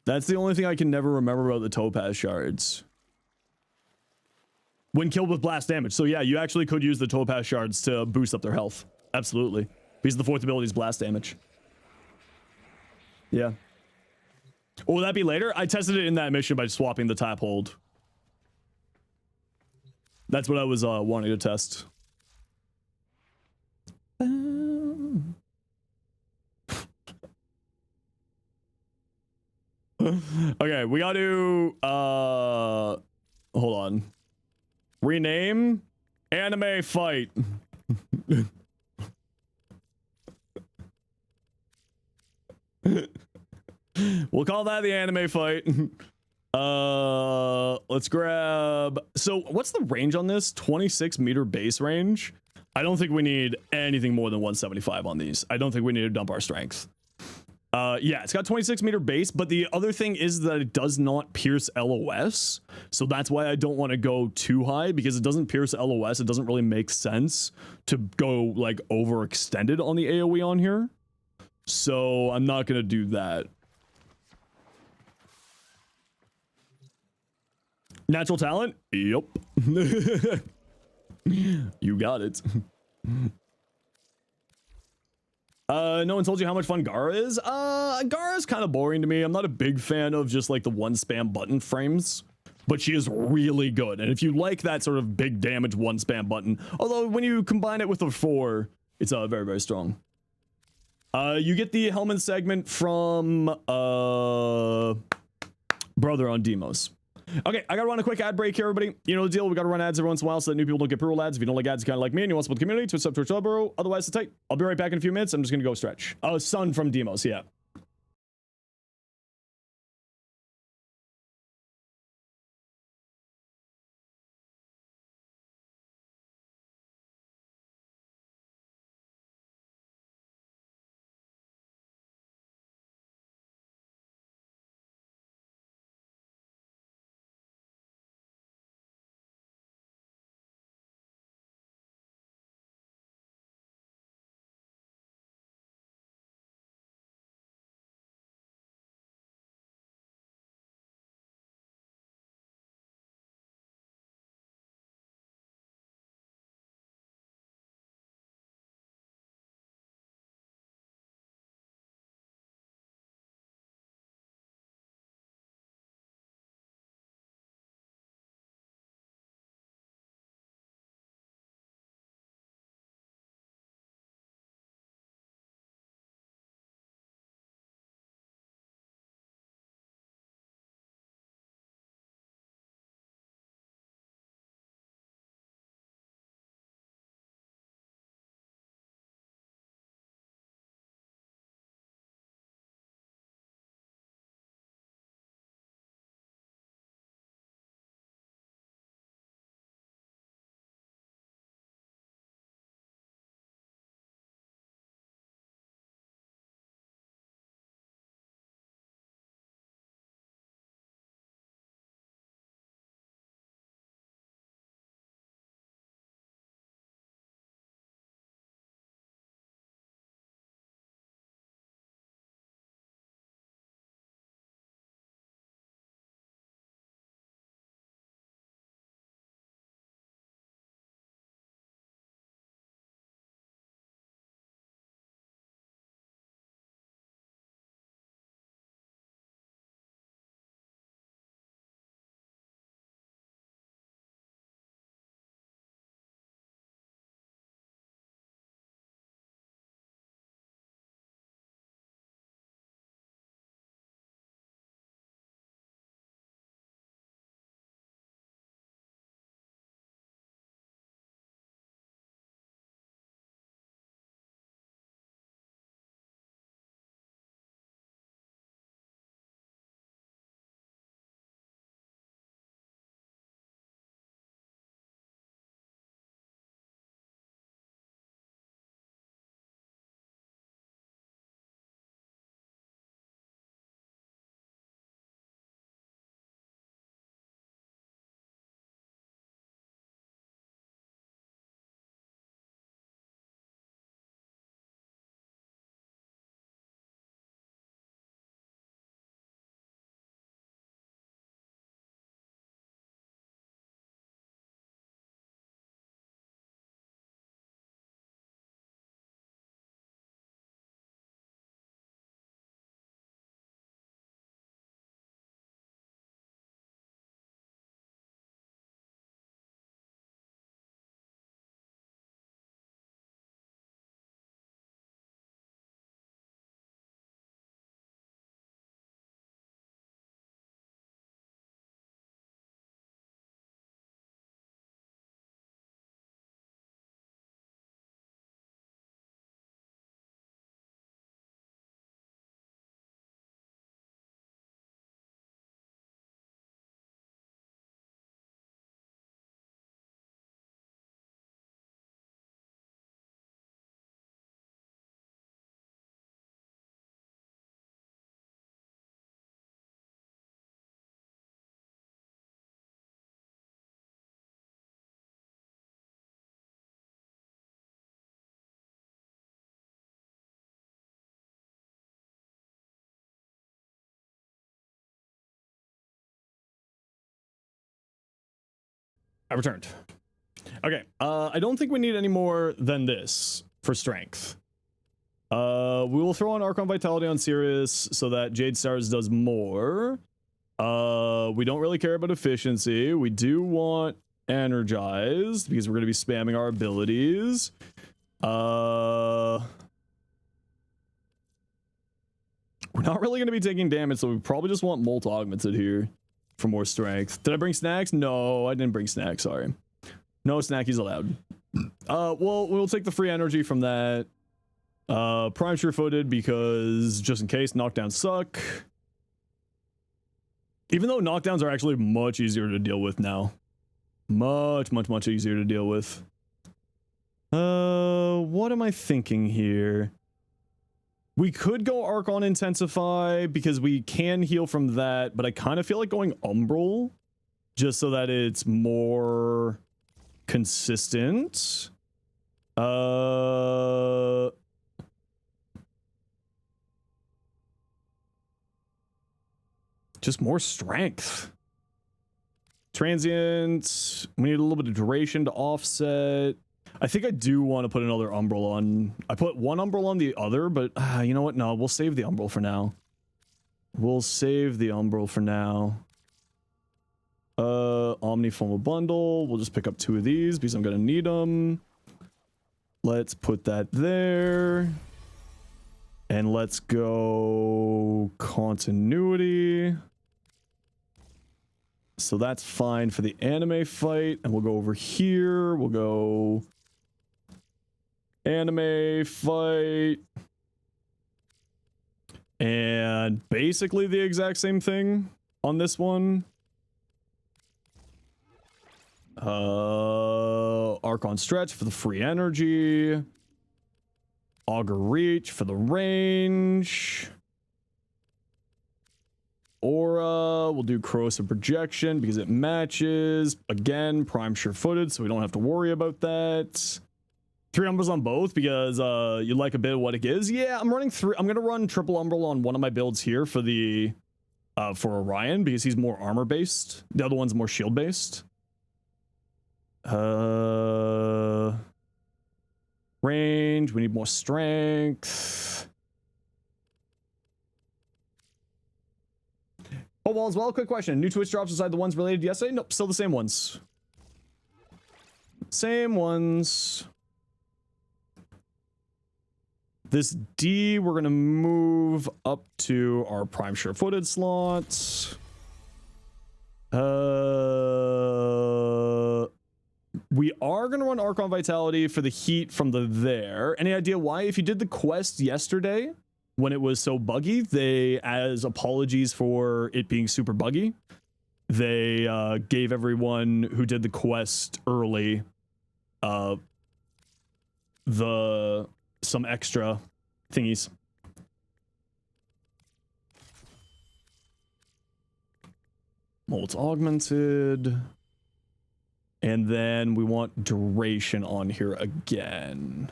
That's the only thing I can never remember about the topaz shards. When killed with blast damage. So yeah, you actually could use the topaz shards to boost up their health. Absolutely. Because the fourth ability is blast damage. Yeah. Or will that be later? I tested it in that mission by swapping the tap hold. That's what I was wanting to test. Okay, we got to hold on. Rename anime fight. We'll call that the anime fight. Let's grab, so what's the range on this? 26 meter base range. I don't think we need anything more than 175 on these. I don't think we need to dump our strength. Yeah, it's got 26 meter base, but the other thing is that it does not pierce LOS. So that's why I don't want to go too high, because it doesn't pierce LOS. It doesn't really make sense to go like overextended on the AoE on here. So I'm not going to do that. Natural talent? Yep. You got it. No one told you how much fun Gara is? Gara's kind of boring to me. I'm not a big fan of just like the one spam button frames, but she is really good. And if you like that sort of big damage one spam button, although when you combine it with the 4, it's very, very strong. You get the helmet segment from Brother on Demos. Okay, I gotta run a quick ad break here, everybody. You know the deal. We gotta run ads every once in a while so that new people don't get pre-roll ads. If you don't like ads, you kind of like me and you want to support the community, Twitch up to Twitch. Otherwise, it's tight. I'll be right back in a few minutes. I'm just gonna go stretch. Oh, Sun from Demos, yeah. I returned. Okay, I don't think we need any more than this for strength. We will throw on Archon Vitality on Sirius so that Jade Stars does more. We don't really care about efficiency. We do want Energized because we're going to be spamming our abilities. We're not really going to be taking damage, so we probably just want Molt Augmented here. for more strength. Did I bring snacks? No, I didn't bring snacks. Sorry. No snackies allowed. Well, we'll take the free energy from that. Prime sure-footed because just in case knockdowns suck. Even though knockdowns are actually much easier to deal with now. Much easier to deal with. What am I thinking here? We could go Archon Intensify because we can heal from that, but I kind of feel like going Umbral just so that it's more consistent. Just more strength. Transient. We need a little bit of duration to offset. I think I do want to put another Umbral on. I put one Umbral on the other, but you know what? No, we'll save the Umbral for now. We'll save the Umbral for now. Omniformal bundle. We'll just pick up 2 of these because I'm going to need them. Let's put that there. And let's go continuity. So that's fine for the anime fight. And we'll go over here. We'll go anime fight. And basically the exact same thing on this one. Archon stretch for the free energy. Augur reach for the range. Aura, we'll do corrosive projection because it matches. Again, prime sure-footed, so we don't have to worry about that. 3 Umbrals on both because you like a bit of what it gives. Yeah, I'm running 3. I'm gonna run triple Umbral on one of my builds here for the for Orion because he's more armor based. The other one's more shield based. Range, we need more strength. Oh, well, as well, quick question. New Twitch drops aside the ones related yesterday? Nope, still the same ones. Same ones. This D, we're going to move up to our prime sure-footed slots. We are going to run Archon Vitality for the heat from the there. Any idea why? If you did the quest yesterday, when it was so buggy, they, as apologies for it being super buggy, they gave everyone who did the quest early some extra thingies. Well, it's augmented. And then we want duration on here again.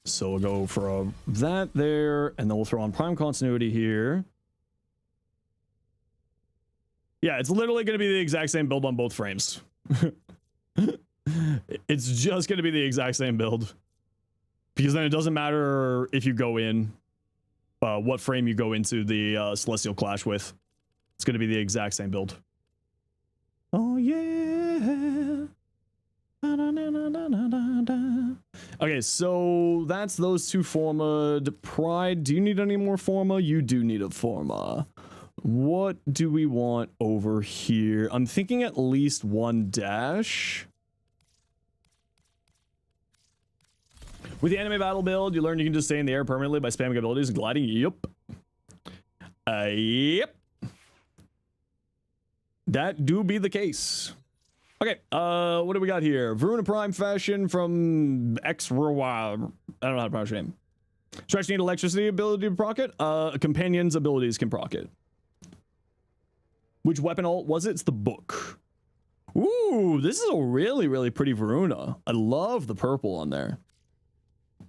So we'll go for that there, and then we'll throw on prime continuity here. Yeah, it's literally going to be the exact same build on both frames. It's just going to be the exact same build. Because then it doesn't matter if you go in, what frame you go into the Celestial Clash with. It's going to be the exact same build. Oh, yeah. Okay, so that's those 2 Forma. Pride, do you need any more Forma? You do need a Forma. What do we want over here? I'm thinking at least 1 dash. With the anime battle build, you learn you can just stay in the air permanently by spamming abilities and gliding. Yep. Yep. That do be the case. Okay, what do we got here? Varuna Prime fashion from X-Rawa. I don't know how to pronounce your name. Stretch need electricity ability to proc it. Companion's abilities can proc it. Which weapon alt was it? It's the book. Ooh, this is a really, really pretty Varuna. I love the purple on there.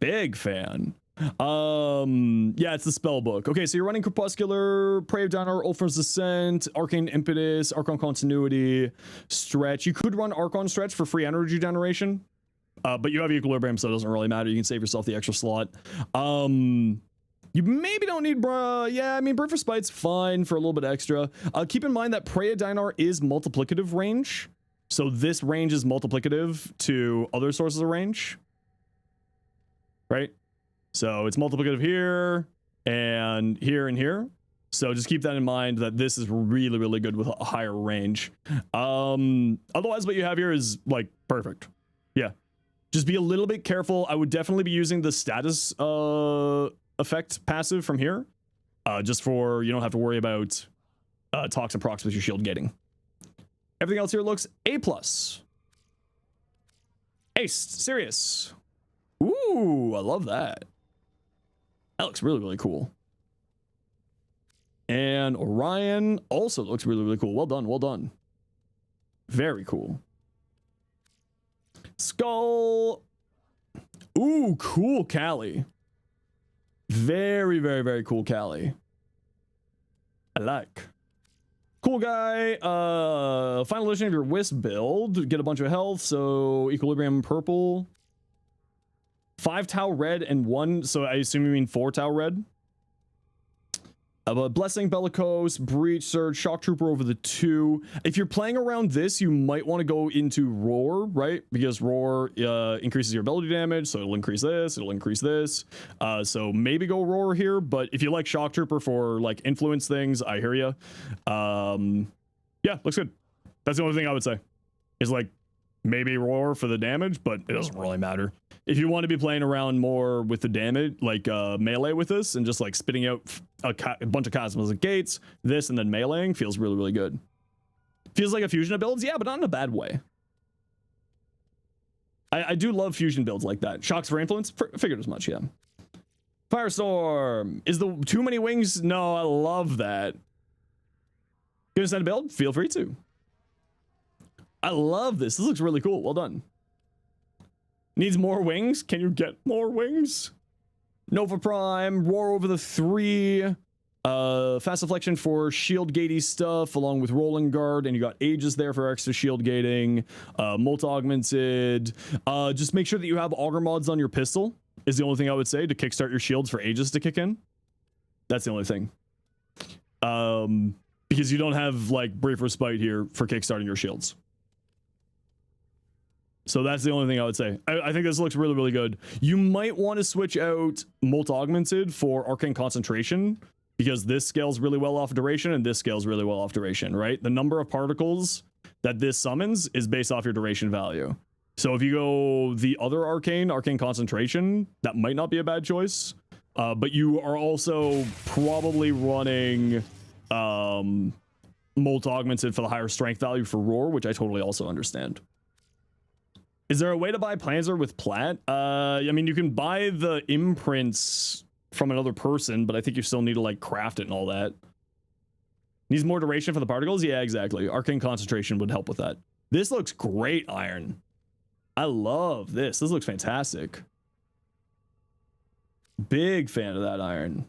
Big fan. Yeah, it's the spell book. Okay, so you're running Crepuscular, Prey of Dynor, Ulfram's Descent, Arcane Impetus, Archon Continuity, Stretch. You could run Archon Stretch for free energy generation, but you have Equilibrium, so it doesn't really matter. You can save yourself the extra slot. You maybe don't need yeah, I mean, Brute for Spite's fine for a little bit extra. Keep in mind that Prey of Dynor is multiplicative range, so this range is multiplicative to other sources of range, right? So it's multiplicative here and here and here. So just keep that in mind that this is really, really good with a higher range. Otherwise, what you have here is like perfect. Yeah. Just be a little bit careful. I would definitely be using the status effect passive from here. Just for you don't have to worry about toxin procs with your shield gating. Everything else here looks A+. Ace, Sirius. Ooh, I love that. That looks really, really cool. And Orion also looks really, really cool. Well done, well done. Very cool. Skull. Ooh, cool Callie. Very, very, very cool Callie. I like. Cool guy. Final edition of your Wisp build. Get a bunch of health, so Equilibrium purple. 5 Tau red and 1, so I assume you mean 4 Tau red. But Blessing, Bellicose, Breach, Surge, Shock Trooper over the 2. If you're playing around this, you might want to go into Roar, right? Because Roar increases your ability damage, so it'll increase this, it'll increase this. So maybe go Roar here, but if you like Shock Trooper for like influence things, I hear you. Yeah, looks good. That's the only thing I would say. Is like maybe Roar for the damage, but it doesn't really matter. If you want to be playing around more with the damage, like melee with this, and just like spitting out a bunch of Cosmos Gates, this and then meleeing feels really, really good. Feels like a fusion of builds, yeah, but not in a bad way. I do love fusion builds like that. Shocks for influence, figured as much, yeah. Firestorm. Is the too many wings? No, I love that. Gonna send a build? Feel free to. I love this. This looks really cool. Well done. Needs more wings? Can you get more wings? Nova Prime, Roar over the 3, Fast Deflection for shield gatey stuff, along with Rolling Guard, and you got Aegis there for extra shield gating, Molt Augmented. Just make sure that you have Augur mods on your pistol, is the only thing I would say, to kickstart your shields for Aegis to kick in. That's the only thing. Because you don't have, like, Brave Respite here for kickstarting your shields. So that's the only thing I would say. I think this looks really, really good. You might want to switch out Molt Augmented for Arcane Concentration, because this scales really well off duration and this scales really well off duration, right? The number of particles that this summons is based off your duration value. So if you go the other Arcane Concentration, that might not be a bad choice. But you are also probably running Molt Augmented for the higher strength value for Roar, which I totally also understand. Is there a way to buy Panzer with Plat? I mean, you can buy the imprints from another person, but I think you still need to like craft it and all that. Needs more duration for the particles? Yeah, exactly. Arcane Concentration would help with that. This looks great, Iron. I love this. This looks fantastic. Big fan of that, Iron.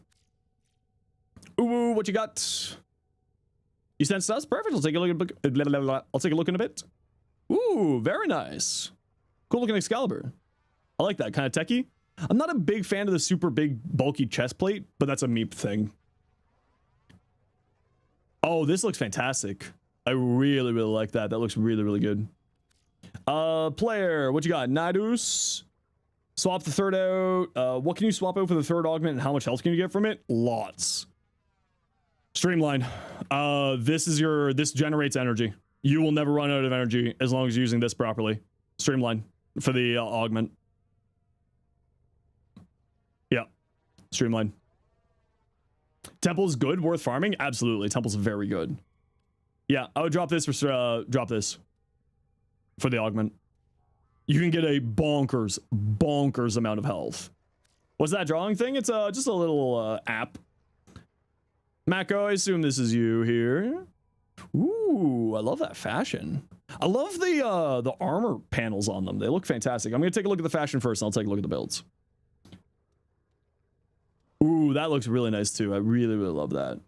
Ooh, what you got? You sensed us? Perfect. I'll take a look at I'll take a look in a bit. Ooh, very nice. Cool looking Excalibur. I like that, kind of techie. I'm not a big fan of the super big bulky chest plate, but that's a meep thing. Oh, this looks fantastic. I really, really like that. That looks really, really good. Player, what you got? Nidus. Swap the third out. What can you swap out for the third augment and how much health can you get from it? Lots. Streamline. This generates energy. You will never run out of energy as long as you're using this properly. Streamline for the augment. Yeah. Streamline. Temple's good, worth farming? Absolutely. Temple's very good. Yeah, I would drop this for the augment. You can get a bonkers amount of health. What's that drawing thing? It's just a little app. Mako, I assume this is you here. Ooh, I love that fashion. I love the armor panels on them. They look fantastic. I'm gonna take a look at the fashion first, and I'll take a look at the builds. Ooh, that looks really nice too. I really, really love that.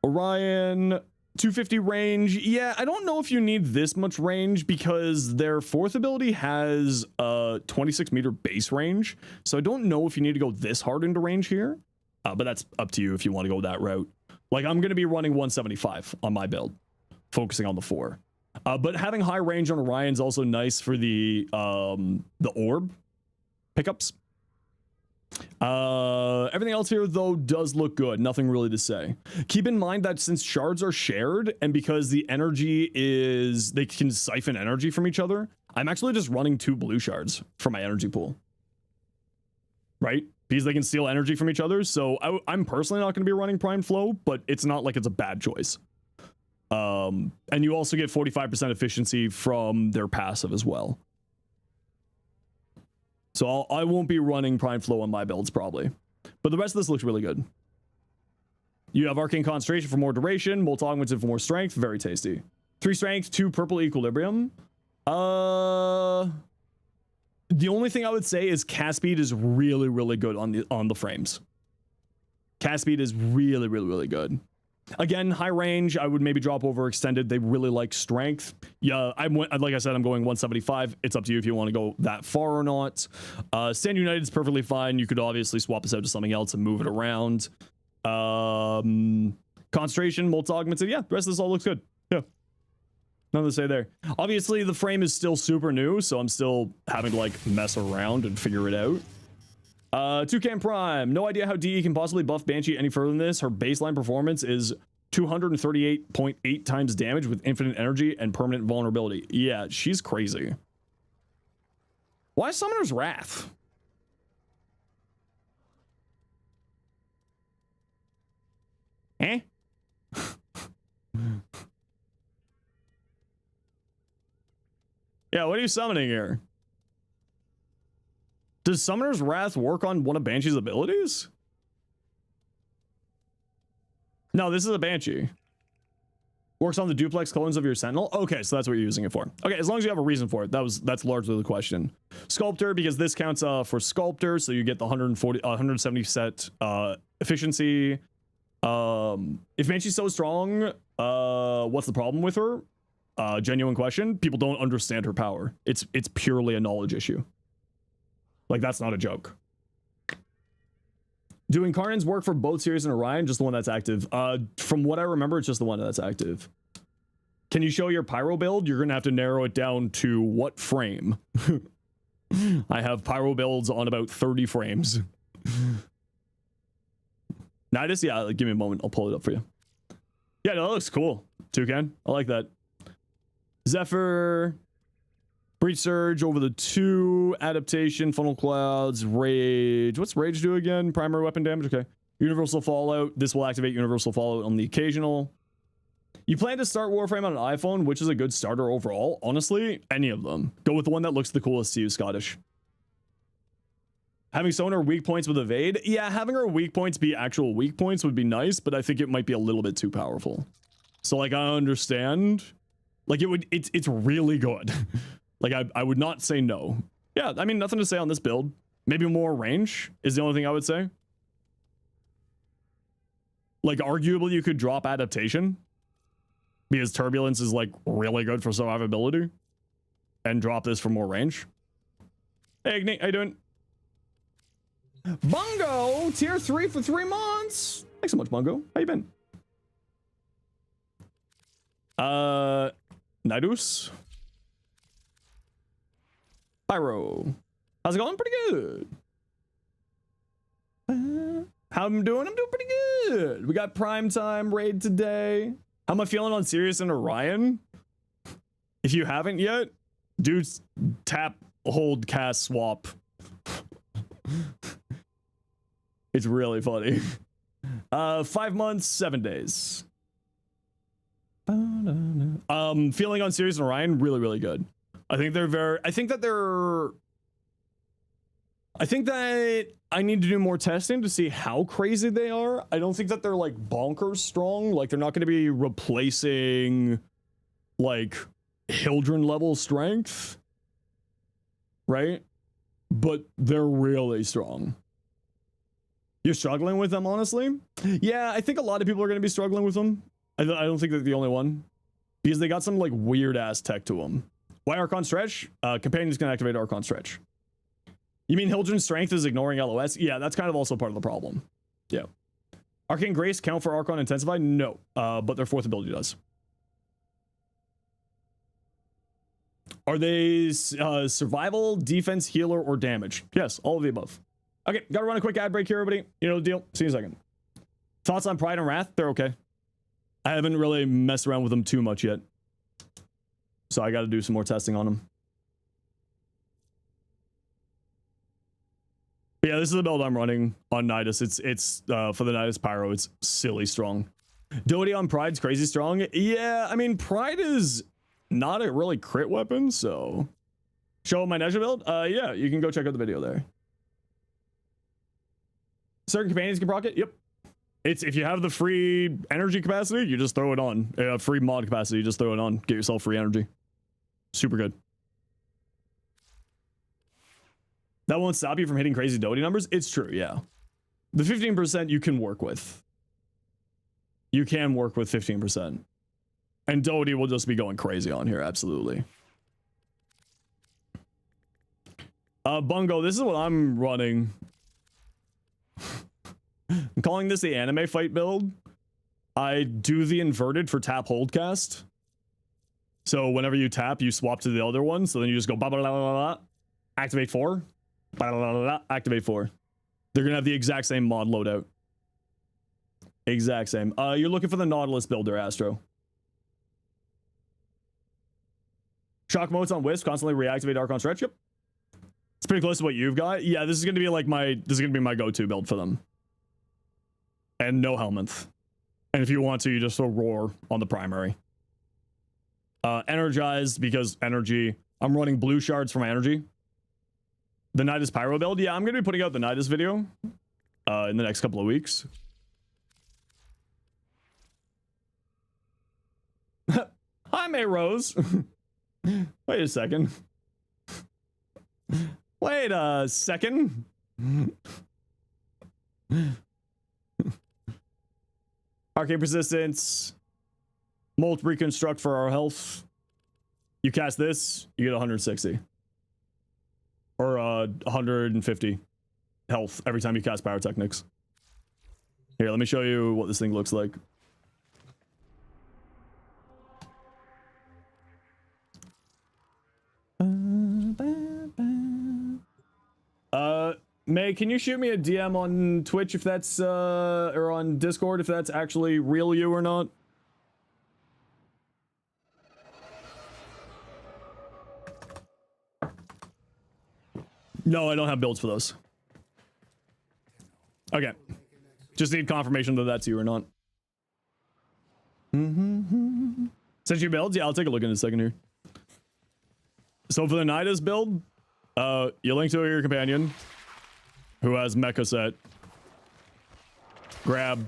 Orion, 250 range. Yeah, I don't know if you need this much range because their fourth ability has a 26 meter base range. So I don't know if you need to go this hard into range here. But that's up to you if you want to go that route. Like, I'm going to be running 175 on my build, focusing on the 4. But having high range on Orion's also nice for the orb pickups. Everything else here though does look good. Nothing really to say. Keep in mind that since shards are shared and because the energy is, they can siphon energy from each other, I'm actually just running 2 blue shards for my energy pool. Right? Because they can steal energy from each other. So I'm personally not going to be running Prime Flow, but it's not like it's a bad choice. And you also get 45% efficiency from their passive as well. So I won't be running Prime Flow on my builds probably. But the rest of this looks really good. You have Arcane Concentration for more duration, Molt Augmented for more strength, very tasty. 3 strength, 2 purple equilibrium. The only thing I would say is cast speed is really, really good on the frames. Cast speed is really, really, really good. Again, high range, I would maybe drop over extended. They really like strength. Yeah, like I said, I'm going 175. It's up to you if you want to go that far or not. Stand United is perfectly fine. You could obviously swap this out to something else and move it around. Concentration, Molt Augmented. Yeah, the rest of this all looks good. Yeah. Nothing to say there. Obviously, the frame is still super new, so I'm still having to like mess around and figure it out. Toucan Prime, no idea how DE can possibly buff Banshee any further than this. Her baseline performance is 238.8 times damage with infinite energy and permanent vulnerability. Yeah, she's crazy. Why Summoner's Wrath? Eh? Yeah, what are you summoning here? Does Summoner's Wrath work on one of Banshee's abilities? No, this is a Banshee. Works on the duplex clones of your Sentinel. Okay, so that's what you're using it for. Okay, as long as you have a reason for it. That's largely the question. Sculptor, because this counts for Sculptor, so you get the 170 set efficiency. If Banshee's so strong, what's the problem with her? Genuine question. People don't understand her power. It's purely a knowledge issue. Like, that's not a joke. Do Incarnans work for both Sirius and Orion? Just the one that's active. From what I remember, it's just the one that's active. Can you show your Pyro build? You're going to have to narrow it down to what frame. I have Pyro builds on about 30 frames. Nidus? Yeah, like, give me a moment. I'll pull it up for you. Yeah, no, that looks cool. Toucan. I like that. Zephyr. Breach Surge over the 2, Adaptation, Funnel Clouds, Rage. What's Rage do again? Primary weapon damage, okay. Universal Fallout. This will activate Universal Fallout on the occasional. You plan to start Warframe on an iPhone, which is a good starter overall. Honestly, any of them. Go with the one that looks the coolest to you, Scottish. Having Sonar weak points with Evade? Yeah, having her weak points be actual weak points would be nice, but I think it might be a little bit too powerful. So, like, I understand. Like, it's really good. Like, I would not say no. Yeah, I mean, nothing to say on this build. Maybe more range is the only thing I would say. Like, arguably, you could drop Adaptation. Because Turbulence is, like, really good for survivability. And drop this for more range. Hey, Ignite, how you doing? Bungo! Tier 3 for 3 months! Thanks so much, Bungo. How you been? Nidus? Pyro. How's it going? Pretty good. How I'm doing? I'm doing pretty good. We got prime time raid today. How am I feeling on Sirius and Orion? If you haven't yet, dudes, tap, hold, cast, swap. It's really funny. 5 months, 7 days. Feeling on Sirius and Orion, really, really good. I think that I need to do more testing to see how crazy they are. I don't think that they're like bonkers strong. Like, they're not going to be replacing like Hildren level strength, right? But they're really strong. You're struggling with them, honestly? Yeah, I think a lot of people are going to be struggling with them. I don't think they're the only one, because they got some like weird ass tech to them. Why Archon Stretch? Companions can activate Archon Stretch. You mean Hildren's strength is ignoring LOS? Yeah, that's kind of also part of the problem. Yeah. Arcane Grace count for Archon Intensify? No, but their 4th ability does. Are they survival, defense, healer, or damage? Yes, all of the above. Okay, gotta run a quick ad break here, everybody. You know the deal. See you in a second. Thoughts on Pride and Wrath? They're okay. I haven't really messed around with them too much yet. So I gotta do some more testing on them. But yeah, this is the build I'm running on Nidus. It's for the Nidus Pyro, it's silly strong. Doty on Pride's crazy strong. Yeah, I mean, Pride is not a really crit weapon, so... Show my Nezha build? Yeah, you can go check out the video there. Certain companions can proc it? Yep. It's if you have the free energy capacity, you just throw it on. Free mod capacity, you just throw it on. Get yourself free energy. Super good. That won't stop you from hitting crazy Doty numbers? It's true, yeah. The 15% you can work with. You can work with 15%. And Doty will just be going crazy on here, absolutely. Bungo, this is what I'm running. I'm calling this the anime fight build. I do the inverted for tap hold cast. So whenever you tap, you swap to the other one. So then you just go blah, blah, blah, blah, blah, activate 4. Blah, blah, blah, blah, activate 4. They're gonna have the exact same mod loadout. Exact same. You're looking for the Nautilus builder, Astro. Shock modes on Wisp, constantly reactivate Archon Stretch. Yep. It's pretty close to what you've got. Yeah, this is gonna be like my go-to build for them. And no Helminth. And if you want to, you just throw Roar on the primary. Energized, because energy. I'm running blue shards for my energy. The Nidus Pyro build. Yeah, I'm gonna be putting out the Nidus video in the next couple of weeks. Hi, May Rose. Wait a second. Wait a second. Arcane Persistence. Molt Reconstruct for our health. You cast this, you get 160. Or 150 health every time you cast Pyrotechnics. Here, let me show you what this thing looks like. May, can you shoot me a DM on Twitch if that's, or on Discord if that's actually real you or not? No, I don't have builds for those. Okay. Just need confirmation that that's you or not. Sent you builds? Yeah, I'll take a look in a second here. So for the Nidus build, you link to your companion who has mecha set. Grab.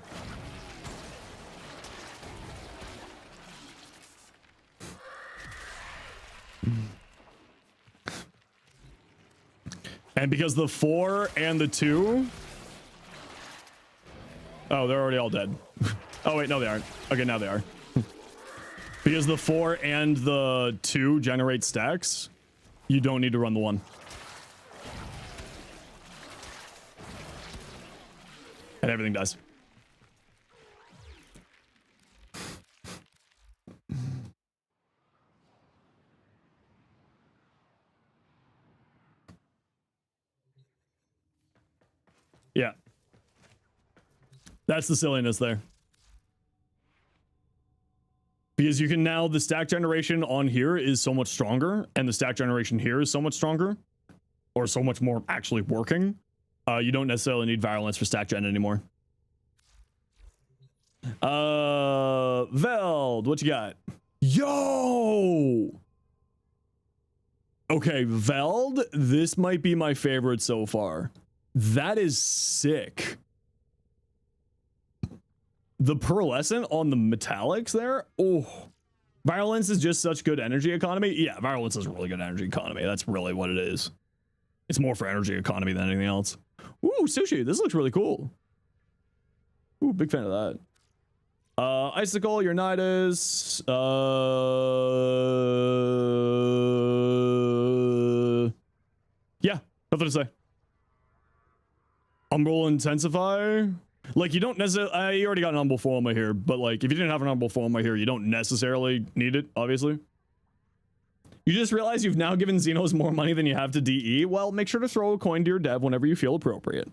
And because the 4 and the 2... Oh, they're already all dead. Oh, wait, no, they aren't. Okay, now they are. Because the 4 and the 2 generate stacks, you don't need to run the 1. And everything dies. Yeah. That's the silliness there. Because you can now, the stack generation on here is so much stronger, and the stack generation here is so much stronger, or so much more actually working. You don't necessarily need Virulence for stack gen anymore. Veld, what you got? Yo! Okay, Veld, this might be my favorite so far. That is sick. The pearlescent on the metallics there. Oh, Virulence is just such good energy economy. Yeah, Virulence is really good energy economy. That's really what it is. It's more for energy economy than anything else. Ooh, Sushi, this looks really cool. Ooh, big fan of that. Icicle, your Nidus. Yeah, nothing to say. Umbral Intensify. Like, you don't necessarily... you already got an Umbral Forma here, but, like, if you didn't have an Umbral Forma here, you don't necessarily need it, obviously. You just realize you've now given Zenos more money than you have to DE? Well, make sure to throw a coin to your dev whenever you feel appropriate.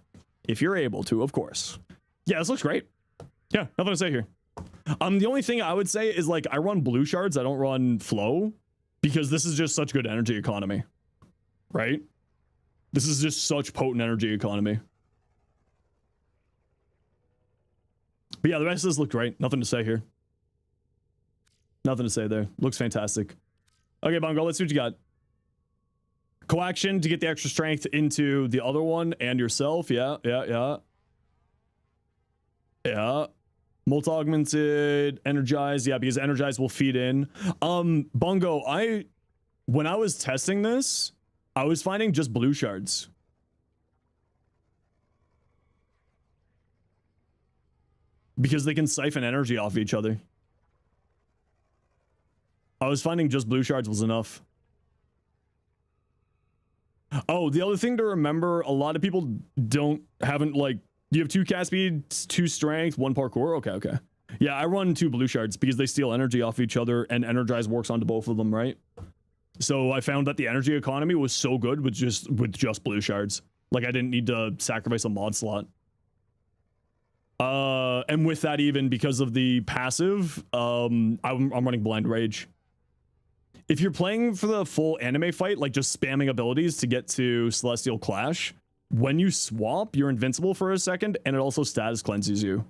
If you're able to, of course. Yeah, this looks great. Yeah, nothing to say here. The only thing I would say is, like, I run blue shards, I don't run flow, because this is just such good energy economy. Right? This is just such potent energy economy. But yeah, the rest of this looked great. Nothing to say here. Nothing to say there. Looks fantastic. Okay, Bongo, let's see what you got. Coaction to get the extra strength into the other one and yourself. Yeah. Multi-augmented, energized. Yeah, because energized will feed in. Bongo, when I was testing this, I was finding just blue shards. Because they can siphon energy off each other. I was finding just blue shards was enough. Oh, the other thing to remember, a lot of people haven't like, you have 2 cast speeds, 2 strength, 1 parkour. Okay. Yeah, I run 2 blue shards because they steal energy off each other and energize works onto both of them, right? So I found that the energy economy was so good with just blue shards. Like I didn't need to sacrifice a mod slot. And with that, even because of the passive, I'm running blind rage. If you're playing for the full anime fight, like just spamming abilities to get to Celestial Clash, when you swap, you're invincible for a second, and it also status cleanses you.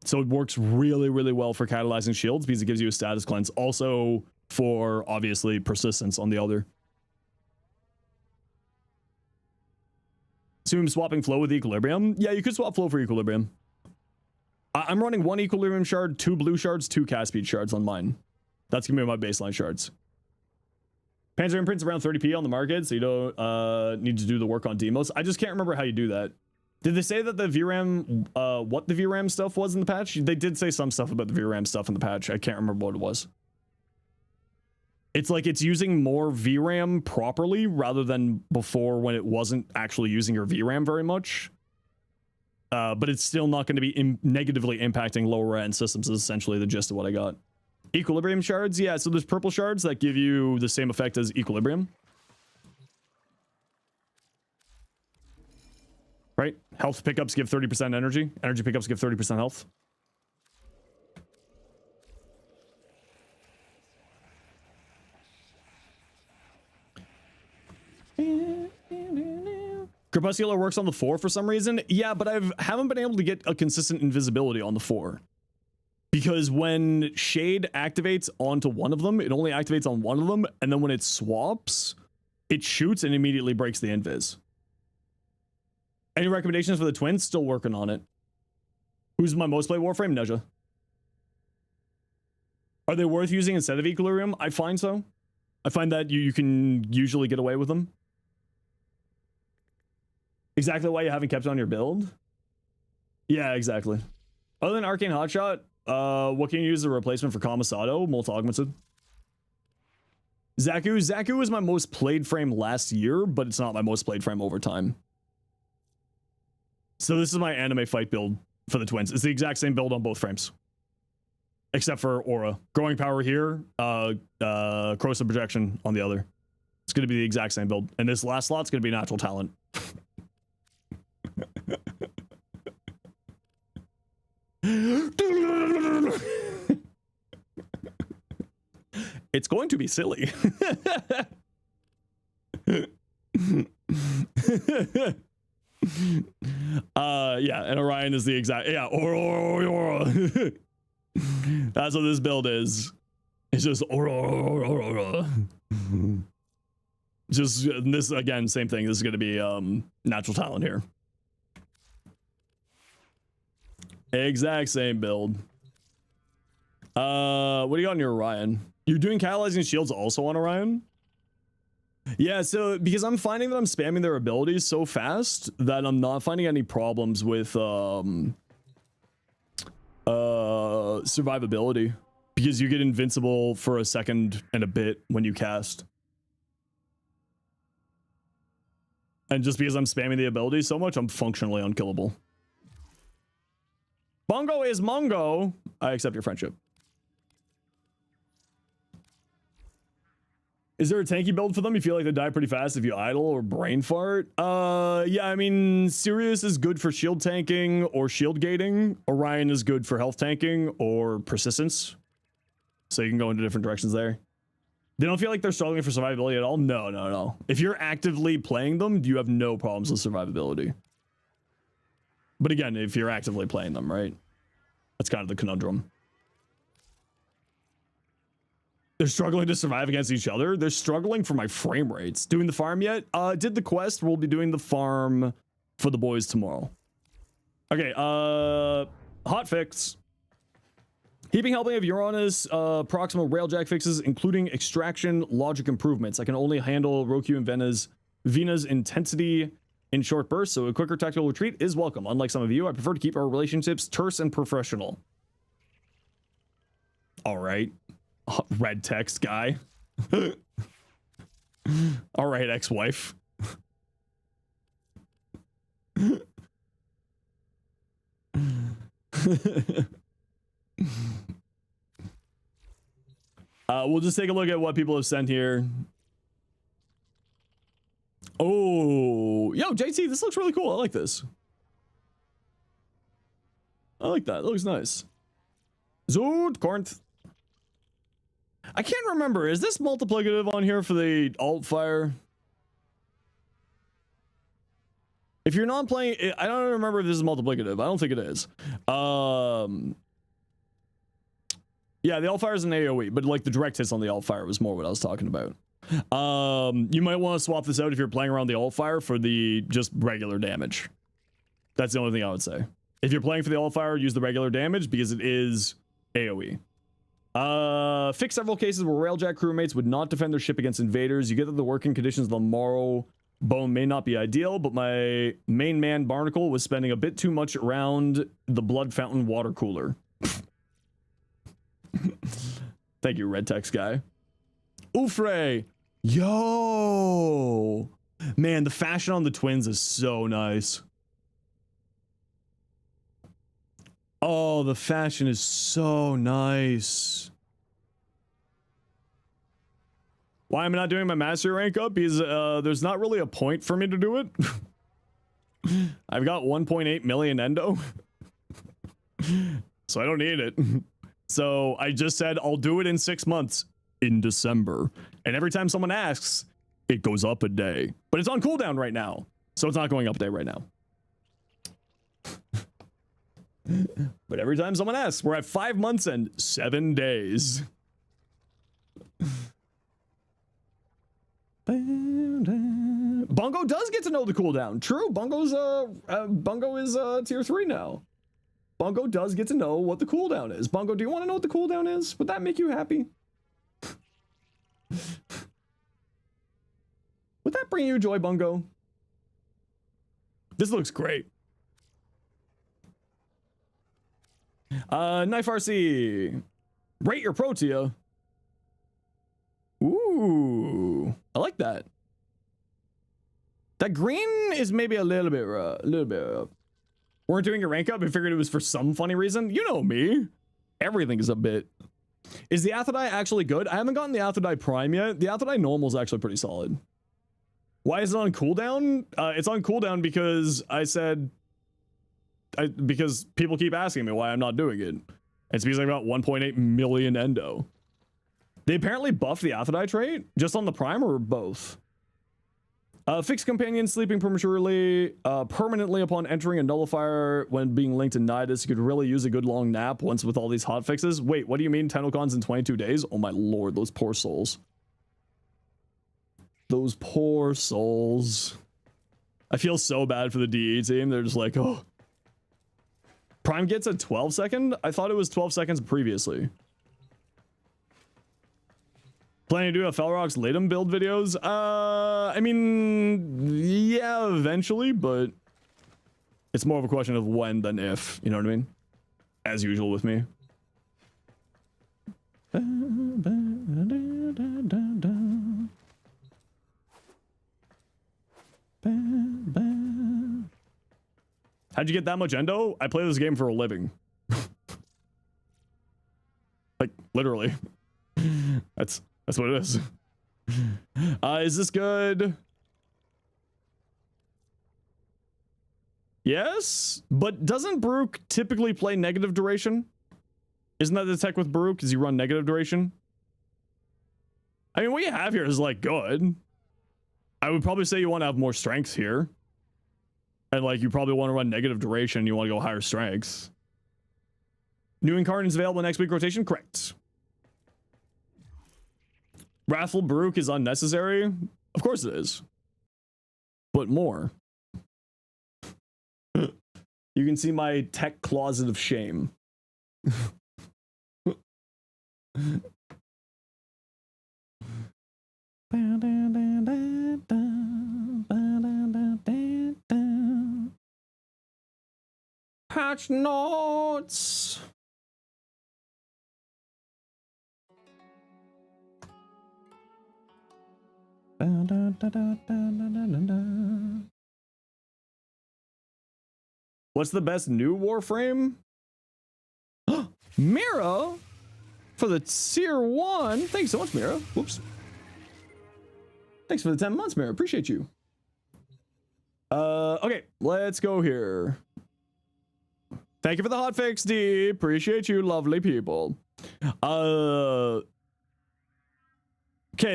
So it works really, really well for catalyzing shields because it gives you a status cleanse. Also for, obviously, persistence on the other. Assume swapping flow with equilibrium. Yeah, you could swap flow for equilibrium. I'm running 1 equilibrium shard, 2 blue shards, 2 cast speed shards on mine. That's gonna be my baseline shards. Panzer imprints around 30p on the market, so you don't need to do the work on demos. I just can't remember how you do that. Did they say that the VRAM, what the VRAM stuff was in the patch? They did say some stuff about the VRAM stuff in the patch. I can't remember what it was. It's like it's using more VRAM properly rather than before when it wasn't actually using your VRAM very much. But it's still not going to be negatively impacting lower end systems is essentially the gist of what I got. Equilibrium shards, yeah, so there's purple shards that give you the same effect as equilibrium. Right? Health pickups give 30% energy. Energy pickups give 30% health. Crepuscular works on the 4 for some reason. Yeah, but I haven't been able to get a consistent invisibility on the 4. Because when Shade activates onto one of them, it only activates on one of them, and then when it swaps, it shoots and immediately breaks the invis. Any recommendations for the twins? Still working on it. Who's my most played Warframe? Neja. Are they worth using instead of Equilibrium? I find so. I find that you can usually get away with them. Exactly why you haven't kept on your build? Yeah, exactly. Other than Arcane Hotshot, what can you use as a replacement for Kamisato? Multi-augmented. Zaku was my most played frame last year, but it's not my most played frame over time. So this is my anime fight build for the twins. It's the exact same build on both frames. Except for Aura. Growing power here, corrosive projection on the other. It's going to be the exact same build. And this last slot's going to be natural talent. It's going to be silly. Yeah, and Orion is the exact, yeah, Aura. That's what this build is. It's just Aura. Just this again, same thing. This is going to be natural talent here. Exact same build. What do you got on your Orion? You're doing catalyzing shields also on Orion? Yeah, so because I'm finding that I'm spamming their abilities so fast that I'm not finding any problems with survivability, because you get invincible for a second and a bit when you cast. And just because I'm spamming the abilities so much, I'm functionally unkillable. Bongo is Mongo. I accept your friendship. Is there a tanky build for them? You feel like they die pretty fast if you idle or brain fart? Yeah, I mean, Sirius is good for shield tanking or shield gating. Orion is good for health tanking or persistence. So you can go into different directions there. They don't feel like they're struggling for survivability at all? No, no, no. If you're actively playing them, you have no problems with survivability. But again, if you're actively playing them, right? That's kind of the conundrum. They're struggling to survive against each other. They're struggling for my frame rates. Doing the farm yet? Did the quest. We'll be doing the farm for the boys tomorrow. Okay, hotfix. Heaping helping of Uranus, proximal railjack fixes, including extraction logic improvements. I can only handle Roku and Vena's intensity in short bursts, so a quicker tactical retreat is welcome. Unlike some of you, I prefer to keep our relationships terse and professional. All right. Red text guy. All right, ex-wife. We'll just take a look at what people have sent here. Oh, yo, JT, this looks really cool. I like this. I like that. It looks nice. Zoot, Corinth. I can't remember. Is this multiplicative on here for the alt fire? If you're not playing, I don't remember if this is multiplicative. I don't think it is. Yeah, the alt fire is an AoE, but like the direct hits on the alt fire was more what I was talking about. You might want to swap this out if you're playing around the alt fire for the just regular damage. That's the only thing I would say. If you're playing for the alt fire, use the regular damage because it is AoE. Fix several cases where railjack crewmates would not defend their ship against invaders. You get that the working conditions of the Morrow Bone may not be ideal, but my main man Barnacle was spending a bit too much around the Blood Fountain water cooler. Thank you, red text guy. Oofray. Yo, man, the fashion on the twins is so nice. Oh, the fashion is so nice. Why am I not doing my mastery rank up? Because there's not really a point for me to do it. I've got 1.8 million endo. So I don't need it. So I just said I'll do it in 6 months in December. And every time someone asks, it goes up a day. But it's on cooldown right now. So it's not going up a day right now. But every time someone asks, we're at 5 months and 7 days. Bungo does get to know the cooldown. True, Bungo is tier 3 now. Bungo does get to know what the cooldown is. Bungo, do you want to know what the cooldown is? Would that make you happy? Would that bring you joy, Bungo? This looks great. Knife RC. Rate your Protea. Ooh, I like that. That green is maybe a little bit rough. Weren't doing a rank up and figured it was for some funny reason. You know me. Everything is a bit. Is the Athodai actually good? I haven't gotten the Athodai Prime yet. The Athodai Normal is actually pretty solid. Why is it on cooldown? It's on cooldown because I said... because people keep asking me why I'm not doing it. It's because I've got 1.8 million endo. They apparently buffed the Athodai trait just on the Prime or both. Fixed companions sleeping prematurely, permanently upon entering a nullifier when being linked to Nidus. You could really use a good long nap once with all these hot fixes. Wait, what do you mean Tentacons in 22 days? Oh my lord, those poor souls. Those poor souls. I feel so bad for the DE team. They're just like, oh. Prime gets a 12 second? I thought it was 12 seconds previously. Planning to do a Felrog's Latum build videos? I mean, yeah, eventually, but it's more of a question of when than if, you know what I mean? As usual with me. How'd you get that much endo? I play this game for a living. Like, literally. That's what it is. Is this good? Yes, but doesn't Baruch typically play negative duration? Isn't that the tech with Baruch? Does he run negative duration? I mean, what you have here is like good. I would probably say you want to have more strength here. And like you probably want to run negative duration. You want to go higher strength. New Incarnate's available next week rotation? Correct. Wrathful Baruch is unnecessary? Of course it is. But more. You can see my tech closet of shame. Patch notes. What's the best new Warframe? Mira for the tier 1. Thanks so much, Mira. Whoops. Thanks for the 10 months, Mira. Appreciate you. Okay, let's go here. Thank you for the hotfix, D. Appreciate you, lovely people. Okay,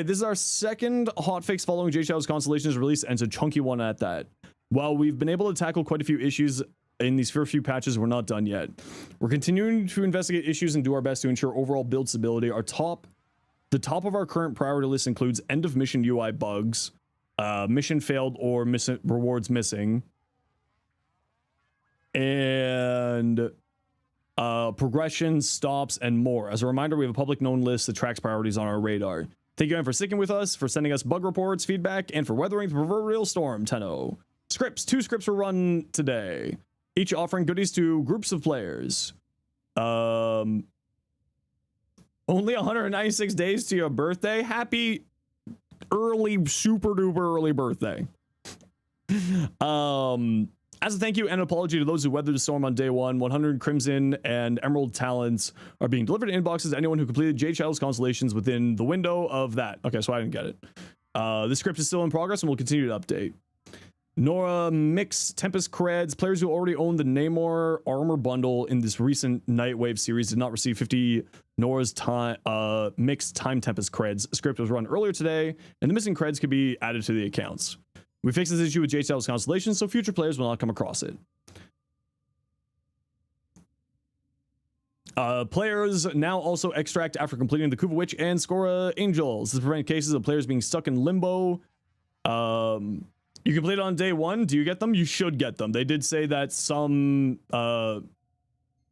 this is our second hotfix following J Shadow's Constellation's release, and it's a chunky one at that. While we've been able to tackle quite a few issues in these first few patches, we're not done yet. We're continuing to investigate issues and do our best to ensure overall build stability. The top of our current priority list includes end of mission UI bugs, mission failed or rewards missing, and progression stops and more. As a reminder, we have a public known list that tracks priorities on our radar. Thank you again for sticking with us, for sending us bug reports, feedback, and for weathering the proverbial storm. 10-0. Scripts. 2 scripts were run today, each offering goodies to groups of players. Only 196 days to your birthday. Happy early, super duper early birthday. As a thank you and apology to those who weathered the storm on day 1, 100 Crimson and Emerald talents are being delivered in inboxes to anyone who completed Jade Shadow's Constellations within the window of that. Okay, so I didn't get it. This script is still in progress and we'll continue to update. Nora Mix Tempest Creds. Players who already own the Namor armor bundle in this recent Nightwave series did not receive 50 Nora's time Mixed Time Tempest Creds. A script was run earlier today, and the missing creds could be added to the accounts. We fixed this issue with J Shadow's Constellation, so future players will not come across it. Players now also extract after completing the Kuva Witch and Skora Angels. This prevents cases of players being stuck in limbo. You complete it on day 1. Do you get them? You should get them. They did say that some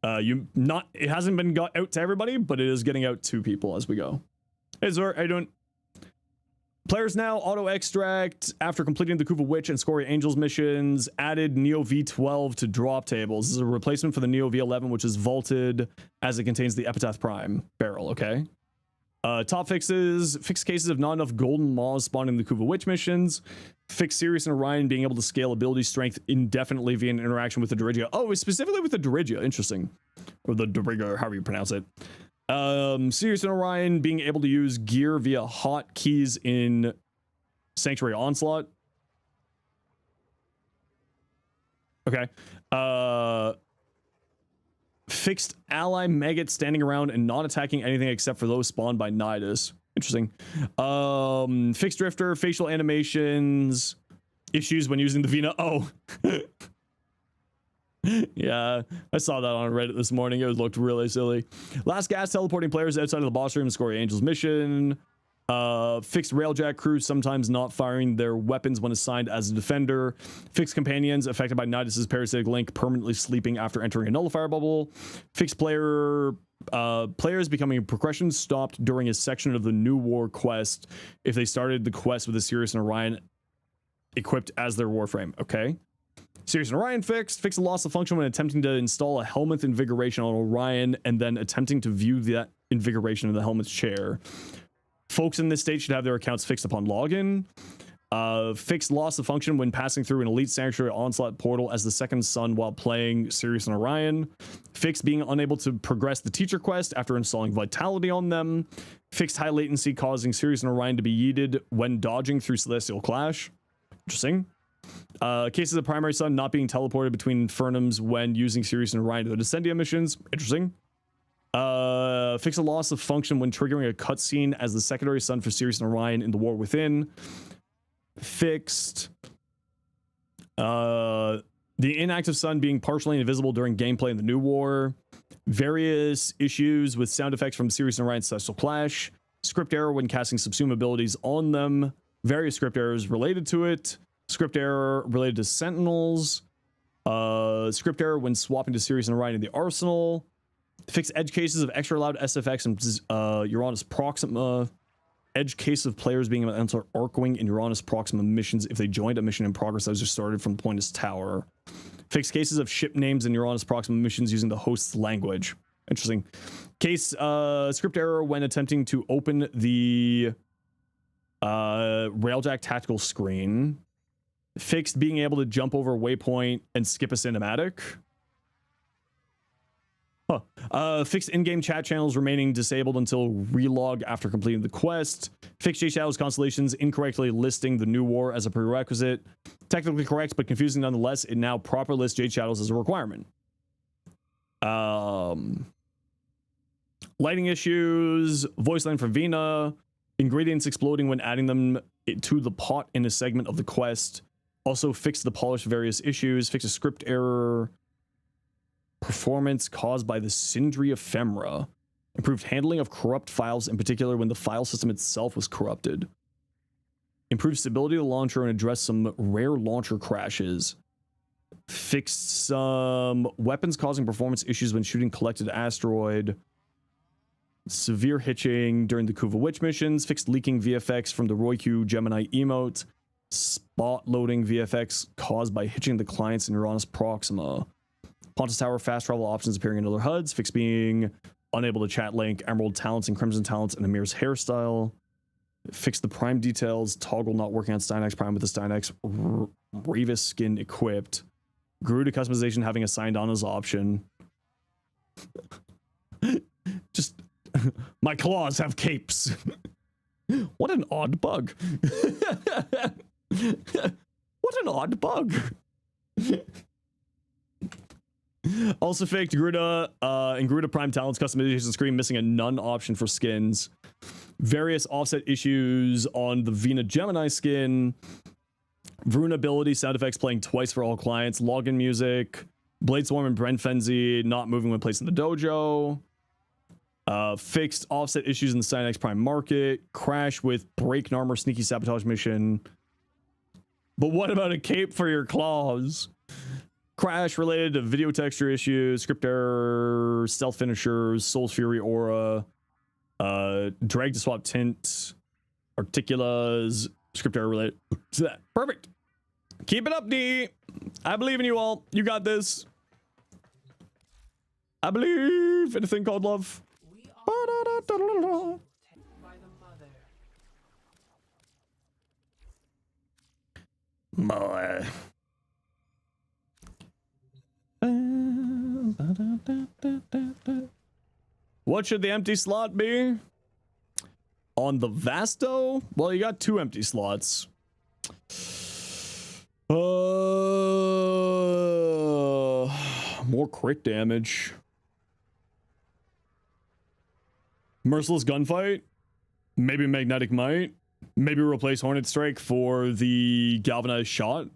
it hasn't been got out to everybody, but it is getting out to people as we go. Players now auto extract after completing the Kuva Witch and Scoria Angels missions. Added Neo V12 to drop tables. This is a replacement for the Neo V11, which is vaulted as it contains the Epitaph Prime barrel. Okay. Top fixes: fix cases of not enough golden maws spawning the Kuva Witch missions. Fix Sirius and Orion being able to scale ability strength indefinitely via an interaction with the Dirigia. Oh, it's specifically with the Dirigia. Interesting. Or the Dirigia, however you pronounce it. Sirius and Orion being able to use gear via hotkeys in Sanctuary Onslaught. Okay. Fixed ally maggots standing around and not attacking anything except for those spawned by Nidus. Interesting. Fixed Drifter, facial animations, issues when using the Vina. Oh. Yeah, I saw that on Reddit this morning. It looked really silly. Last gas teleporting players outside of the boss room and Scoria Angels mission. Fixed railjack crews sometimes not firing their weapons when assigned as a defender. Fixed companions affected by Nidus's parasitic link permanently sleeping after entering a nullifier bubble. Fixed players becoming a progression stopped during a section of the New War quest if they started the quest with a Sirius and Orion equipped as their Warframe. Okay. Sirius and Orion fixed the loss of function when attempting to install a helmet invigoration on Orion and then attempting to view that invigoration in the helmet's chair. Folks in this state should have their accounts fixed upon login. Fixed loss of function when passing through an Elite Sanctuary Onslaught portal as the second son while playing Sirius and Orion. Fixed being unable to progress the teacher quest after installing Vitality on them. Fixed high latency causing Sirius and Orion to be yeeted when dodging through Celestial Clash. Interesting. Cases of Primary Sun not being teleported between Infernums when using Sirius and Orion to the Descendia missions. Interesting. Fix a loss of function when triggering a cutscene as the secondary sun for Sirius and Orion in the War Within. Fixed. The inactive sun being partially invisible during gameplay in the New War. Various issues with sound effects from Sirius and Orion's Celestial Clash. Script error when casting subsume abilities on them. Various script errors related to it. Script error related to Sentinels. Script error when swapping to Sirius and Orion in the Arsenal. Fix edge cases of extra loud SFX and Uranus Proxima. Edge case of players being able to enter Arcwing in Uranus Proxima missions if they joined a mission in progress that was just started from the Pointus Tower. Fix cases of ship names in Uranus Proxima missions using the host's language. Interesting. Case script error when attempting to open the Railjack tactical screen. Fixed being able to jump over a waypoint and skip a cinematic. Fixed in-game chat channels remaining disabled until relog after completing the quest. Fixed J-Shadows constellations incorrectly listing the New War as a prerequisite. Technically correct, but confusing nonetheless. It now proper lists J-Shadows as a requirement. Lighting issues. Voice line for Vina. Ingredients exploding when adding them to the pot in a segment of the quest. Also fix the polish various issues. Fix a script error. Performance caused by the Sindri ephemera. Improved handling of corrupt files, in particular when the file system itself was corrupted. Improved stability of the launcher and address some rare launcher crashes. Fixed some weapons causing performance issues when shooting collected asteroid. Severe hitching during the Kuva Witch missions. Fixed leaking VFX from the Roikyu Gemini emote. Spot loading VFX caused by hitching the clients in Uranus Proxima. Pontus Tower fast travel options appearing in other HUDs. Fix being unable to chat link Emerald talents and Crimson talents and Amir's hairstyle. Fix the Prime details. Toggle not working on Stynex Prime with the Stynex Ravis skin equipped. Garuda customization having assigned on as option. Just my claws have capes. What an odd bug. What an odd bug. Also faked Garuda and Garuda Prime Talents customization screen missing a none option for skins. Various offset issues on the Vina Gemini skin. Varuna ability sound effects playing twice for all clients. Login music. Bladeswarm and Brent Frenzy not moving when placed in the dojo. Fixed offset issues in the Cynex Prime market. Crash with break armor sneaky sabotage mission. But what about a cape for your claws? Crash related to video texture issues, script error, stealth finishers, Soul's Fury aura, drag to swap tint, articulas, script error related to that. Perfect. Keep it up, D. I believe in you all. You got this. I believe in a thing called love. We are by the mother. Boy. What should the empty slot be? On the Vasto? Well, you got 2 empty slots. More crit damage. Merciless gunfight? Maybe magnetic might? Maybe replace Hornet Strike for the galvanized shot?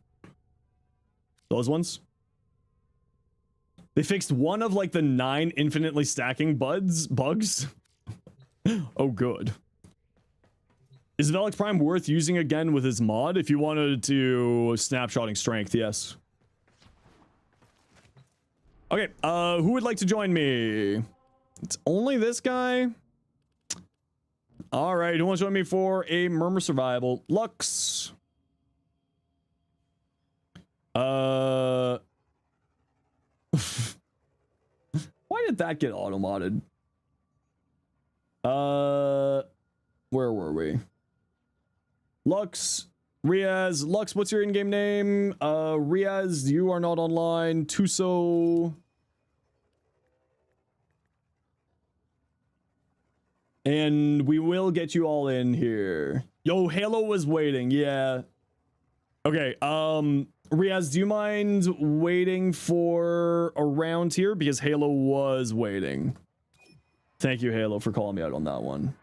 Those ones? They fixed one of like the 9 infinitely stacking bugs. Oh, good. Is Velox Prime worth using again with his mod? If you wanted to snapshotting strength, yes. Okay, who would like to join me? It's only this guy. All right, who wants to join me for a Murmur Survival? Lux. Why did that get auto-modded? Where were we? Lux, Riaz. Lux, what's your in-game name? Riaz, you are not online. Tuso. And we will get you all in here. Yo, Halo was waiting. Yeah. Okay. Riaz, do you mind waiting for a round here? Because Halo was waiting. Thank you, Halo, for calling me out on that one.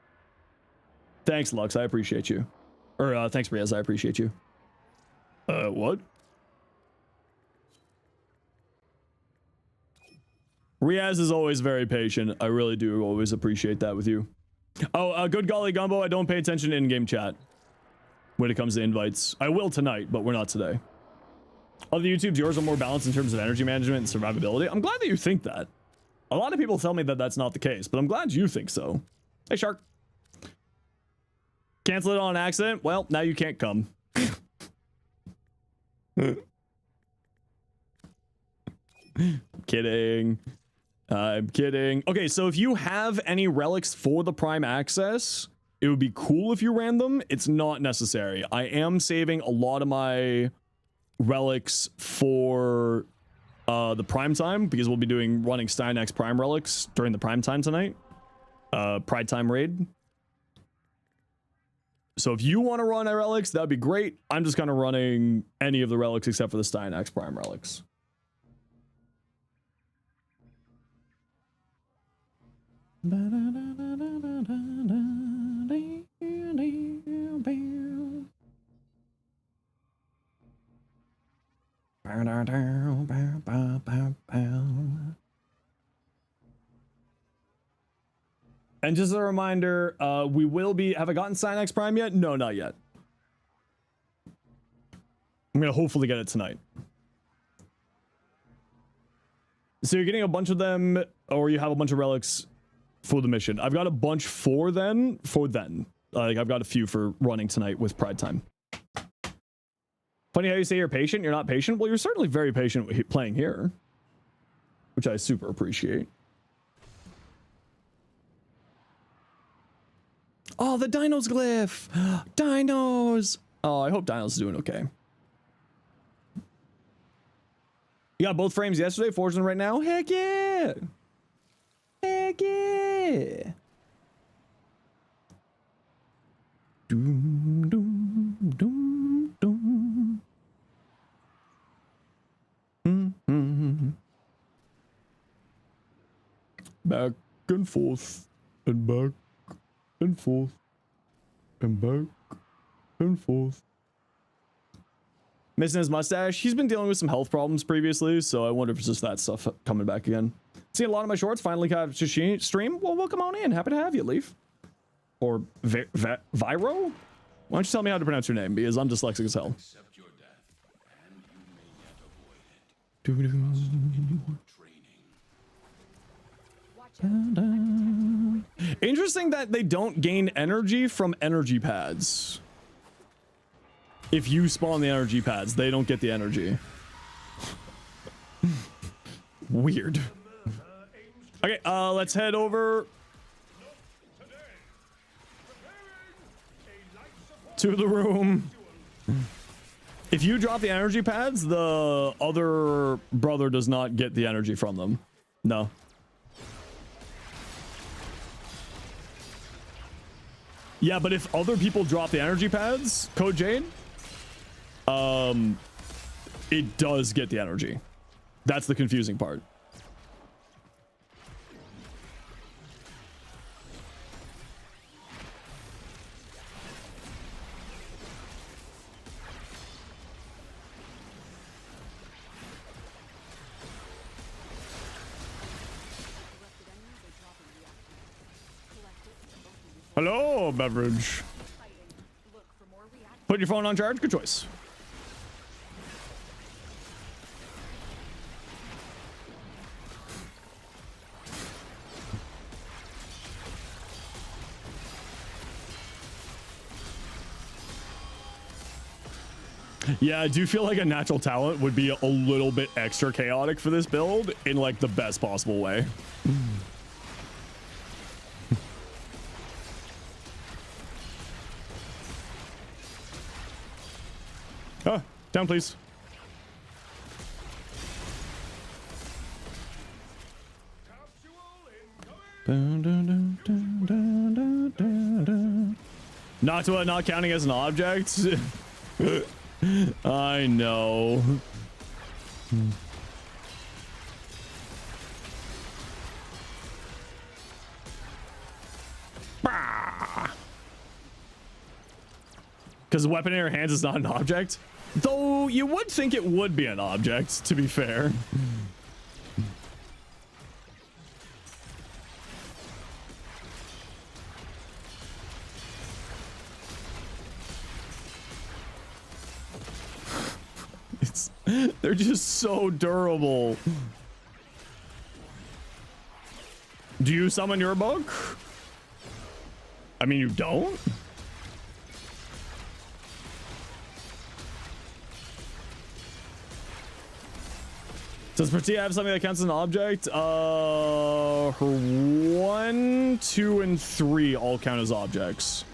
Thanks, Lux. I appreciate you. Or, thanks, Riaz. I appreciate you. What? Riaz is always very patient. I really do always appreciate that with you. Oh, good golly gumbo, I don't pay attention to in-game chat when it comes to invites. I will tonight, but we're not today. Other YouTubes, yours are more balanced in terms of energy management and survivability. I'm glad that you think that. A lot of people tell me that that's not the case, but I'm glad you think so. Hey, Shark. Cancel it on accident? Well, now you can't come. Kidding. I'm kidding. Okay, so if you have any relics for the Prime access, it would be cool if you ran them. It's not necessary. I am saving a lot of my relics for the Prime time because we'll be running Steinx Prime relics during the Prime time tonight. Pride time raid. So if you want to run relics, that'd be great. I'm just kind of running any of the relics except for the Steinx Prime relics. And just a reminder, we will be... Have I gotten Steinx Prime yet? No, not yet. I'm going to hopefully get it tonight. So you're getting a bunch of them, or you have a bunch of relics for the mission. I've got a bunch for then. Like, I've got a few for running tonight with Pride Time. Funny how you say you're patient. You're not patient. Well, you're certainly very patient playing here, which I super appreciate. Oh, the Dinos glyph. Dinos. Oh, I hope Dinos is doing okay. You got both frames yesterday, forging them right now? Heck yeah. Heck yeah. Doom, doom, doom, doom. Mm-hmm. Back and forth and back and forth and back and forth. Missing his mustache. He's been dealing with some health problems previously, so I wonder if it's just that stuff coming back again. Seeing a lot of my shorts finally got to stream. Well, welcome on in. Happy to have you, Leaf. Or Viro? Why don't you tell me how to pronounce your name, because I'm dyslexic as hell. Accept your death, and you may yet avoid it. Interesting that they don't gain energy from energy pads. If you spawn the energy pads, they don't get the energy. Weird. Okay, let's head over to the room. If you drop the energy pads, the other brother does not get the energy from them. No. Yeah, but if other people drop the energy pads, Code Jade, it does get the energy. That's the confusing part. Hello, beverage. Put your phone on charge. Good choice. Yeah, I do feel like a natural talent would be a little bit extra chaotic for this build in like the best possible way. Oh, down please. Not counting as an object. I know. Because the weapon in your hands is not an object. Though you would think it would be an object, to be fair. They're just so durable. Do you summon your book? I mean, you don't? Does Pratia have something that counts as an object? Her 1, 2, and 3 all count as objects.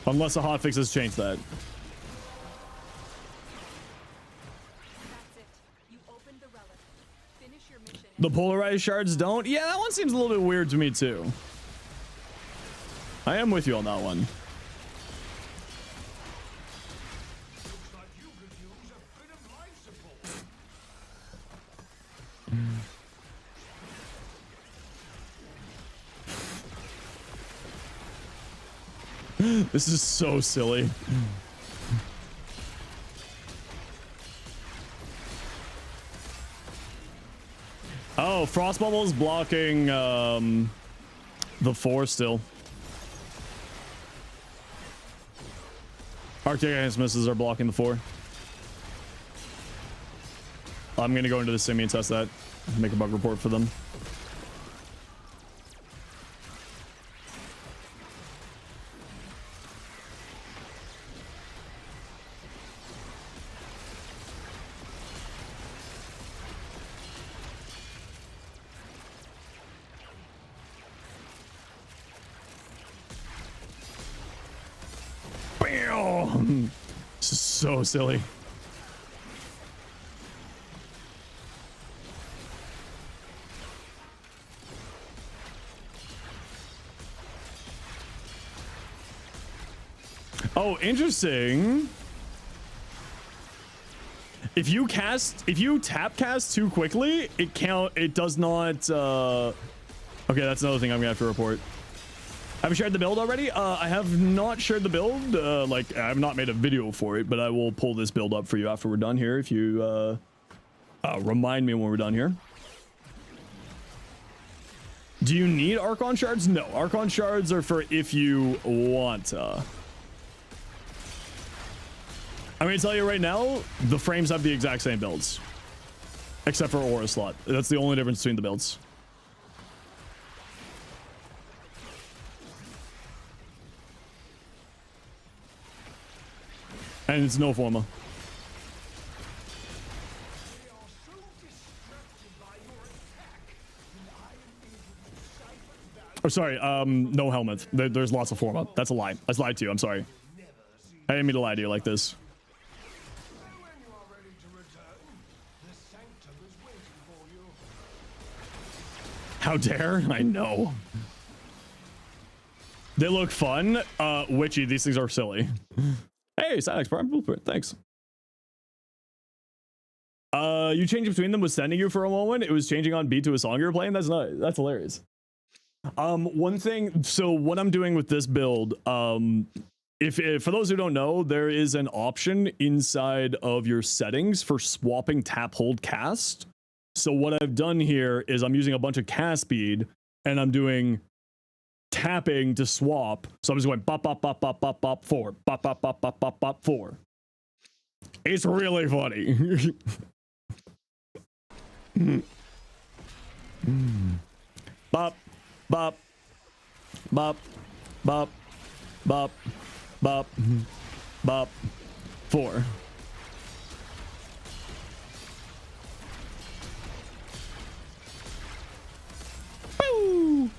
Unless a hotfix has changed that. That's it. You opened the relic. Finish your mission. The polarized shards don't? Yeah, that one seems a little bit weird to me too. I am with you on that one. Looks like you could use a bit of life support. This is so silly. Oh, Frost Bubble is blocking the 4 still. Arctic Ice Missiles are blocking the 4. I'm gonna go into the simi and test that. Make a bug report for them. Bam! This is so silly. Oh, interesting. If you tap cast too quickly, it does not okay, that's another thing I'm gonna have to report. Have you shared the build already? I have not shared the build. Like, I have not made a video for it, but I will pull this build up for you after we're done here. If you remind me when we're done here. Do you need Archon shards? No, Archon shards are for if you want. I'm gonna tell you right now, the frames have the exact same builds, except for Aura slot. That's the only difference between the builds. And it's no forma. Oh, sorry. No helmet. There's lots of forma. That's a lie. I lied to you. I'm sorry. I didn't mean to lie to you like this. How dare? I know. They look fun. Witchy, these things are silly. Hey, Silex Prime Blueprint, thanks. You changed between them was sending you for a moment. It was changing on beat to a song you were playing. That's hilarious. One thing, so what I'm doing with this build, if for those who don't know, there is an option inside of your settings for swapping tap hold cast. So what I've done here is I'm using a bunch of cast speed and I'm doing tapping to swap. So I'm just going bop bop bop bop bop bop 4, bop bop bop bop bop bop 4. It's really funny. Bop bop bop bop bop bop bop 4. Woo!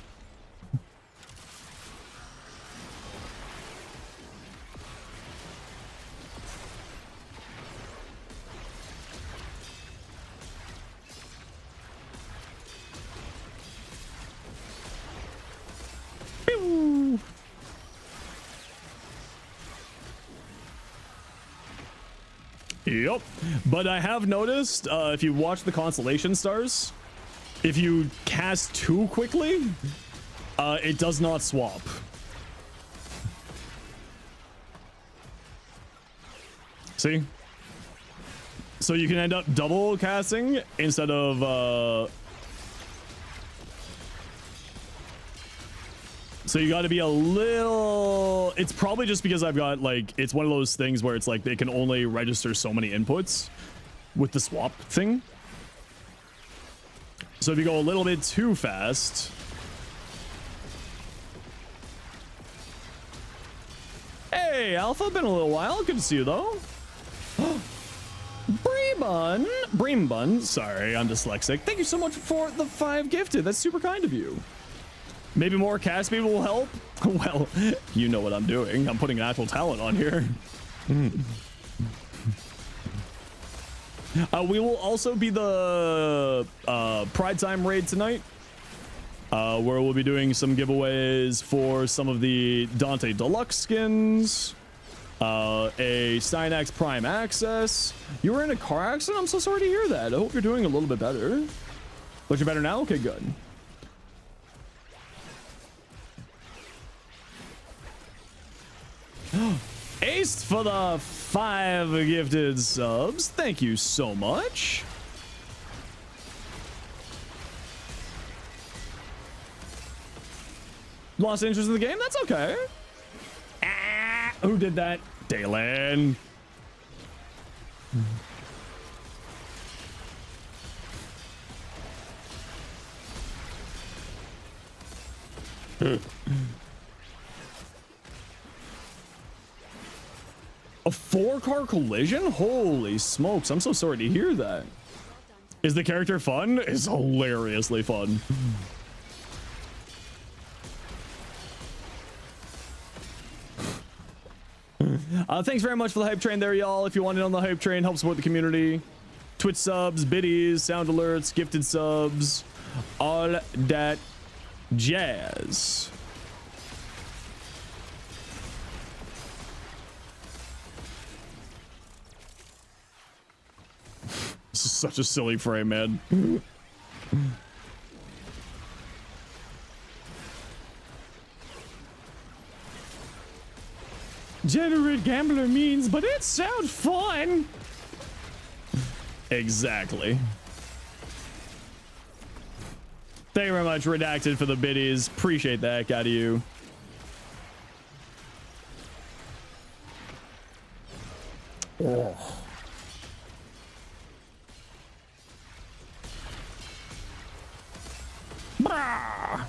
Yep. But I have noticed, if you watch the constellation stars, if you cast too quickly, it does not swap. See? So you can end up double casting instead of, so you got to be a little, it's probably just because I've got like, it's one of those things where it's like they can only register so many inputs with the swap thing. So if you go a little bit too fast. Hey, Alpha, been a little while. Good to see you though. Breambun, sorry, I'm dyslexic. Thank you so much for the 5 gifted. That's super kind of you. Maybe more cast people will help. Well, you know what I'm doing. I'm putting actual talent on here. We will also be the Pride Time raid tonight, where we'll be doing some giveaways for some of the Dante Deluxe skins, a Cynax Prime Access. You were in a car accident? I'm so sorry to hear that. I hope you're doing a little bit better. But you're better now? Okay, good. Ace for the 5 gifted subs. Thank you so much. Lost interest in the game? That's okay. Ah, who did that? Dalen. A 4-car collision? Holy smokes, I'm so sorry to hear that. Is the character fun? It's hilariously fun. Thanks very much for the hype train there, y'all. If you want in on the hype train, help support the community. Twitch subs, biddies, sound alerts, gifted subs, all that jazz. This is such a silly frame, man. Generate gambler means, but it sounds fun. Exactly. Thank you very much, Redacted, for the biddies. Appreciate the heck out of you. Oh. Brah.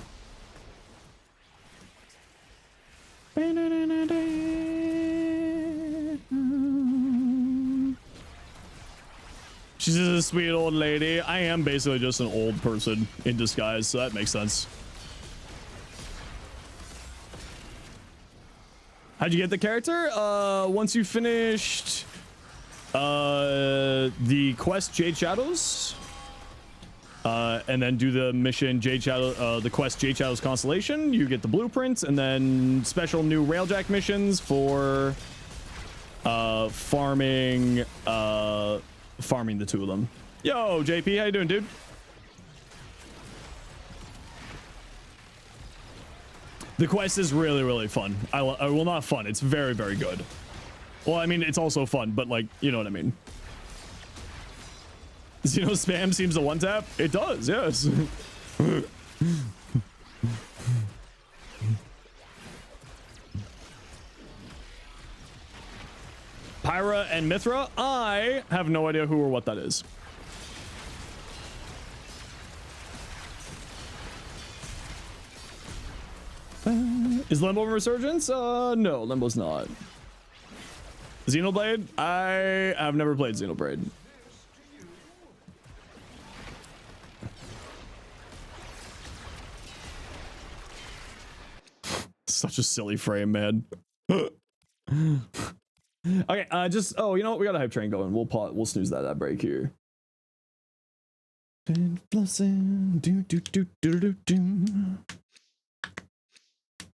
She's just a sweet old lady. I am basically just an old person in disguise, so that makes sense. How'd you get the character? Once you finished the quest Jade Shadows, and then do the mission Jade Shadow, the quest Jade Shadows Constellation, you get the blueprints, and then special new Railjack missions for farming the 2 of them. Yo, JP, how you doing, dude? The quest is really, really fun. Well, not fun. It's very, very good. Well, I mean, it's also fun, but like, you know what I mean. Xeno spam seems to one-tap? It does, yes. Pyra and Mithra? I have no idea who or what that is. Is Limbo in Resurgence? No, Limbo's not. Xenoblade? I have never played Xenoblade. Such a silly frame, man. Okay, just, oh, you know what? We got a hype train going. We'll snooze that break here.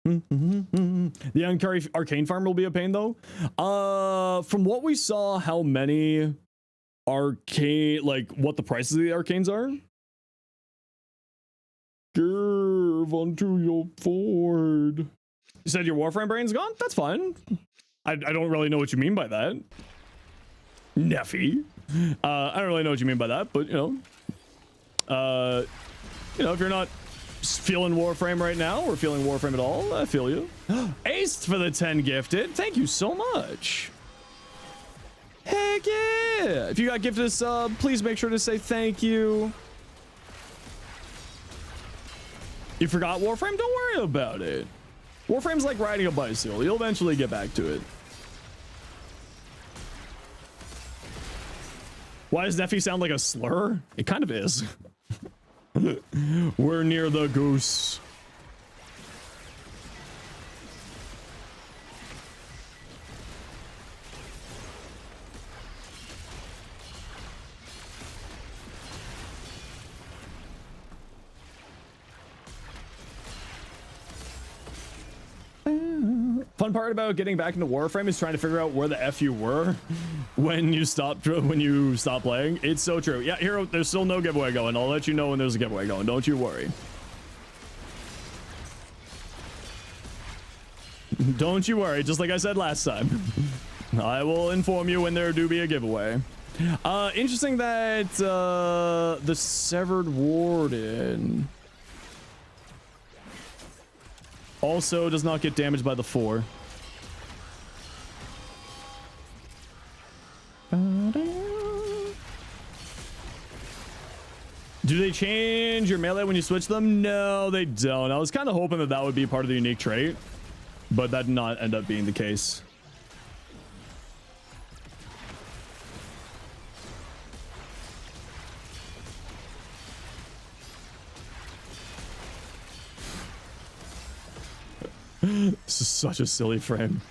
The arcane farm will be a pain though. From what we saw, how many arcane, like what the prices of the arcanes are. Curve onto your Ford. You said your Warframe brain's gone? That's fine. I don't really know what you mean by that. Neffy. I don't really know what you mean by that, but you know, if you're not feeling Warframe right now or feeling Warframe at all, I feel you. Aced for the 10 gifted. Thank you so much. Heck yeah. If you got gifted a sub, please make sure to say thank you. You forgot Warframe? Don't worry about it. Warframe's like riding a bicycle. You'll eventually get back to it. Why does Neffy sound like a slur? It kind of is. We're near the goose. Fun part about getting back into Warframe is trying to figure out where the F you were when you stopped playing. It's so true. Yeah, Hero, there's still no giveaway going. I'll let you know when there's a giveaway going. Don't you worry. Don't you worry. Just like I said last time. I will inform you when there do be a giveaway. Interesting that the Severed Warden also does not get damaged by the 4. Do they change your melee when you switch them? No, they don't. I was kind of hoping that that would be part of the unique trait, but that did not end up being the case. This is such a silly frame.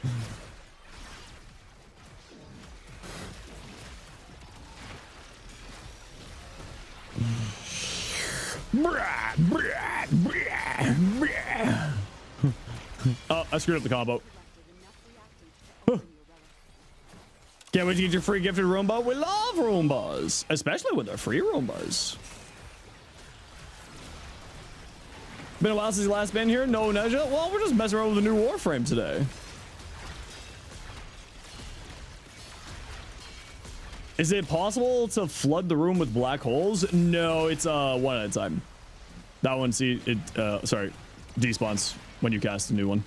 Oh, I screwed up the combo. Can't wait to get your free gifted Roomba. We love Roombas, especially when they're free Roombas. Been a while since you last been here. No, Neja. Well, we're just messing around with the new Warframe today. Is it possible to flood the room with black holes? No, it's one at a time. That one, see, it sorry, despawns when you cast a new one.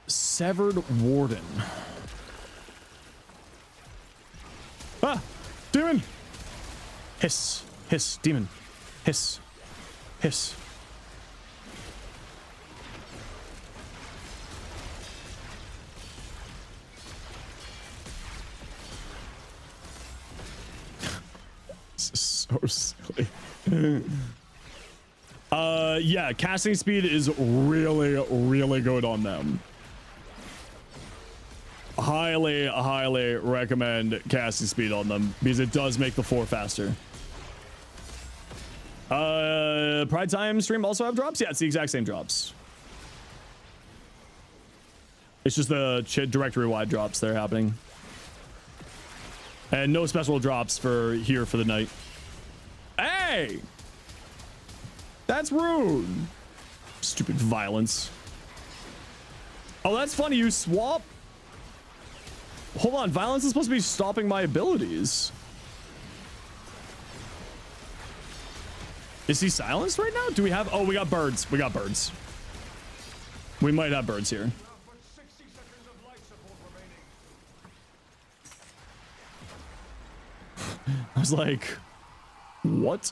Severed Warden. Ah! Demon! Hiss. Hiss. Demon. Hiss. Hiss. This is so silly. Yeah, casting speed is really, really good on them. Highly recommend casting speed on them because it does make the 4 faster. Pride Time stream also have drops? Yeah, it's the exact same drops. It's just the directory wide drops that are happening. And no special drops for here for the night. Hey! That's rude. Stupid violence. Oh, that's funny. You swap. Hold on. Violence is supposed to be stopping my abilities. Is he silenced right now? Do we have... Oh, we got birds. We got birds. We might have birds here. I was like, what?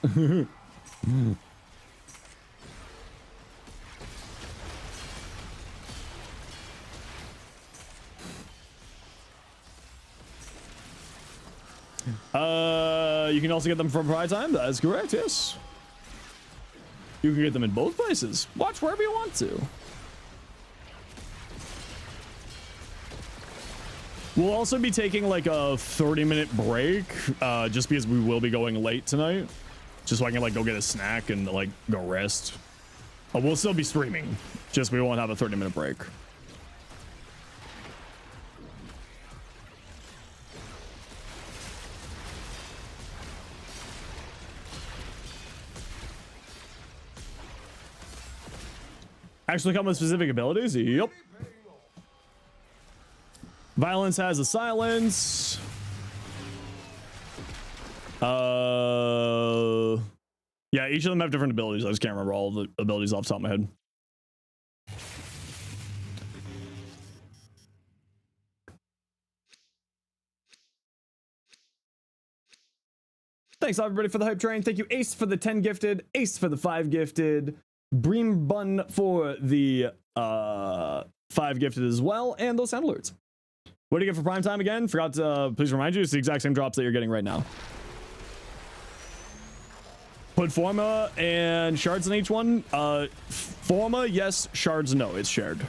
You can also get them from Pride Time. That is correct, yes. You can get them in both places. Watch wherever you want to. We'll also be taking like a 30-minute break, just because we will be going late tonight. Just so I can like go get a snack and like go rest. We'll still be streaming, just we won't have a 30-minute break. Actually come with specific abilities? Yep. Violence has a silence. Yeah, each of them have different abilities. I just can't remember all the abilities off the top of my head. Thanks everybody for the hype train. Thank you Ace for the 10 gifted, Ace for the 5 gifted, Bream Bun for the 5 gifted as well, and those sound alerts. What do you get for prime time again? Forgot to please remind you, it's the exact same drops that you're getting right now. Put Forma and shards in each one. Forma, yes. Shards, no. It's shared.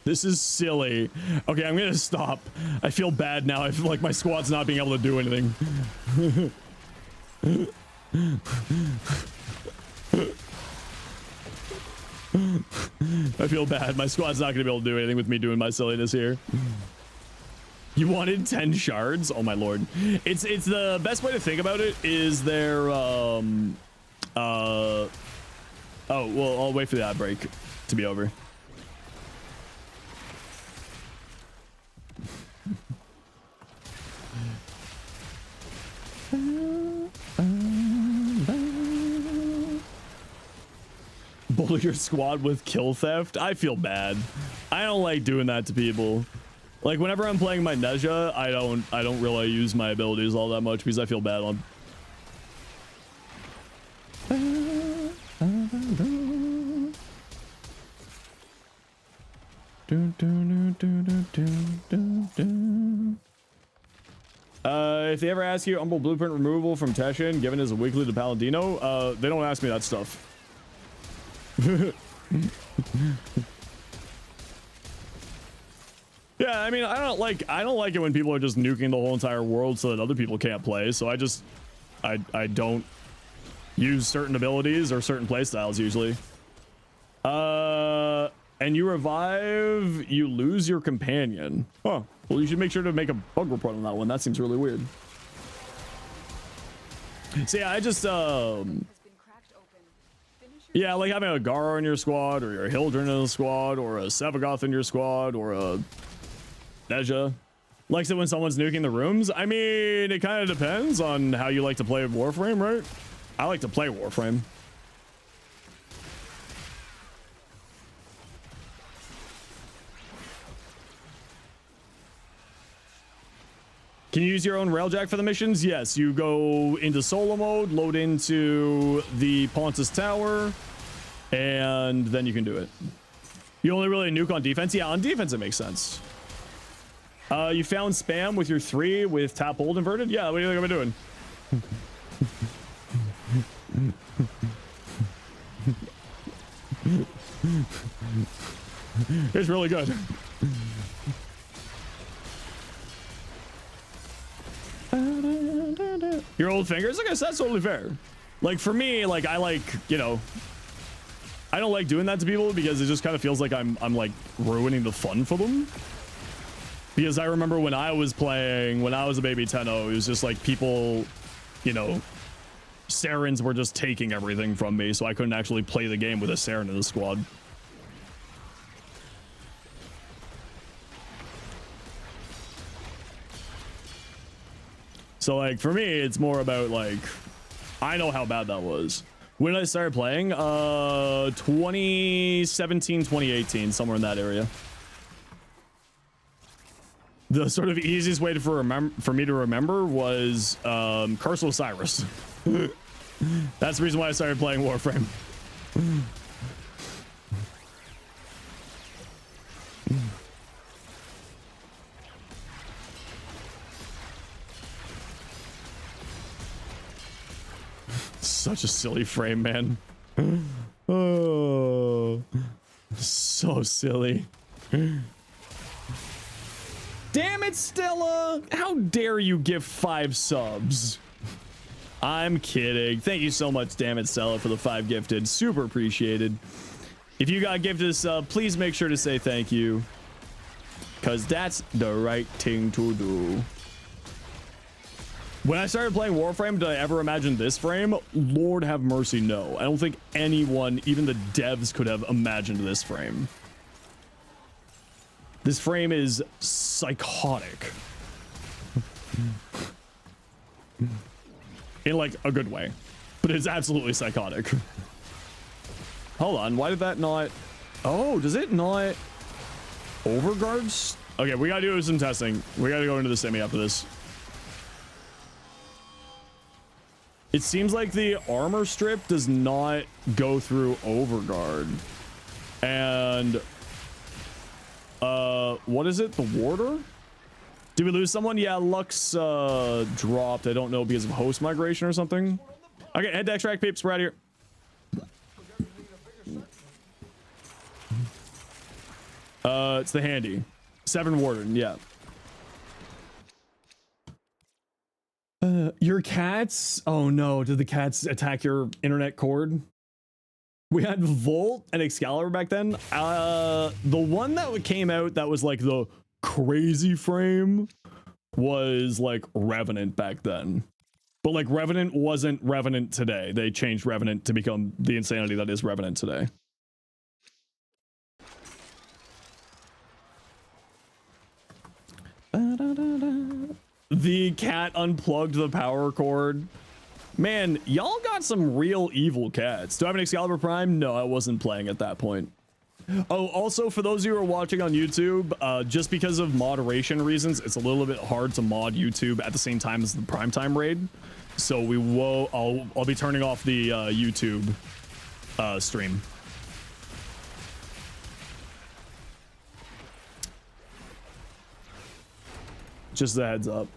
This is silly. Okay, I'm gonna stop. I feel bad now. I feel like my squad's not being able to do anything. I feel bad. My squad's not gonna be able to do anything with me doing my silliness here. You wanted 10 shards? Oh my lord. It's the best way to think about it is their oh well, I'll wait for the ad break to be over. Bully your squad with kill theft. I feel bad. I don't like doing that to people. Like whenever I'm playing my Nezha, I don't really use my abilities all that much because I feel bad on. If they ever ask you Umbral blueprint removal from Teshin, given as a weekly to Paladino, they don't ask me that stuff. Yeah, I mean, I don't like it when people are just nuking the whole entire world so that other people can't play. So I don't use certain abilities or certain playstyles usually. And you revive, you lose your companion. Huh. Well, you should make sure to make a bug report on that one. That seems really weird. So yeah, I just yeah, like having a Gara in your squad, or a Hildren in the squad, or a Sevagoth in your squad, or a Nezha. Likes it when someone's nuking the rooms. I mean, it kind of depends on how you like to play Warframe, right? I like to play Warframe. Can you use your own railjack for the missions? Yes, you go into solo mode, load into the Pontus Tower, and then you can do it. You only really nuke on defense? Yeah, on defense it makes sense. You found spam with your 3 with tap hold inverted? Yeah, what do you think I'm doing? It's really good. Your old fingers? Like I said, that's totally fair. Like for me, like I like, you know, I don't like doing that to people because it just kind of feels like I'm like ruining the fun for them. Because I remember when I was playing, when I was a baby Tenno, it was just like people, you know, Sarens were just taking everything from me, so I couldn't actually play the game with a Saren in the squad. So like for me, it's more about like, I know how bad that was. When I started playing, 2017, 2018, somewhere in that area. The sort of easiest way for me to remember was Curse of Osiris. That's the reason why I started playing Warframe. such a silly frame, man. Oh, so silly. Damn it, Stella! How dare you give 5 subs? I'm kidding. Thank you so much, damn it, Stella, for the 5 gifted. Super appreciated. If you got gifted a sub, please make sure to say thank you, because that's the right thing to do. When I started playing Warframe, did I ever imagine this frame? Lord have mercy, no. I don't think anyone, even the devs, could have imagined this frame. This frame is psychotic. In like a good way, but it's absolutely psychotic. Hold on, why did that not? Oh, does it not overguards? Okay, we gotta do some testing. We gotta go into the semi after this. It seems like the armor strip does not go through overguard. And what is it? The warder? Did we lose someone? Yeah, Lux dropped. I don't know, because of host migration or something. Okay, head to extract peeps. We're out of here. It's the handy. 7 warden, yeah. Your cats? Oh no, did the cats attack your internet cord? We had Volt and Excalibur back then. The one that came out that was like the crazy frame was like Revenant back then. But like Revenant wasn't Revenant today. They changed Revenant to become the insanity that is Revenant today. The cat unplugged the power cord. Man, y'all got some real evil cats. Do I have an Excalibur Prime? No, I wasn't playing at that point. Oh, also, for those of you who are watching on YouTube, just because of moderation reasons, it's a little bit hard to mod YouTube at the same time as the primetime raid. So we will. I'll be turning off the YouTube stream. Just a heads up.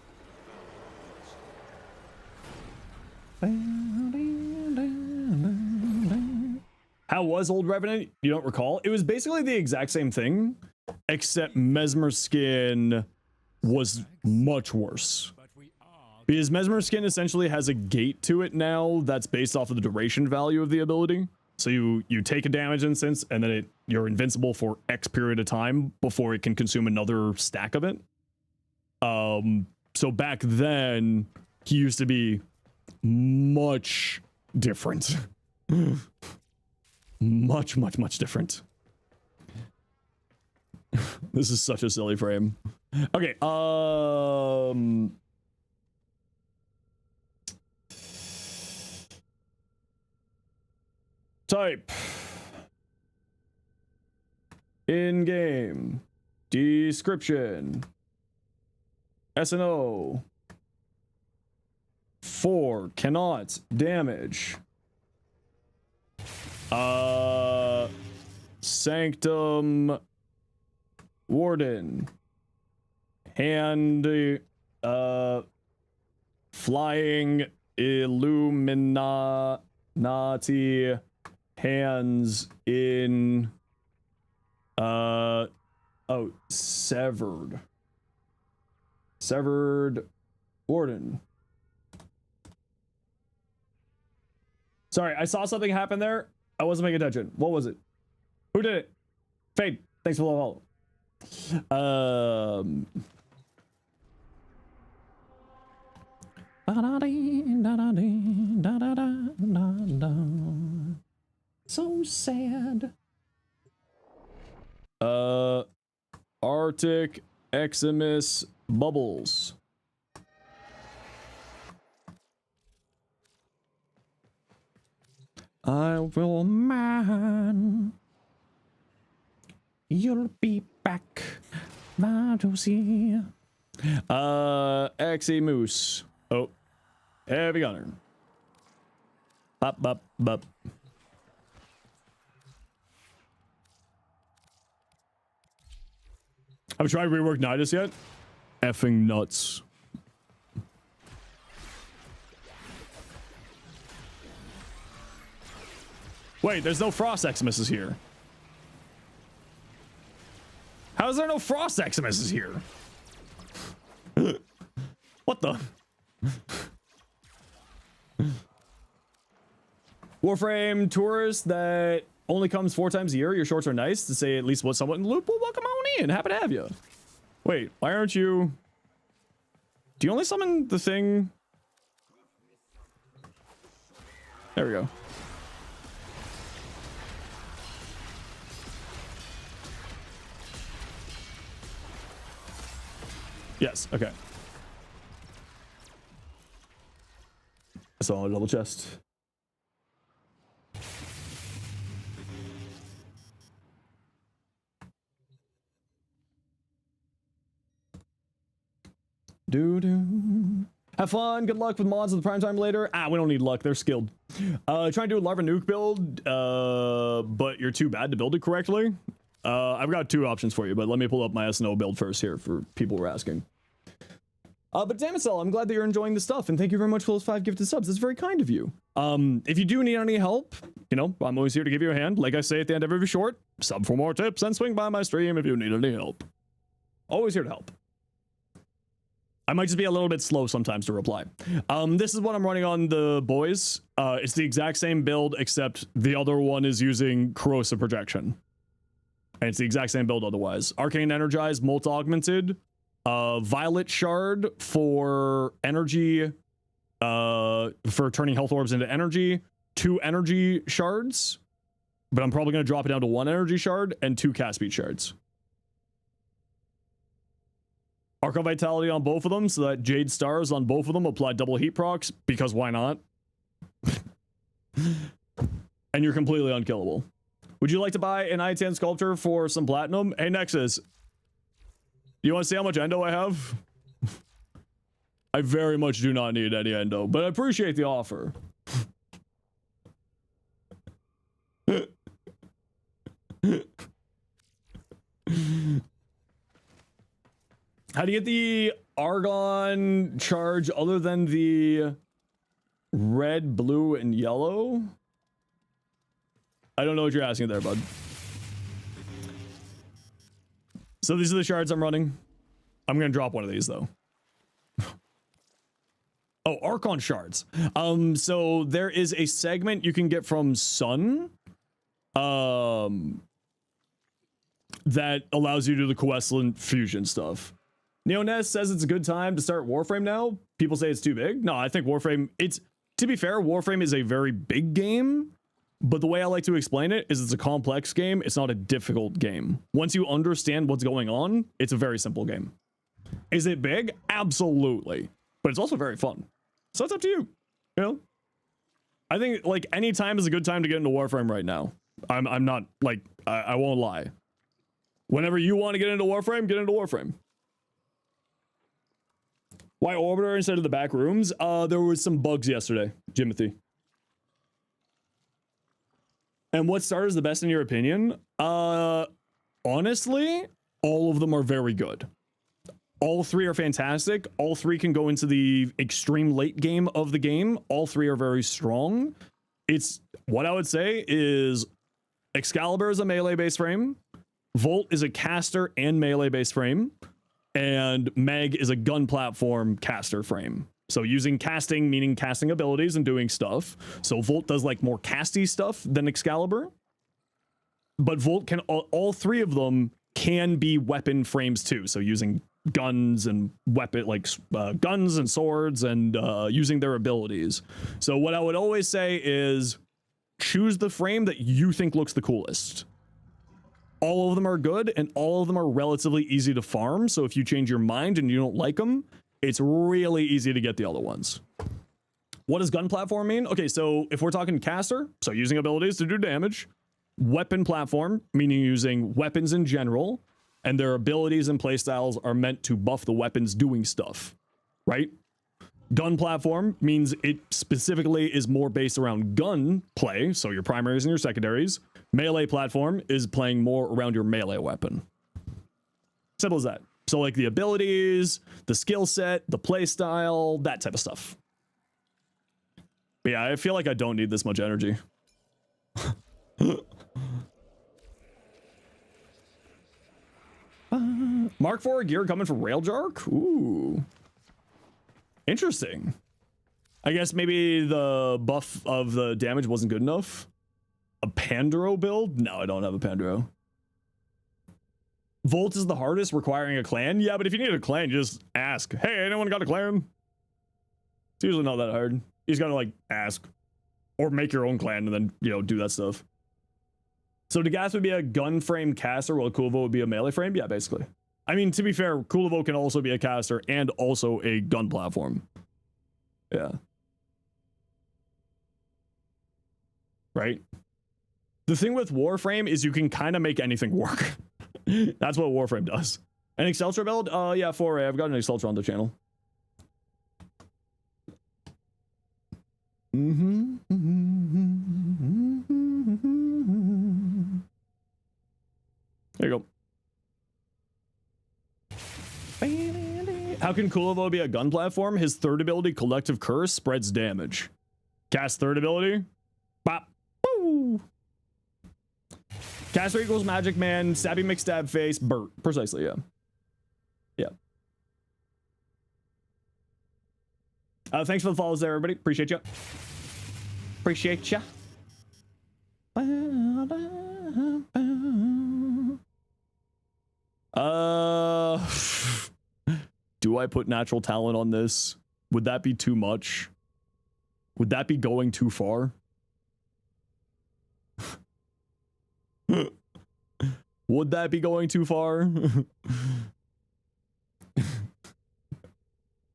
How was old Revenant? You don't recall? It was basically the exact same thing, except Mesmer Skin was much worse. Because Mesmer Skin essentially has a gate to it now that's based off of the duration value of the ability. So you take a damage instance and then you're invincible for X period of time before it can consume another stack of it. So back then, he used to be much different. much different. This is such a silly frame. Okay, type in game description SNO 4 cannot damage Sanctum Warden hand flying Illuminati hands in severed Warden. Sorry, I saw something happen there. I wasn't paying attention. What was it? Who did it? Fade. Thanks for the follow. So sad. Arctic Eximus Bubbles. I will man. You'll be back. Madosi. Eximus. Oh. Heavy gunner. Bop, bop, bop. Have you tried rework Nidus yet? Effing nuts. Wait, there's no Frost Eximuses here. How is there no Frost Eximuses here? What the? Warframe tourist that only comes 4 times a year. Your shorts are nice to say at least what's somewhat in the loop. Well, welcome on in. Happy to have you. Wait, why aren't you? Do you only summon the thing? There we go. Yes, okay. I saw a double chest. Doo-doo. Have fun. Good luck with mods of the prime time later. We don't need luck. They're skilled. Trying to do a Larva Nuke build, but you're too bad to build it correctly. I've got 2 options for you, but let me pull up my SNO build first here for people who are asking. But Damicel, I'm glad that you're enjoying the stuff, and thank you very much for those 5 gifted subs. That's very kind of you. If you do need any help, you know, I'm always here to give you a hand. Like I say at the end of every short, sub for more tips and swing by my stream if you need any help. Always here to help. I might just be a little bit slow sometimes to reply. This is what I'm running on the boys. It's the exact same build, except the other one is using corrosive projection. And it's the exact same build otherwise. Arcane Energized, Molt Augmented, Violet Shard for energy, for turning health orbs into energy, 2 energy shards, but I'm probably going to drop it down to 1 energy shard and 2 cast speed shards. Arc of Vitality on both of them, so that Jade Stars on both of them apply double heat procs, because why not? And you're completely unkillable. Would you like to buy an I-10 sculpture for some platinum? Hey, Nexus, you want to see how much endo I have? I very much do not need any endo, but I appreciate the offer. How do you get the Argon charge other than the red, blue, and yellow? I don't know what you're asking there, bud. So these are the shards I'm running. I'm going to drop one of these, though. Oh, Archon shards. So there is a segment you can get from Sun. That allows you to do the Coeslant fusion stuff. Neoness says it's a good time to start Warframe now. People say it's too big. No, I think Warframe, to be fair, Warframe is a very big game, but the way I like to explain it is it's a complex game. It's not a difficult game. Once you understand what's going on, it's a very simple game. Is it big? Absolutely. But it's also very fun. So it's up to you. You know? I think like any time is a good time to get into Warframe right now. I'm not like, I won't lie. Whenever you want to get into Warframe, get into Warframe. Why Orbiter instead of the back rooms? There was some bugs yesterday, Jimothy. And what starter is the best in your opinion? Honestly, all of them are very good. All 3 are fantastic. All 3 can go into the extreme late game of the game. All 3 are very strong. It's what I would say is Excalibur is a melee-based frame. Volt is a caster and melee-based frame. And Meg is a gun platform caster frame. So using casting, meaning casting abilities and doing stuff. So Volt does like more casty stuff than Excalibur. But Volt can, all 3 of them can be weapon frames too. So using guns and weapon, like guns and swords and using their abilities. So what I would always say is choose the frame that you think looks the coolest. All of them are good, and all of them are relatively easy to farm, so if you change your mind and you don't like them, it's really easy to get the other ones. What does gun platform mean? Okay, so if we're talking caster, so using abilities to do damage, weapon platform, meaning using weapons in general, and their abilities and playstyles are meant to buff the weapons doing stuff, right? Gun platform means it specifically is more based around gun play, so your primaries and your secondaries. Melee platform is playing more around your melee weapon. Simple as that. So like the abilities, the skill set, the play style, that type of stuff. But yeah, I feel like I don't need this much energy. Mark IV gear coming from Railjark? Ooh. Interesting. I guess maybe the buff of the damage wasn't good enough. A Pandro build? No, I don't have a Pandro. Volt is the hardest, requiring a clan? Yeah, but if you need a clan, you just ask. Hey, anyone got a clan? It's usually not that hard. You just gotta, like, ask. Or make your own clan and then, you know, do that stuff. So Degas would be a gun frame caster, while Kulvo would be a melee frame? Yeah, basically. I mean, to be fair, Kulvo can also be a caster and also a gun platform. Yeah. Right? The thing with Warframe is you can kind of make anything work. That's what Warframe does. An Exceltra build? Yeah, 4A. I've got an Exceltra on the channel. There you go. How can Kulvo be a gun platform? His third ability, Collective Curse, spreads damage. Cast third ability. Bop. Woo. Caster equals Magic Man, Stabby McStab Face, Burt. Precisely, yeah. Yeah. Thanks for the follows there, everybody. Appreciate you. Appreciate ya. Do I put natural talent on this? Would that be too much? Would that be going too far? Would that be going too far?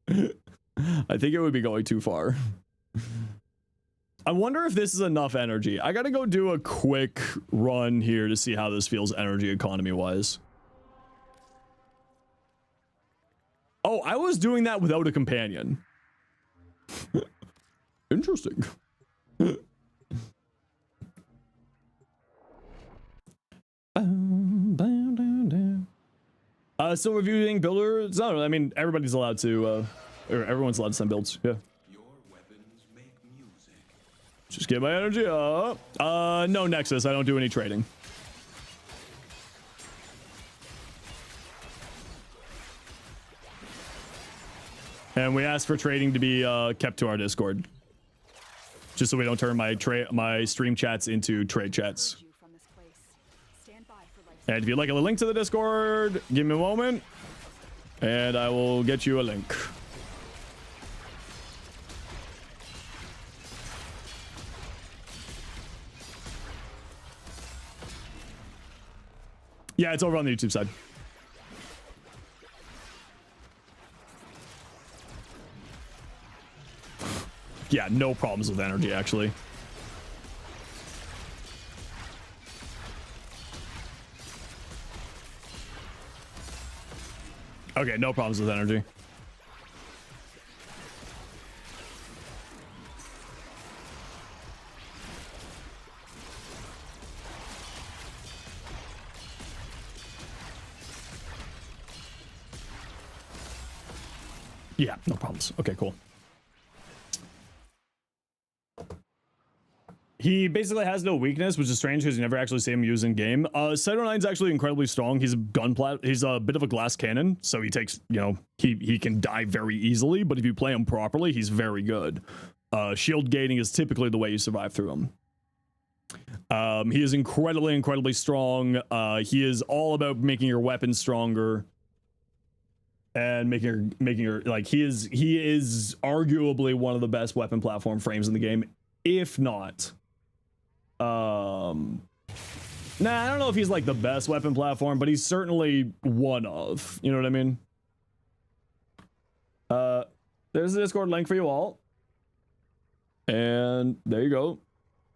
I think it would be going too far. I wonder if this is enough energy. I gotta go do a quick run here to see how this feels energy economy wise. Oh, I was doing that without a companion. Interesting. Still reviewing builders? No, I mean, everybody's allowed to, or everyone's allowed to send builds, yeah. Your weapons make music. Just get my energy up. No Nexus, I don't do any trading. And we asked for trading to be kept to our Discord. Just so we don't turn my stream chats into trade chats. And if you'd like a link to the Discord, give me a moment. And I will get you a link. Yeah, it's over on the YouTube side. Yeah, no problems with energy, actually. Okay, no problems with energy. Yeah, no problems. Okay, cool. He basically has no weakness, which is strange because you never actually see him use in game. Cyto 9's actually incredibly strong. He's a he's a bit of a glass cannon, so he takes, you know, he can die very easily, but if you play him properly, he's very good. Shield gating is typically the way you survive through him. He is incredibly strong. He is all about making your weapon stronger and making your like he is arguably one of the best weapon platform frames in the game, if not. Nah, I don't know if he's like the best weapon platform, but he's certainly one of, you know what I mean? There's the Discord link for you all. And there you go.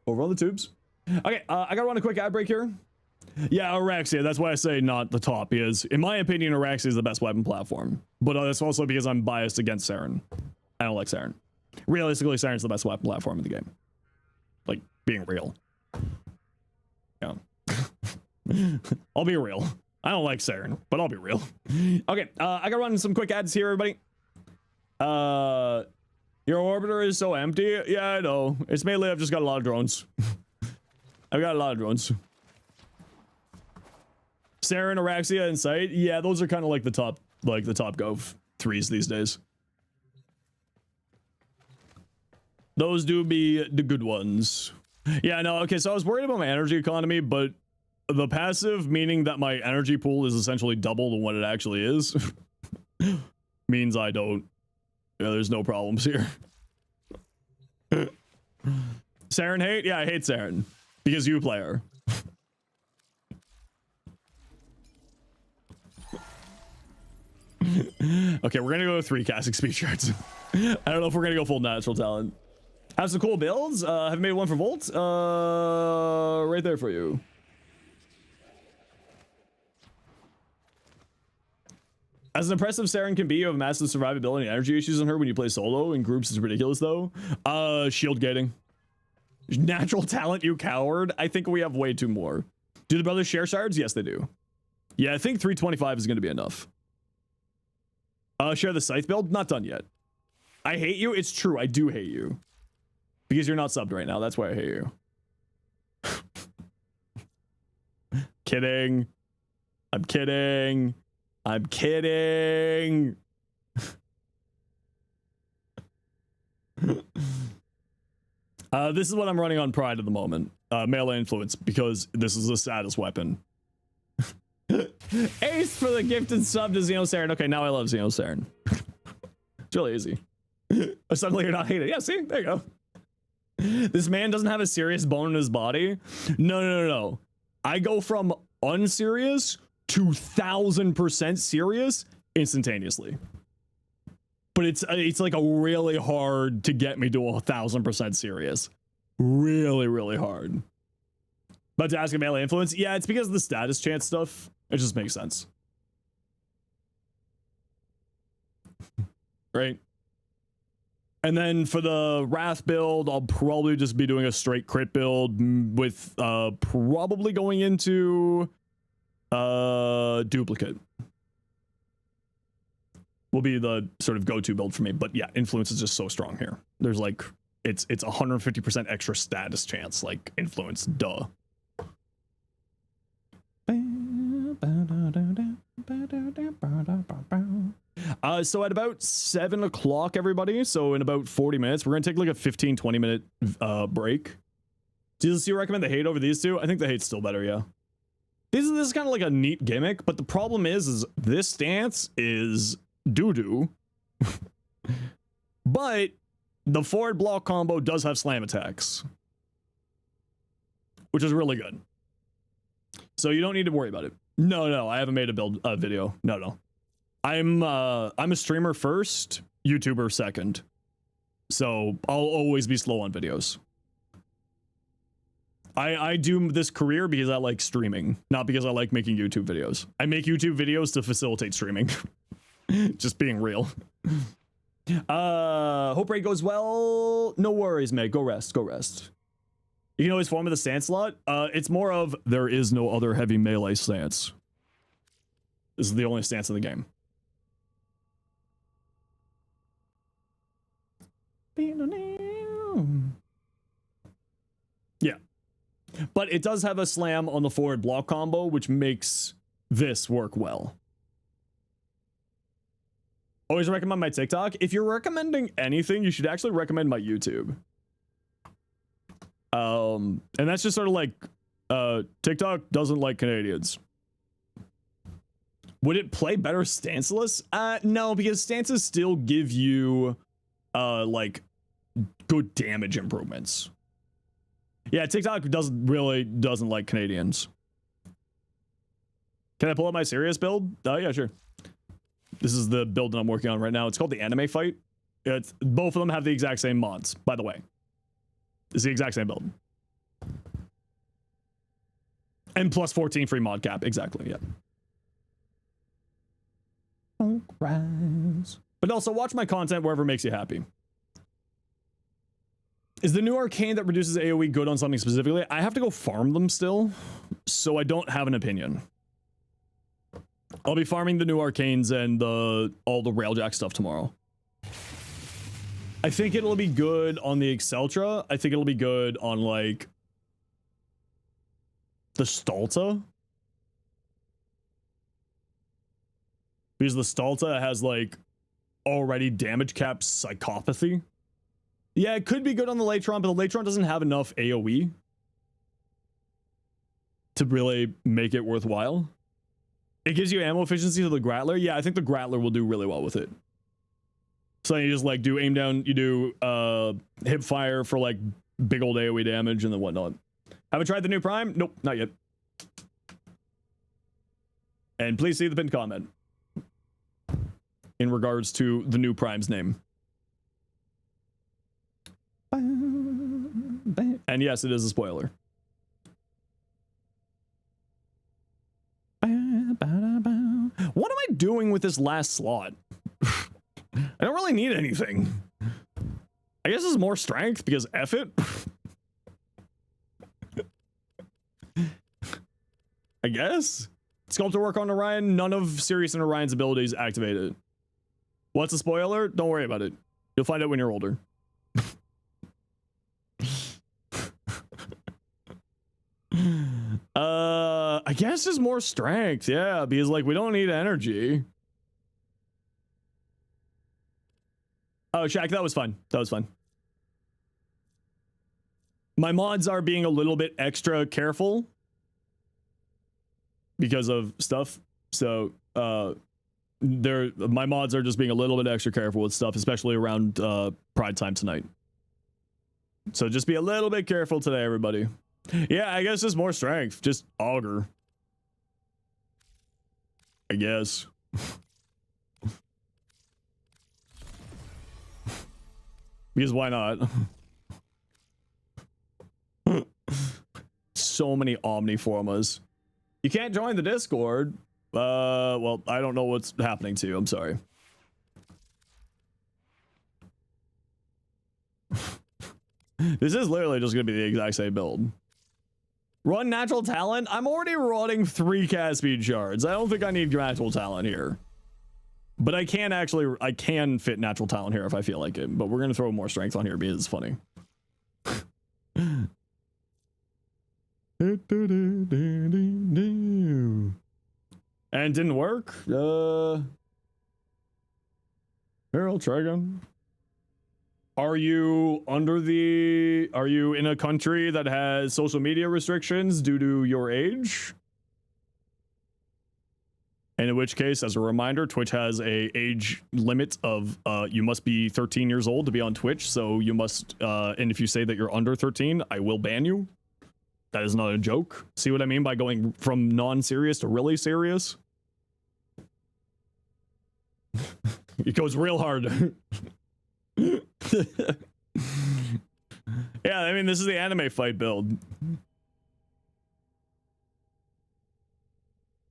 Over on the tubes. Okay, I gotta run a quick ad break here. Yeah, Araxia, that's why I say not the top, because in my opinion, Araxia is the best weapon platform. But that's also because I'm biased against Saren. I don't like Saren. Realistically, Saren's the best weapon platform in the game. Like, being real. Yeah. I'll be real. I don't like Saren, but I'll be real. Okay, I gotta run some quick ads here, everybody. Your orbiter is so empty. Yeah, I know. It's mainly I've just got a lot of drones. I've got a lot of drones. Saren, Araxia, and Sight. Yeah, those are kind of like the top Gov 3s these days. Those do be the good ones. Yeah, no, okay, so I was worried about my energy economy, but the passive, meaning that my energy pool is essentially double to what it actually is, means I don't. Yeah, there's no problems here. Saren hate? Yeah, I hate Saren. Because you play her. Okay, we're gonna go with 3 casting speed shards. I don't know if we're gonna go full natural talent. Have some cool builds. Have made one for Volt. Right there for you. As impressive Saren can be, you have massive survivability and energy issues on her when you play solo. In groups, it's ridiculous though. Shield gating. Natural talent, you coward. I think we have way too more. Do the brothers share shards? Yes, they do. Yeah, I think 325 is going to be enough. Share the scythe build? Not done yet. I hate you. It's true. I do hate you. Because you're not subbed right now. That's why I hate you. Kidding. I'm kidding. I'm kidding. This is what I'm running on Pride at the moment. Melee influence, because this is the saddest weapon. Ace for the gifted sub to Zenosfire. Okay, now I love Zenosfire. It's really easy. Suddenly you're not hating. Yeah, see? There you go. This man doesn't have a serious bone in his body. No. I go from unserious to 1000% serious instantaneously. But it's like a really hard to get me to 1000% serious. Really hard. But to ask a melee influence, yeah, it's because of the status chance stuff. It just makes sense. Right? And then for the Wrath build, I'll probably just be doing a straight crit build with probably going into duplicate. Will be the sort of go-to build for me. But yeah, influence is just so strong here. There's like, it's 150% extra status chance, like influence, duh. So at about 7 o'clock, everybody, so in about 40 minutes, we're gonna take like a 15-20 minute break. Do you recommend the hate over these two? I think the hate's still better, yeah. This is kind of like a neat gimmick, but the problem is this stance is doo-doo. But the forward block combo does have slam attacks, which is really good. So you don't need to worry about it. No, I haven't made a build video. No. I'm a streamer first, YouTuber second. So I'll always be slow on videos. I do this career because I like streaming, not because I like making YouTube videos. I make YouTube videos to facilitate streaming. Just being real. Hope raid goes well. No worries, mate. Go rest. You can always form with a stance slot. It's more of there is no other heavy melee stance. This is the only stance in the game. Yeah. But it does have a slam on the forward block combo, which makes this work well. Always recommend my TikTok. If you're recommending anything, you should actually recommend my YouTube. And that's just sort of like, TikTok doesn't like Canadians. Would it play better stanceless? No, because stances still give you, like, good damage improvements. Yeah, TikTok doesn't like Canadians. Can I pull up my serious build? Oh, yeah, sure. This is the build that I'm working on right now. It's called the Anime Fight. Both of them have the exact same mods, by the way. It's the exact same build. And plus 14 free mod cap. Exactly, yeah. But also watch my content wherever makes you happy. Is the new arcane that reduces AoE good on something specifically? I have to go farm them still, so I don't have an opinion. I'll be farming the new arcanes and all the railjack stuff tomorrow. I think it'll be good on the Exceltra. I think it'll be good on like The Stalta? Because the Stalta has like already damage cap psychopathy. Yeah, it could be good on the Latron, but the Latron doesn't have enough AoE to really make it worthwhile. It gives you ammo efficiency to the Grattler. Yeah, I think the Grattler will do really well with it. So you just like do aim down, you do hip fire for like big old AoE damage and then whatnot. Haven't tried the new Prime? Nope, not yet. And please see the pinned comment in regards to the new Prime's name. And yes, it is a spoiler. What am I doing with this last slot? I don't really need anything. I guess it's more strength because F it. I guess. Sculptor work on Orion. None of Sirius and Orion's abilities activated. What's a spoiler? Don't worry about it. You'll find out when you're older. I guess just more strength. Yeah, because like we don't need energy. Oh, Shaq, that was fun. That was fun. My mods are being a little bit extra careful because of stuff. So, my mods are just being a little bit extra careful with stuff, especially around Pride time tonight. So just be a little bit careful today, everybody. Yeah, I guess just more strength. Just auger. I guess. Because why not? So many Omniformas. You can't join the Discord. Well, I don't know what's happening to you. I'm sorry. This is literally just going to be the exact same build. Run natural talent? I'm already running 3 cast speed shards. I don't think I need natural talent here. But I can fit natural talent here if I feel like it. But we're going to throw more strength on here because it's funny. And it didn't work? Here, I'll try again. Are you in a country that has social media restrictions due to your age? And in which case, as a reminder, Twitch has a age limit of you must be 13 years old to be on Twitch. So you must, and if you say that you're under 13, I will ban you. That is not a joke. See what I mean by going from non-serious to really serious? It goes real hard. Yeah, I mean, this is the anime fight build.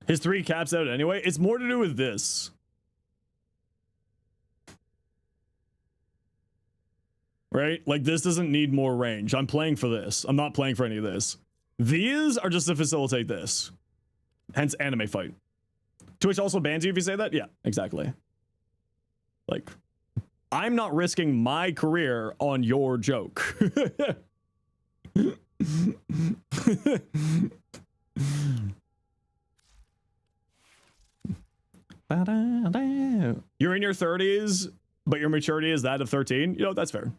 His 3 caps out anyway. It's more to do with this. Right? Like, this doesn't need more range. I'm playing for this. I'm not playing for any of this. These are just to facilitate this. Hence, anime fight. Twitch also bans you if you say that? Yeah, exactly. Like, I'm not risking my career on your joke. You're in your 30s, but your maturity is that of 13? You know, that's fair.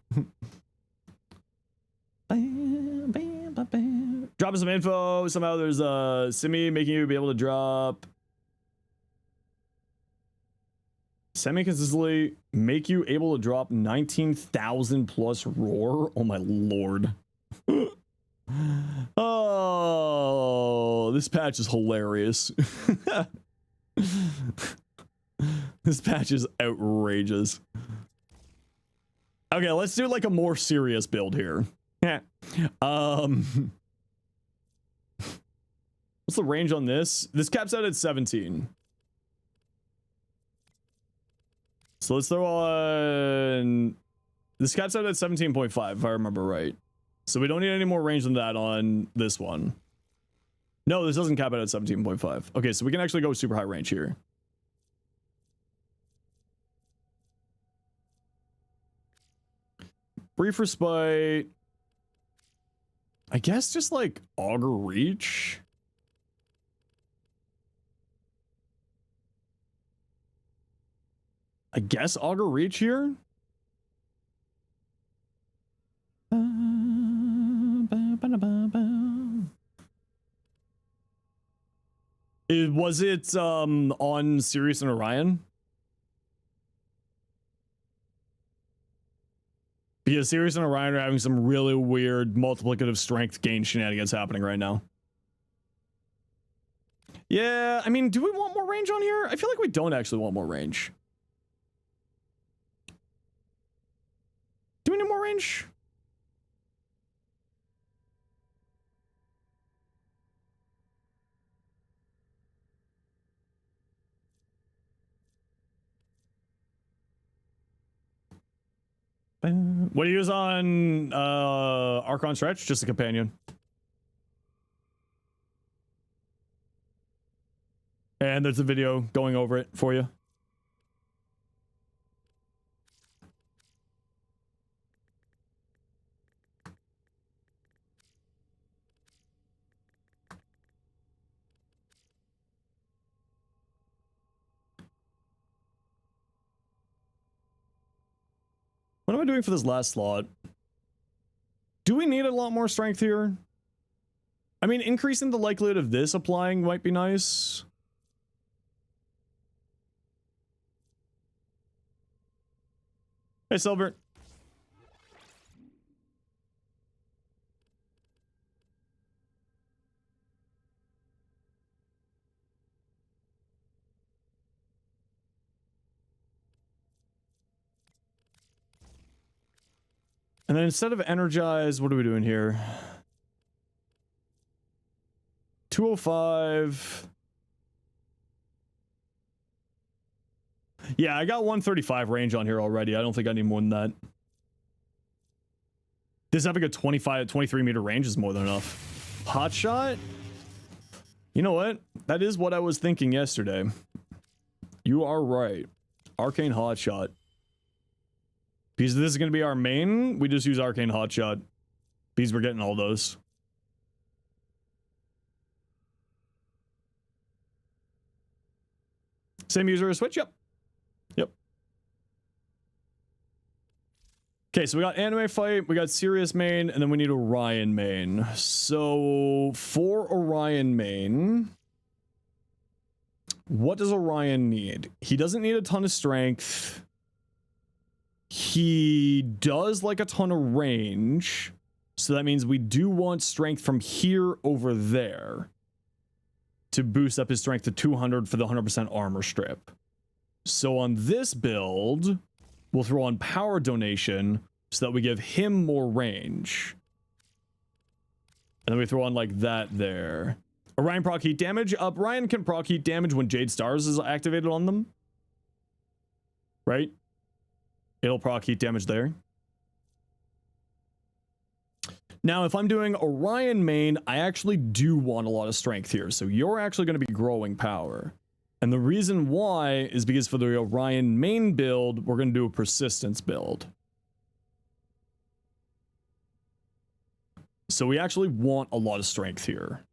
Drop some info. Somehow there's a Simi making you be able to drop. Semi-consistently make you able to drop 19,000 plus roar. Oh my lord. Oh, this patch is hilarious. This patch is outrageous. Okay, let's do like a more serious build here. What's the range on this? This caps out at 17. So let's throw on... This caps out at 17.5, if I remember right. So we don't need any more range than that on this one. No, this doesn't cap out at 17.5. Okay, so we can actually go super high range here. Brief Respite. I guess just like Augur Reach. I guess Augur Reach here? Was it on Sirius and Orion? Because Sirius and Orion are having some really weird multiplicative strength gain shenanigans happening right now. Yeah, I mean, do we want more range on here? I feel like we don't actually want more range. Do we need more range? What do you use on Archon Stretch? Just a companion. And there's a video going over it for you. What am I doing for this last slot? Do we need a lot more strength here? I mean, increasing the likelihood of this applying might be nice. Hey, Silver. And then instead of energize, what are we doing here? 205. Yeah, I got 135 range on here already. I don't think I need more than that. This having a 23 meter range is more than enough. Hot shot? You know what? That is what I was thinking yesterday. You are right. Arcane hot shot. Because this is going to be our main, we just use Arcane Hotshot. Because we're getting all those. Same user as Switch? Yep. Yep. Okay, so we got Anime Fight, we got Sirius main, and then we need Orion main. So, for Orion main, what does Orion need? He doesn't need a ton of strength. He does like a ton of range, so that means we do want strength from here over there to boost up his strength to 200 for the 100% armor strip. So on this build, we'll throw on power donation so that we give him more range. And then we throw on like that there. Orion proc heat damage. Orion can proc heat damage when Jade Stars is activated on them. Right? It'll proc heat damage there. Now, if I'm doing Orion main, I actually do want a lot of strength here. So you're actually going to be growing power. And the reason why is because for the Orion main build, we're going to do a persistence build. So we actually want a lot of strength here.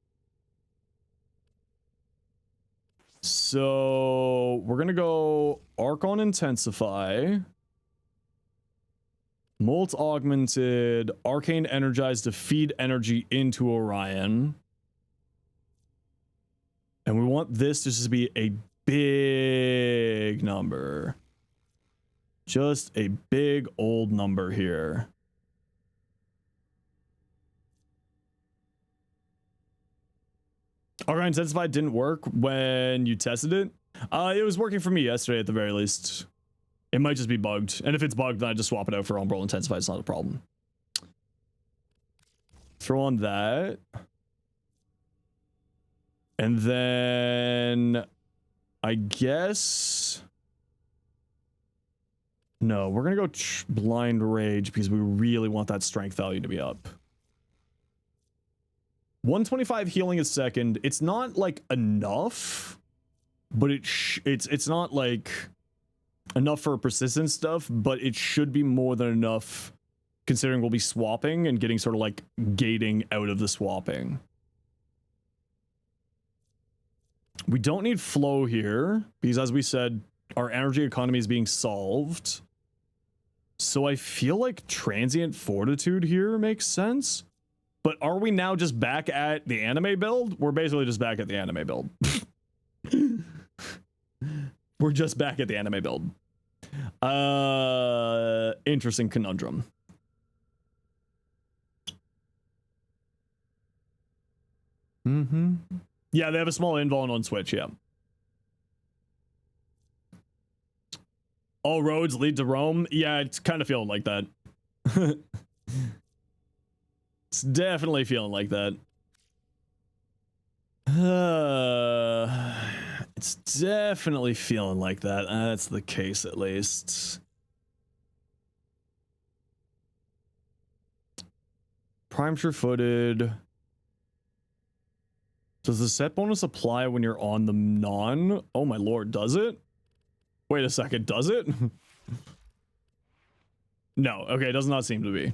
So we're going to go Archon Intensify. Molt Augmented, Arcane Energized to feed energy into Orion. And we want this just to be a big number. Just a big old number here. Arcane Intensify didn't work when you tested it. It was working for me yesterday at the very least. It might just be bugged. And if it's bugged, then I just swap it out for Umbral Intensify. It's not a problem. Throw on that. And then I guess... No, we're going to go Blind Rage because we really want that strength value to be up. 125 healing a second. It's not like enough, but it's not like enough for persistent stuff, but it should be more than enough considering we'll be swapping and getting sort of like gating out of the swapping. We don't need flow here because, as we said, our energy economy is being solved. So I feel like transient fortitude here makes sense. But are we now just back at the anime build? We're basically just back at the anime build. We're just back at the anime build. Interesting conundrum. Yeah, they have a small invuln on Switch, yeah. All roads lead to Rome. Yeah, it's kind of feeling like that. It's definitely feeling like that. It's definitely feeling like that. That's the case, at least. Prime sure-footed. Does the set bonus apply when you're on the non? Oh my lord, does it? Wait a second, does it? No, okay, it does not seem to be.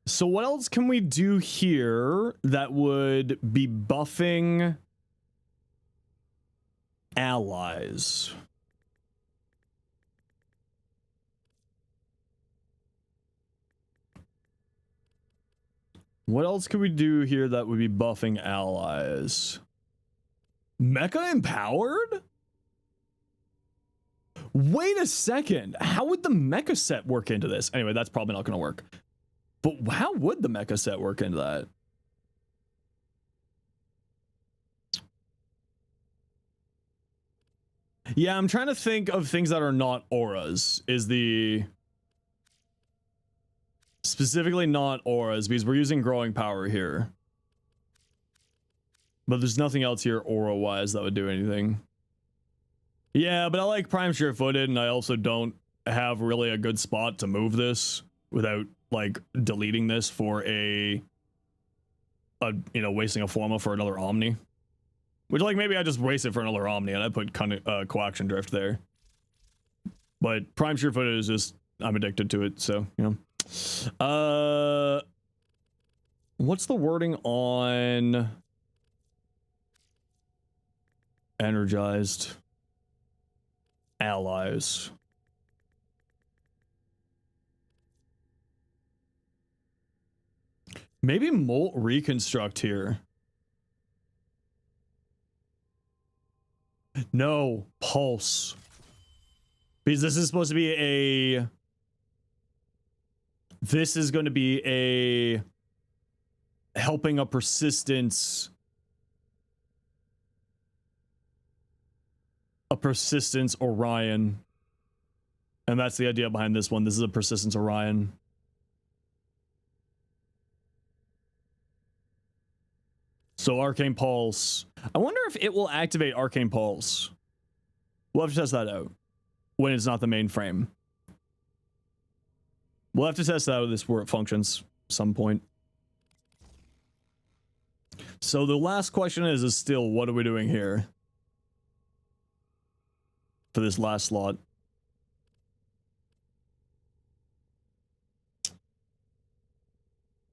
So what else can we do here that would be buffing allies? What else could we do here that would be buffing allies? Mecha empowered? Wait a second. How would the mecha set work into this? Anyway, that's probably not going to work. But how would the mecha set work into that? Yeah, I'm trying to think of things that are not auras. Is the... Specifically not auras, because we're using growing power here. But there's nothing else here aura-wise that would do anything. Yeah, but I like Prime sure-footed, and I also don't have really a good spot to move this without, like, deleting this for you know, wasting a Forma for another Omni. Which, like, maybe I just waste it for another Omni, and I put Coaction Drift there. But Prime sure-footed is just, I'm addicted to it, so, you know. What's the wording on energized allies? Maybe Molt Reconstruct here. No, Pulse. Because this is supposed to be a... This is going to be a helping a persistence Orion. And that's the idea behind this one. This is a persistence Orion. So Arcane Pulse. I wonder if it will activate Arcane Pulse. We'll have to test that out when it's not the main frame. We'll have to test that out this where it functions some point. So the last question is still, what are we doing here for this last slot?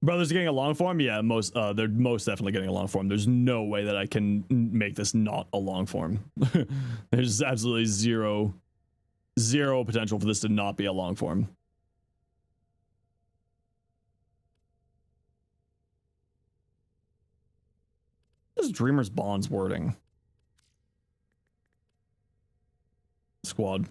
Brothers getting a long form? Yeah, they're most definitely getting a long form. There's no way that I can make this not a long form. There's absolutely zero potential for this to not be a long form. What is Dreamer's Bond's wording? Squad.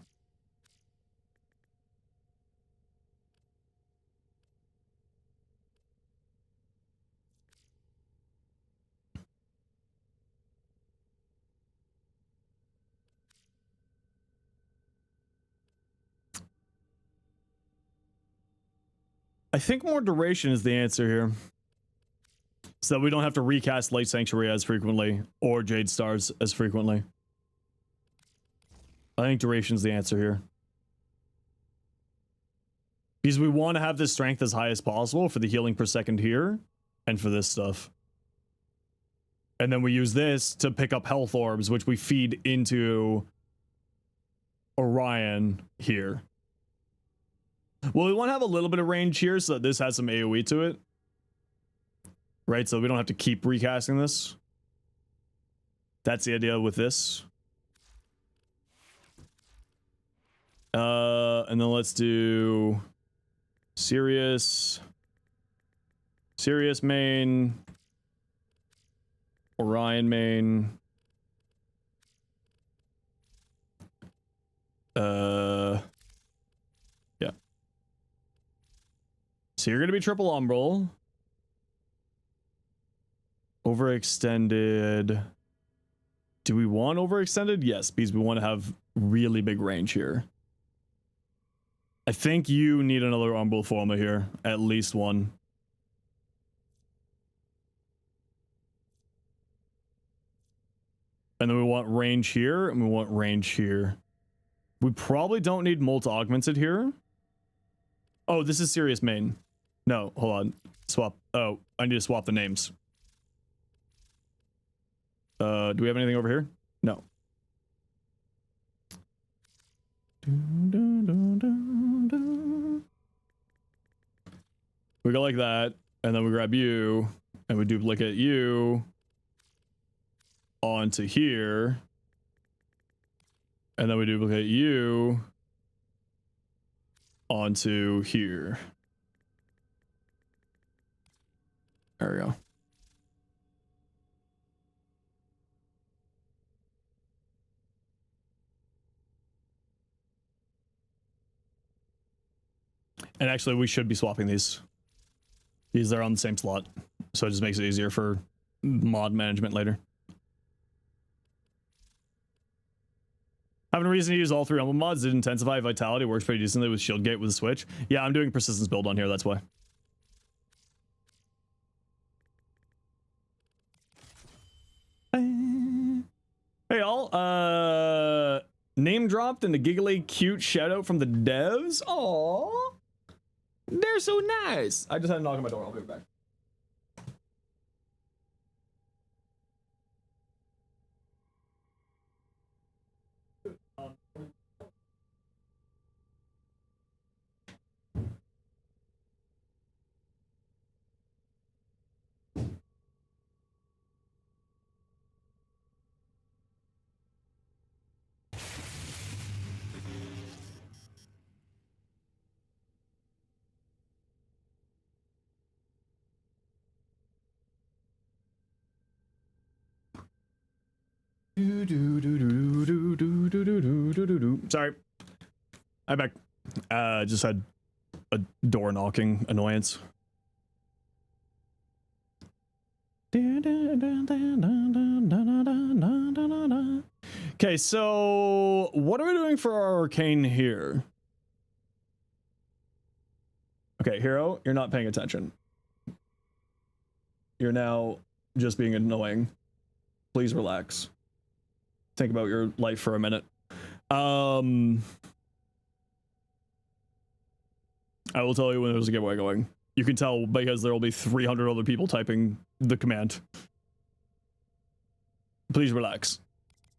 I think more duration is the answer here. So that we don't have to recast Light Sanctuary as frequently or Jade Stars as frequently. I think duration's the answer here. Because we want to have this strength as high as possible for the healing per second here and for this stuff. And then we use this to pick up health orbs, which we feed into Orion here. Well, we want to have a little bit of range here so that this has some AoE to it. Right, so we don't have to keep recasting this. That's the idea with this. And then let's do Sirius main, Orion main. Yeah. So you're gonna be triple umbral. Overextended. Do we want overextended? Yes, because we want to have really big range here. I think you need another umbral forma here. At least one. And then we want range here, and we want range here. We probably don't need multi augmented here. Oh, this is Sirius main. No, hold on. Swap. Oh, I need to swap the names. Do we have anything over here? No. We go like that, and then we grab you, and we duplicate you onto here, and then we duplicate you onto here. There we go. And actually, we should be swapping these. These are on the same slot, so it just makes it easier for mod management later. Having a reason to use all three Rumble mods did intensify vitality, works pretty decently with shield gate with the switch. Yeah, I'm doing persistence build on here, that's why. Hey y'all, name dropped and a giggly cute shout out from the devs. Aww. They're so nice. I just had a knock on my door. I'll be right back. Sorry. I'm back. Just had a door knocking annoyance. Okay, so what are we doing for our arcane here? Okay, hero, you're not paying attention. You're now just being annoying. Please relax. Think about your life for a minute. I will tell you when there's a giveaway going. You can tell because there will be 300 other people typing the command. Please relax.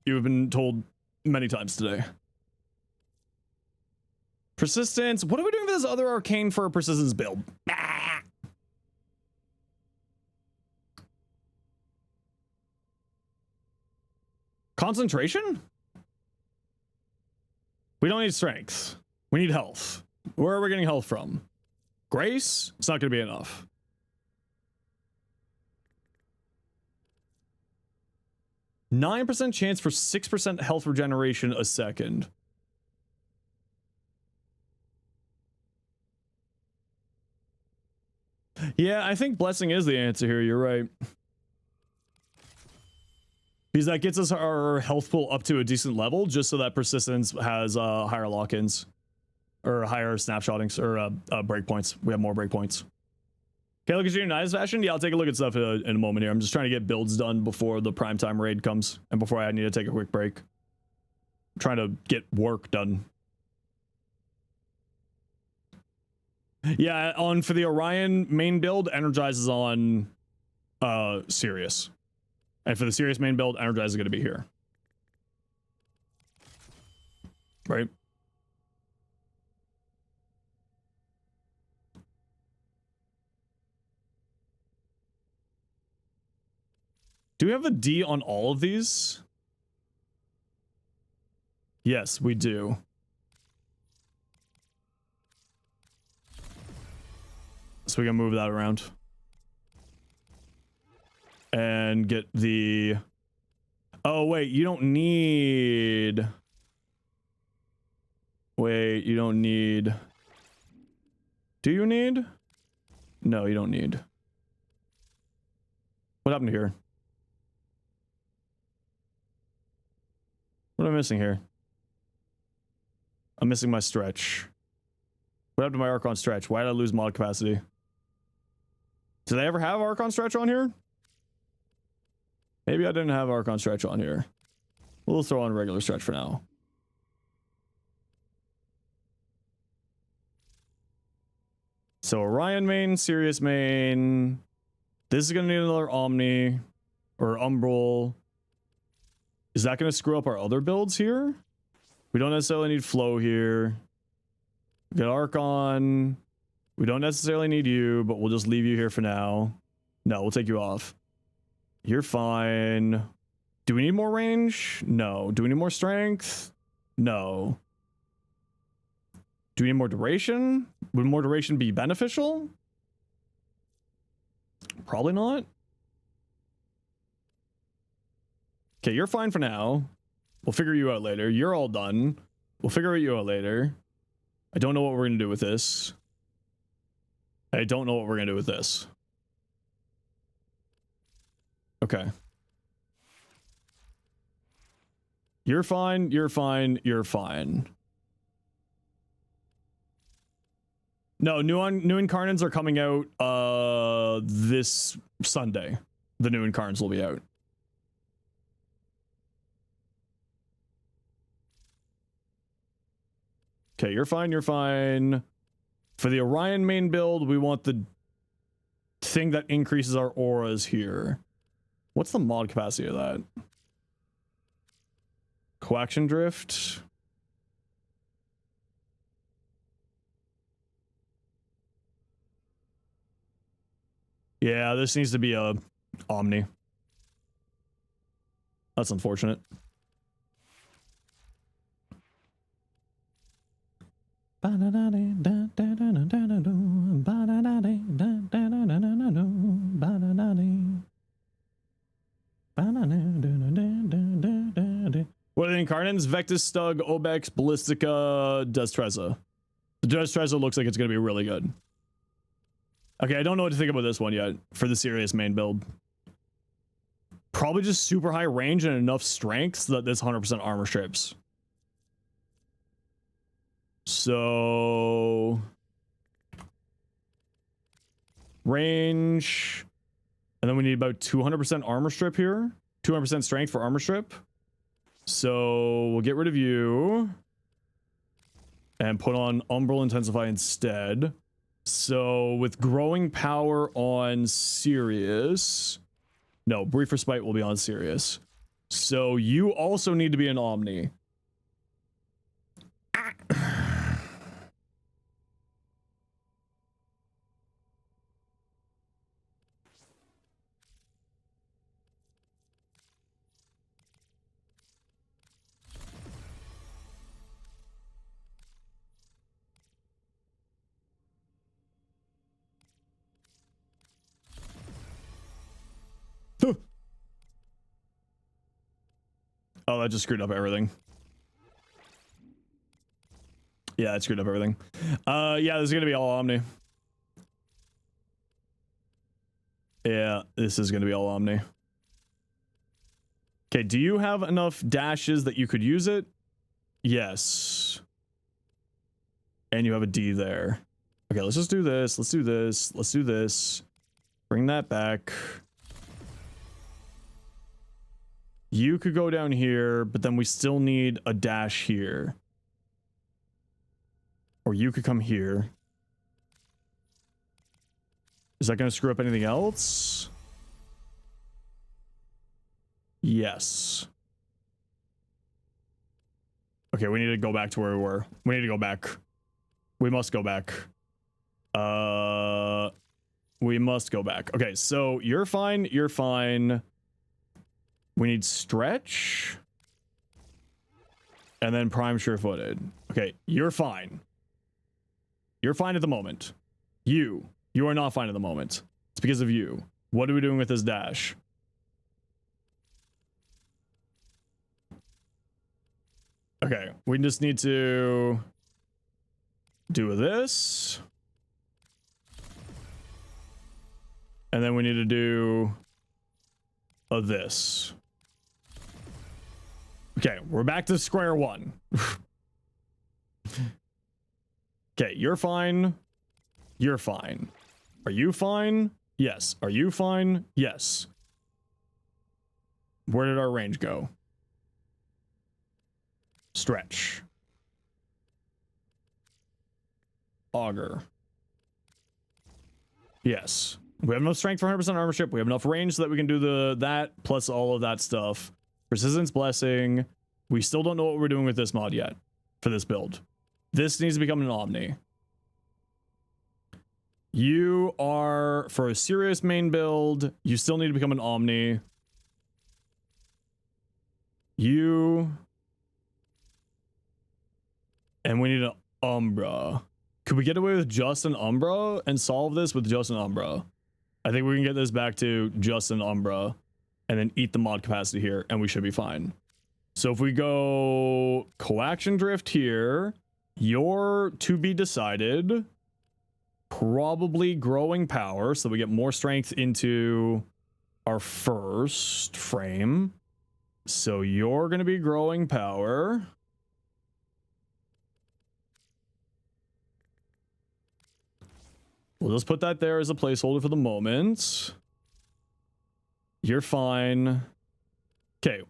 You have been told many times today. Persistence. What are we doing for this other arcane for a persistence build? Ah! Concentration? We don't need strength. We need health. Where are we getting health from? Grace? It's not going to be enough. %9 chance for 6% health regeneration a second. Yeah, I think blessing is the answer here. You're right. Because that gets us our health pool up to a decent level, just so that persistence has higher lock-ins. Or higher snapshottings, or breakpoints. We have more breakpoints. Okay, look at your nice fashion. Yeah, I'll take a look at stuff in a moment here. I'm just trying to get builds done before the primetime raid comes, and before I need to take a quick break. I'm trying to get work done. Yeah, for the Orion main build, energizes on Sirius. And for the Sirius main build, energize is going to be here. Right? Do we have a D on all of these? Yes, we do. So we can move that around. And get the... Oh, wait, you don't need... Wait, you don't need... Do you need? No, you don't need. What happened here? What am I missing here? I'm missing my stretch. What happened to my Archon stretch? Why did I lose mod capacity? Did I ever have Archon stretch on here? Maybe I didn't have Archon stretch on here. We'll throw on regular stretch for now. So Orion main, Sirius main. This is going to need another Omni or Umbral. Is that going to screw up our other builds here? We don't necessarily need Flow here. We got Archon. We don't necessarily need you, but we'll just leave you here for now. No, we'll take you off. You're fine. Do we need more range? No. Do we need more strength? No. Do we need more duration? Would more duration be beneficial? Probably not. Okay, you're fine for now. We'll figure you out later. You're all done. We'll figure you out later. I don't know what we're going to do with this. I don't know what we're going to do with this. Okay. You're fine. You're fine. You're fine. No, new Incarnants are coming out this Sunday. The new Incarnants will be out. Okay, you're fine, you're fine. For the Orion main build, we want the thing that increases our auras here. What's the mod capacity of that? Coaction Drift. Yeah, this needs to be a Omni. That's unfortunate. What are the Incarnants? Vectus, Stug, Obex, Ballistica, Destreza. The Destreza looks like it's going to be really good. Okay, I don't know what to think about this one yet for the serious main build. Probably just super high range and enough strength so that this 100% armor strips. So... range. And then we need about 200% armor strip here. 200% strength for armor strip. So we'll get rid of you. And put on Umbral Intensify instead. So with growing power on Sirius... No, Brief Respite will be on Sirius. So you also need to be an Omni. Oh, that just screwed up everything. Yeah, that screwed up everything. Yeah, this is gonna be all Omni. Yeah, this is gonna be all Omni. Okay, do you have enough dashes that you could use it? Yes. And you have a D there. Okay, let's just do this. Let's do this. Let's do this. Bring that back. You could go down here, but then we still need a dash here. Or you could come here. Is that going to screw up anything else? Yes. Okay, we need to go back to where we were. We need to go back. We must go back. We must go back. Okay, so you're fine. You're fine. We need stretch. And then prime sure-footed. Okay, you're fine. You're fine at the moment. You are not fine at the moment. It's because of you. What are we doing with this dash? Okay, we just need to do this. And then we need to do this. Okay, we're back to square one. Okay, you're fine. You're fine. Are you fine? Yes. Are you fine? Yes. Where did our range go? Stretch. Auger. Yes. We have enough strength for 100% armor strip. We have enough range so that we can do that plus all of that stuff. Persistence Blessing. We still don't know what we're doing with this mod yet for this build. This needs to become an Omni. You are, for a serious main build, you still need to become an Omni. You. And we need an Umbra. Could we get away with just an Umbra and solve this with just an Umbra? I think we can get this back to just an Umbra and then eat the mod capacity here and we should be fine. So if we go Coaction Drift here, you're to be decided. Probably growing power so we get more strength into our first frame. So you're going to be growing power. We'll just put that there as a placeholder for the moment. You're fine. Okay.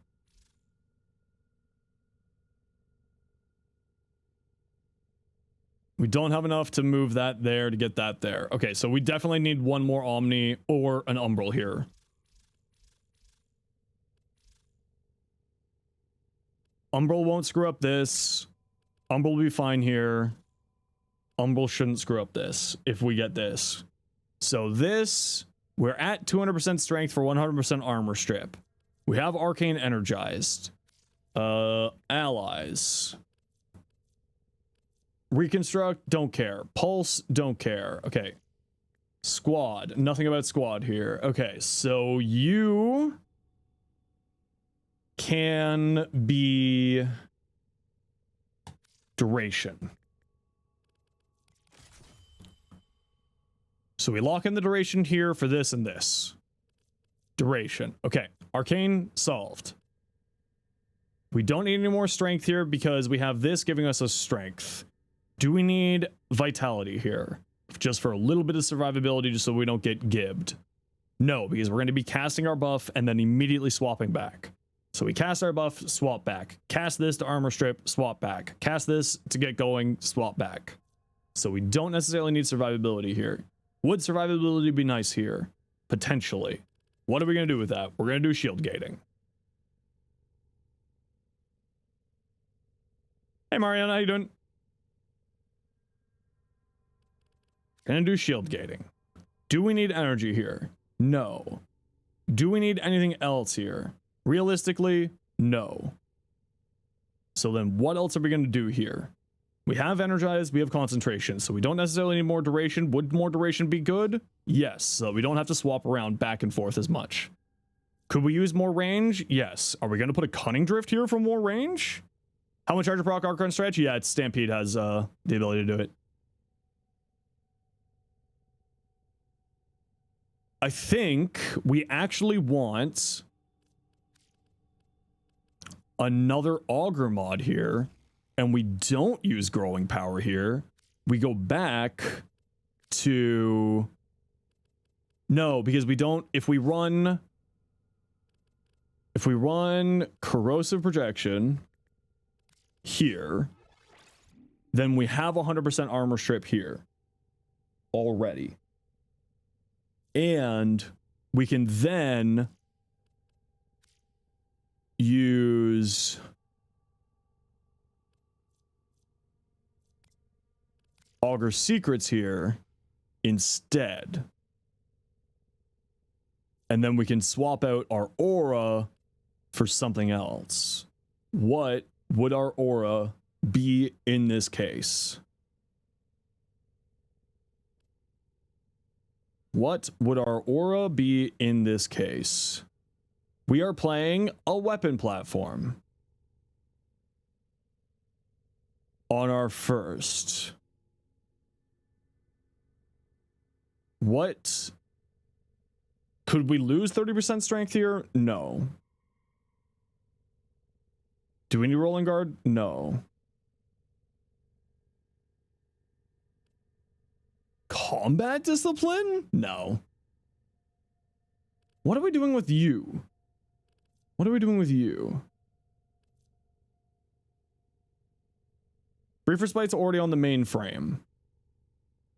We don't have enough to move that there to get that there. Okay, so we definitely need one more Omni or an Umbral here. Umbral won't screw up this. Umbral will be fine here. Umbral shouldn't screw up this if we get this. So this, we're at 200% strength for 100% armor strip. We have Arcane energized. Allies. Reconstruct, don't care. Pulse, don't care. Okay. Squad, nothing about squad here. Okay, so you can be duration. So we lock in the duration here for this and this. Duration. Okay, Arcane solved. We don't need any more strength here because we have this giving us a strength. Do we need vitality here? Just for a little bit of survivability, just so we don't get gibbed. No, because we're going to be casting our buff and then immediately swapping back. So we cast our buff, swap back. Cast this to armor strip, swap back. Cast this to get going, swap back. So we don't necessarily need survivability here. Would survivability be nice here? Potentially. What are we going to do with that? We're going to do shield gating. Hey Mariana, how you doing? Gonna do shield gating. Do we need energy here? No. Do we need anything else here? Realistically, no. So then what else are we gonna do here? We have energized, we have concentration, so we don't necessarily need more duration. Would more duration be good? Yes, so we don't have to swap around back and forth as much. Could we use more range? Yes. Are we gonna put a cunning drift here for more range? How much charger proc arc on stretch? Yeah, it's Stampede has the ability to do it. I think we actually want another auger mod here, and we don't use growing power here. We go back to no, because we don't. If we run corrosive projection here, then we have 100% armor strip here already. And we can then use Augur Secrets here instead. And then we can swap out our aura for something else. What would our aura be in this case? What would our aura be in this case? We are playing a weapon platform. On our first. What? Could we lose 30% strength here? No. Do we need rolling guard? No. Combat discipline? No. What are we doing with you? What are we doing with you? Briefer Spite's already on the mainframe.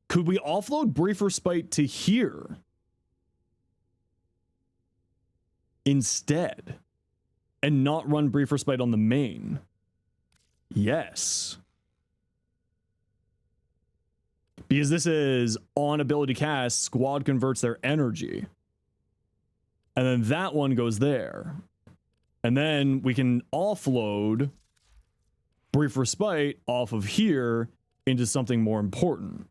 Could we offload Briefer Spite to here instead and not run Briefer Spite on the main? Yes. Because this is on ability cast, squad converts their energy. And then that one goes there. And then we can offload Briefer Spite off of here into something more important.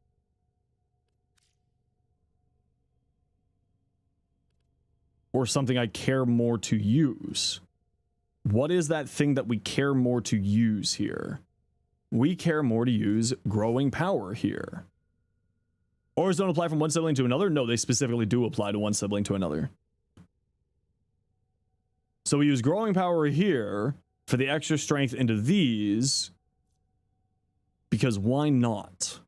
Or something I care more to use. What is that thing that we care more to use here? We care more to use growing power here. Auras don't apply from one sibling to another? No, they specifically do apply to one sibling to another. So we use growing power here for the extra strength into these. Because why not?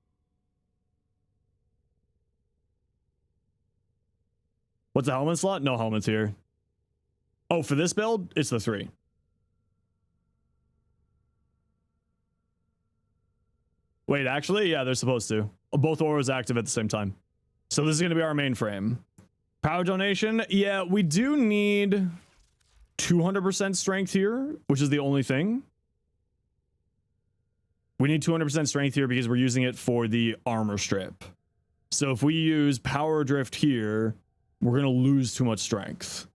What's the helmet slot? No helmets here. Oh, for this build, it's the 3. Wait, actually, yeah, they're supposed to. Both auras active at the same time. So this is going to be our mainframe. Power donation. Yeah, we do need 200% strength here, which is the only thing. We need 200% strength here because we're using it for the armor strip. So if we use power drift here, we're going to lose too much strength.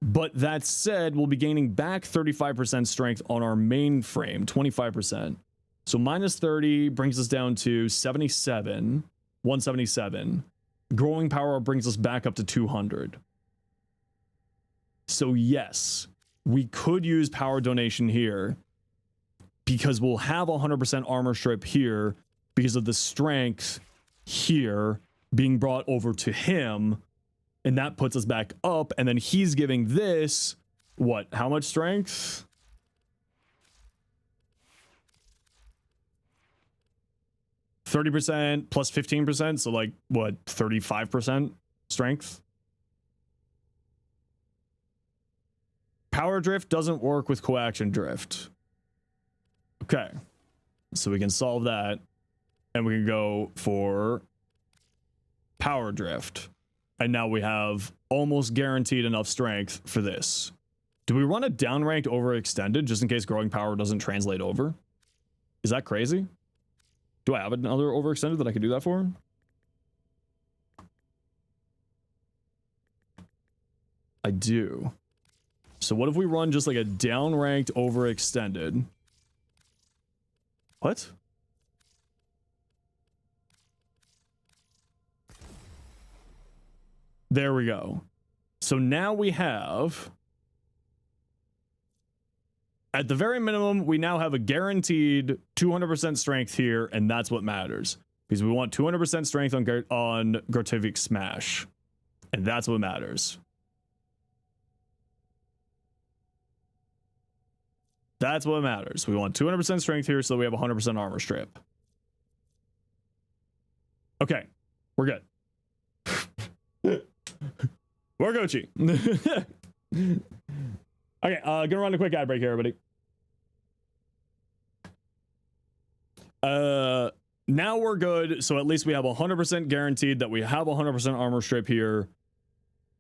But that said, we'll be gaining back 35% strength on our mainframe, 25%. So minus 30 brings us down to 77, 177. Growing power brings us back up to 200. So yes, we could use power donation here because we'll have 100% armor strip here because of the strength here being brought over to him. And that puts us back up. And then he's giving this, what? How much strength? %, plus 15%, so like what, 35% strength? Power drift doesn't work with coaction drift. Okay, so we can solve that, and we can go for power drift, and now we have almost guaranteed enough strength for this. Do we run a downranked overextended just in case growing power doesn't translate over? Is that crazy? Do I have another overextended that I could do that for? I do. So what if we run just like a downranked overextended? What? There we go. So now we have, at the very minimum, we now have a guaranteed 200% strength here, and that's what matters. Because we want 200% strength on Gartivik Smash. And that's what matters. That's what matters. We want 200% strength here, so we have 100% armor strip. Okay, we're good. We're Gucci. Okay, gonna run a quick ad break here, everybody. Now we're good, so at least we have 100% guaranteed that we have 100% armor strip here.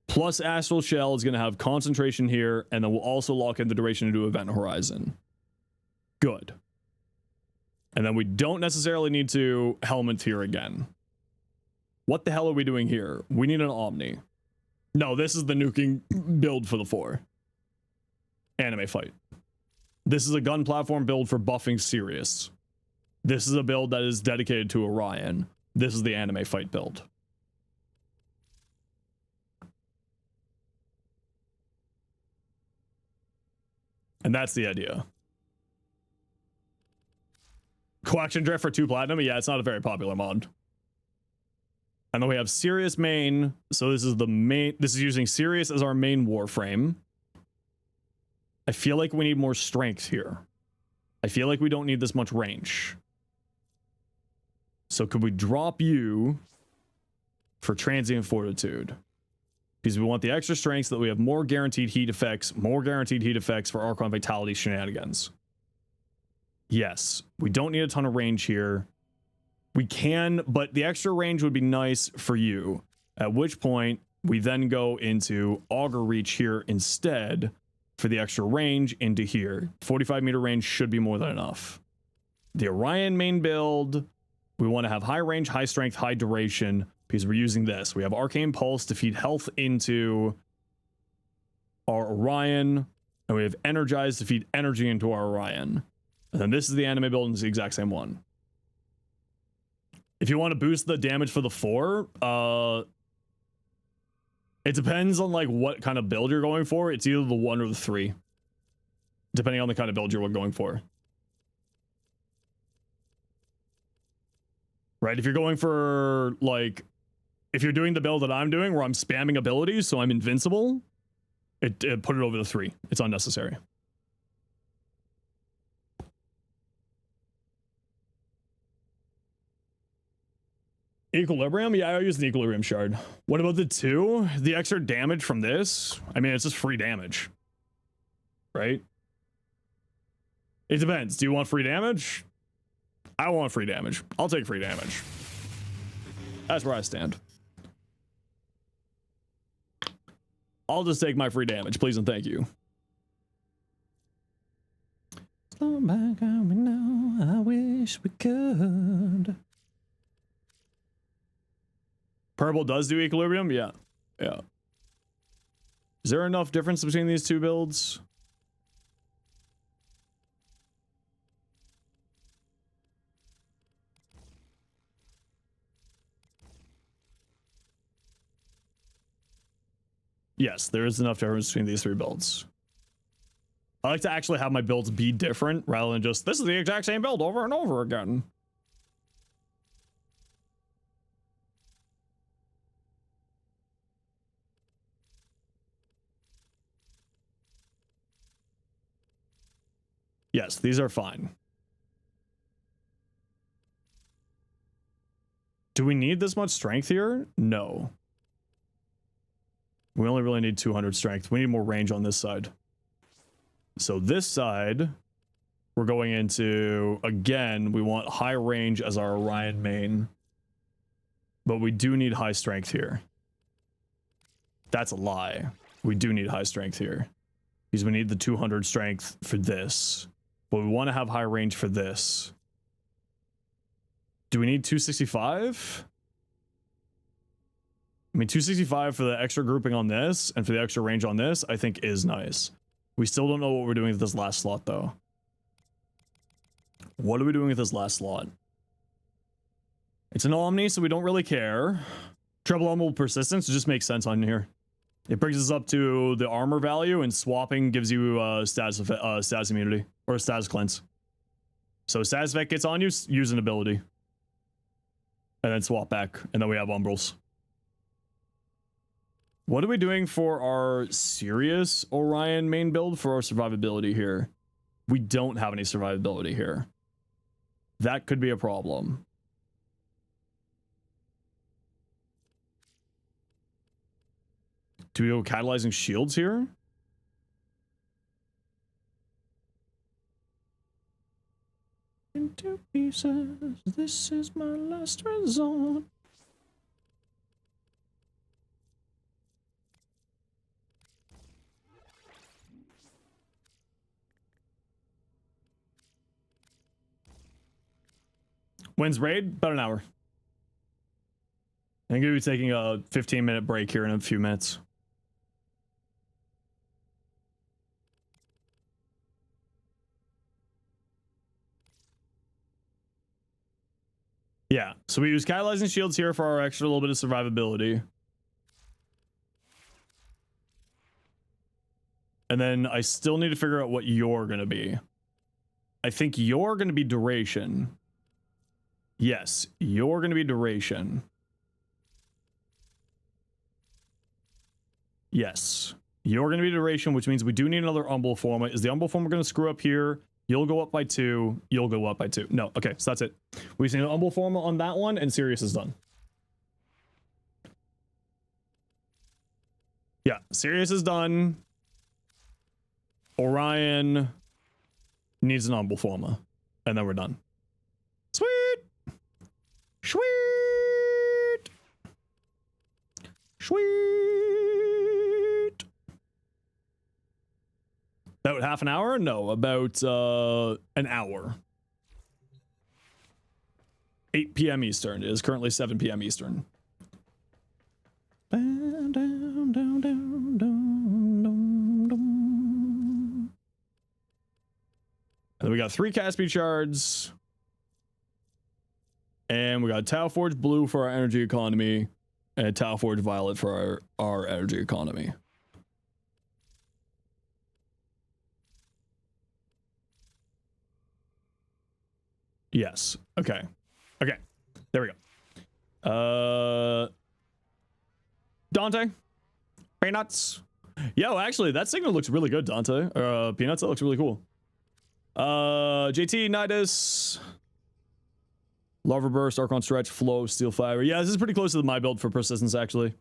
Plus Astral Shell is going to have concentration here, and then we'll also lock in the duration into Event Horizon. Good. And then we don't necessarily need to helmet here again. What the hell are we doing here? We need an Omni. No, this is the nuking build for the 4. anime fight. This is a gun platform build for buffing Sirius. This is a build that is dedicated to Orion. This is the anime fight build. And that's the idea. Coaction Drift for 2 platinum? Yeah, it's not a very popular mod. And then we have Sirius main. So this is the main. This is using Sirius as our main Warframe. I feel like we need more strength here. I feel like we don't need this much range. So could we drop you for Transient Fortitude? Because we want the extra strength so that we have more guaranteed heat effects for Archon Vitality shenanigans. Yes, we don't need a ton of range here. We can, but the extra range would be nice for you. At which point, we then go into Augur Reach here instead for the extra range into here. 45 meter range should be more than enough. The Orion main build, we want to have high range, high strength, high duration, because we're using this. We have Arcane Pulse to feed health into our Orion, and we have Energize to feed energy into our Orion. And then this is the anime build, and it's the exact same one. If you want to boost the damage for the 4, it depends on like what kind of build you're going for. It's either the 1 or the 3, depending on the kind of build you're going for. Right? If you're going for like, if you're doing the build that I'm doing where I'm spamming abilities so I'm invincible, it put it over the 3. It's unnecessary. Equilibrium? Yeah, I use an Equilibrium Shard. What about the 2? The extra damage from this? I mean, it's just free damage. Right? It depends. Do you want free damage? I want free damage. I'll take free damage. That's where I stand. I'll just take my free damage, please and thank you. Slow back on me now, I wish we could. Purple does do Equilibrium? Yeah. Yeah. Is there enough difference between these 2 builds? Yes, there is enough difference between these 3 builds. I like to actually have my builds be different rather than just, this is the exact same build over and over again. Yes, these are fine. Do we need this much strength here? No. We only really need 200 strength. We need more range on this side. So this side, we're going into, again, we want high range as our Orion main. But we do need high strength here. That's a lie. We do need high strength here. Because we need the 200 strength for this. But we want to have high range for this. Do we need 265? I mean, 265 for the extra grouping on this and for the extra range on this, I think is nice. We still don't know what we're doing with this last slot, though. What are we doing with this last slot? It's an Omni, so we don't really care. Treble Humble Persistence just makes sense on here. It brings us up to the armor value, and swapping gives you status immunity or status cleanse. So status effect gets on you, use an ability, and then swap back, and then we have umbrals. What are we doing for our Sirius Orion main build for our survivability here? We don't have any survivability here. That could be a problem. Do we go catalyzing shields here? Into pieces, this is my last resort. When's raid? About an hour. I'm going to be taking a 15-minute break here in a few minutes. Yeah, so we use catalyzing shields here for our extra little bit of survivability. And then I still need to figure out what you're going to be. I think you're going to be duration. Yes, you're going to be duration. Yes, you're going to be duration, which means we do need another Umbral Forma. Is the Umbral Forma going to screw up here? You'll go up by 2. You'll go up by 2. No, okay, so that's it. We just need an Umbral Forma on that one, and Sirius is done. Yeah, Sirius is done. Orion needs an Umbral Forma, and then we're done. Sweet! Sweet! Sweet! About half an hour? No, about an hour. 8 p.m. Eastern. It is currently 7 p.m. Eastern. Down, down, down, down, down, down, down. And then we got 3 Caspi shards. And we got Tau Forge Blue for our energy economy. And Tau Forge Violet for our energy economy. Yes. Okay. Okay. There we go. Dante. Peanuts. Yo, actually, that signal looks really good, Dante. Peanuts, that looks really cool. JT, Nidus. Larva Burst, Archon Stretch, Flow, Steel Fiber. Yeah, this is pretty close to my build for persistence, actually.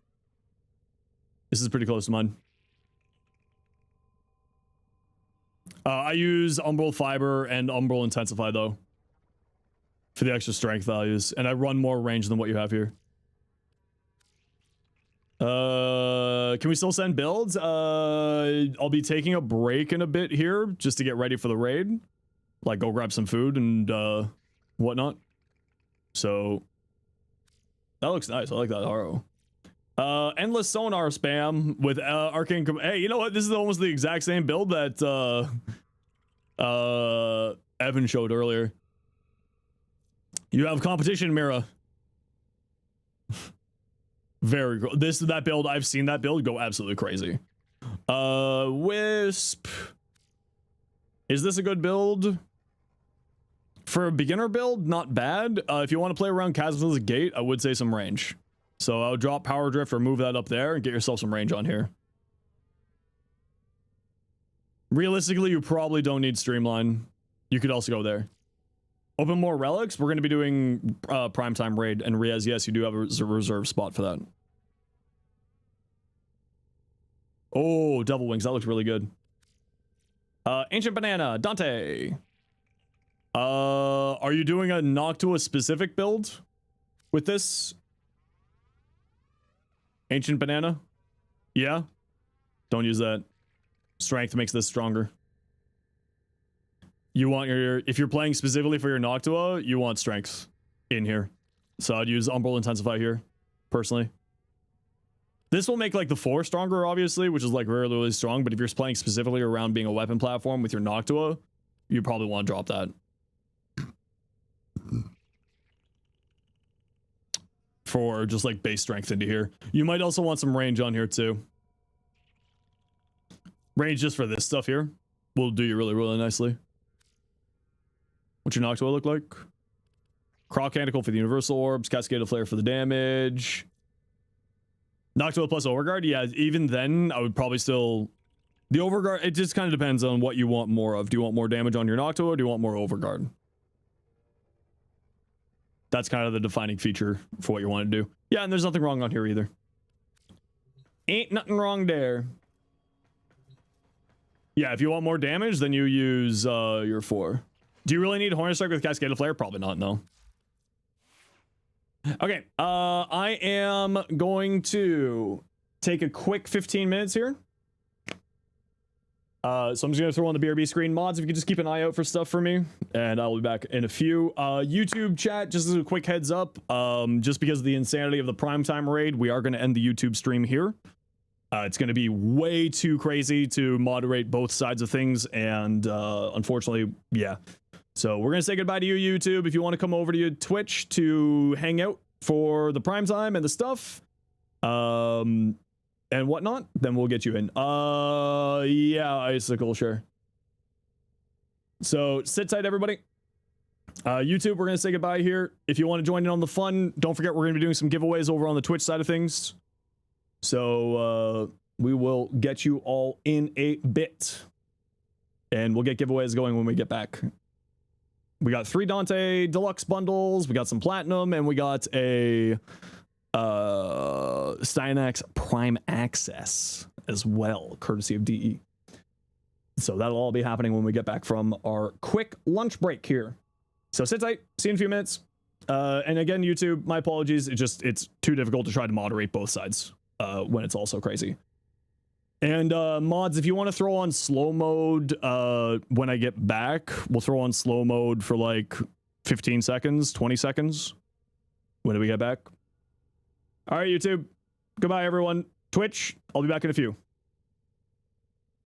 This is pretty close to mine. I use Umbral Fiber and Umbral Intensify, though, for the extra strength values, and I run more range than what you have here. Can we still send builds? I'll be taking a break in a bit here just to get ready for the raid. Like, go grab some food and whatnot. So that looks nice. I like that Haro. Endless sonar spam with arcane. Hey, you know what? This is almost the exact same build that Evan showed earlier. You have competition, Mira. Very cool. That build, I've seen that build go absolutely crazy. Wisp. Is this a good build? For a beginner build, not bad. If you want to play around Chasm's Gate, I would say some range. So I'll drop Power Drift or move that up there and get yourself some range on here. Realistically, you probably don't need Streamline. You could also go there. Open more relics. We're going to be doing Primetime Raid. And Riaz, yes, you do have a reserve spot for that. Oh, Devil Wings. That looks really good. Ancient Banana. Dante. Are you doing a Noctua specific build with this? Ancient Banana? Yeah? Don't use that. Strength makes this stronger. You want if you're playing specifically for your Noctua, you want strength in here. So I'd use Umbral Intensify here, personally. This will make like the 4 stronger, obviously, which is like really strong, but if you're playing specifically around being a weapon platform with your Noctua, you probably want to drop that. For just like base strength into here. You might also want some range on here too. Range just for this stuff here will do you really, really nicely. What's your Noctua look like? Croc Canticle for the Universal Orbs, Cascade of Flare for the damage. Noctua plus Overguard, yeah, even then I would probably still... The Overguard, it just kind of depends on what you want more of. Do you want more damage on your Noctua or do you want more Overguard? That's kind of the defining feature for what you want to do. Yeah, and there's nothing wrong on here either. Ain't nothing wrong there. Yeah, if you want more damage, then you use your 4. Do you really need Hornet Strike with Cascade of Flare? Probably not, no. Okay, I am going to take a quick 15 minutes here. So I'm just going to throw on the BRB screen. Mods, if you could just keep an eye out for stuff for me, and I'll be back in a few. YouTube chat, just as a quick heads up, just because of the insanity of the primetime raid, we are going to end the YouTube stream here. It's going to be way too crazy to moderate both sides of things, and unfortunately, yeah, So we're going to say goodbye to you, YouTube. If you want to come over to your Twitch to hang out for the prime time and the stuff, and whatnot, then we'll get you in. Yeah, Icicle, sure. So sit tight, everybody. YouTube, we're going to say goodbye here. If you want to join in on the fun, don't forget we're going to be doing some giveaways over on the Twitch side of things. So we will get you all in a bit. And we'll get giveaways going when we get back. We got 3 Dante Deluxe bundles, we got some Platinum, and we got a Styanax Prime Access as well, courtesy of DE. So that'll all be happening when we get back from our quick lunch break here. So sit tight, see you in a few minutes. And again, YouTube, my apologies. It's too difficult to try to moderate both sides when it's all so crazy. And mods, if you want to throw on slow mode when I get back, we'll throw on slow mode for like 15 seconds, 20 seconds. When do we get back? All right, YouTube. Goodbye, everyone. Twitch, I'll be back in a few.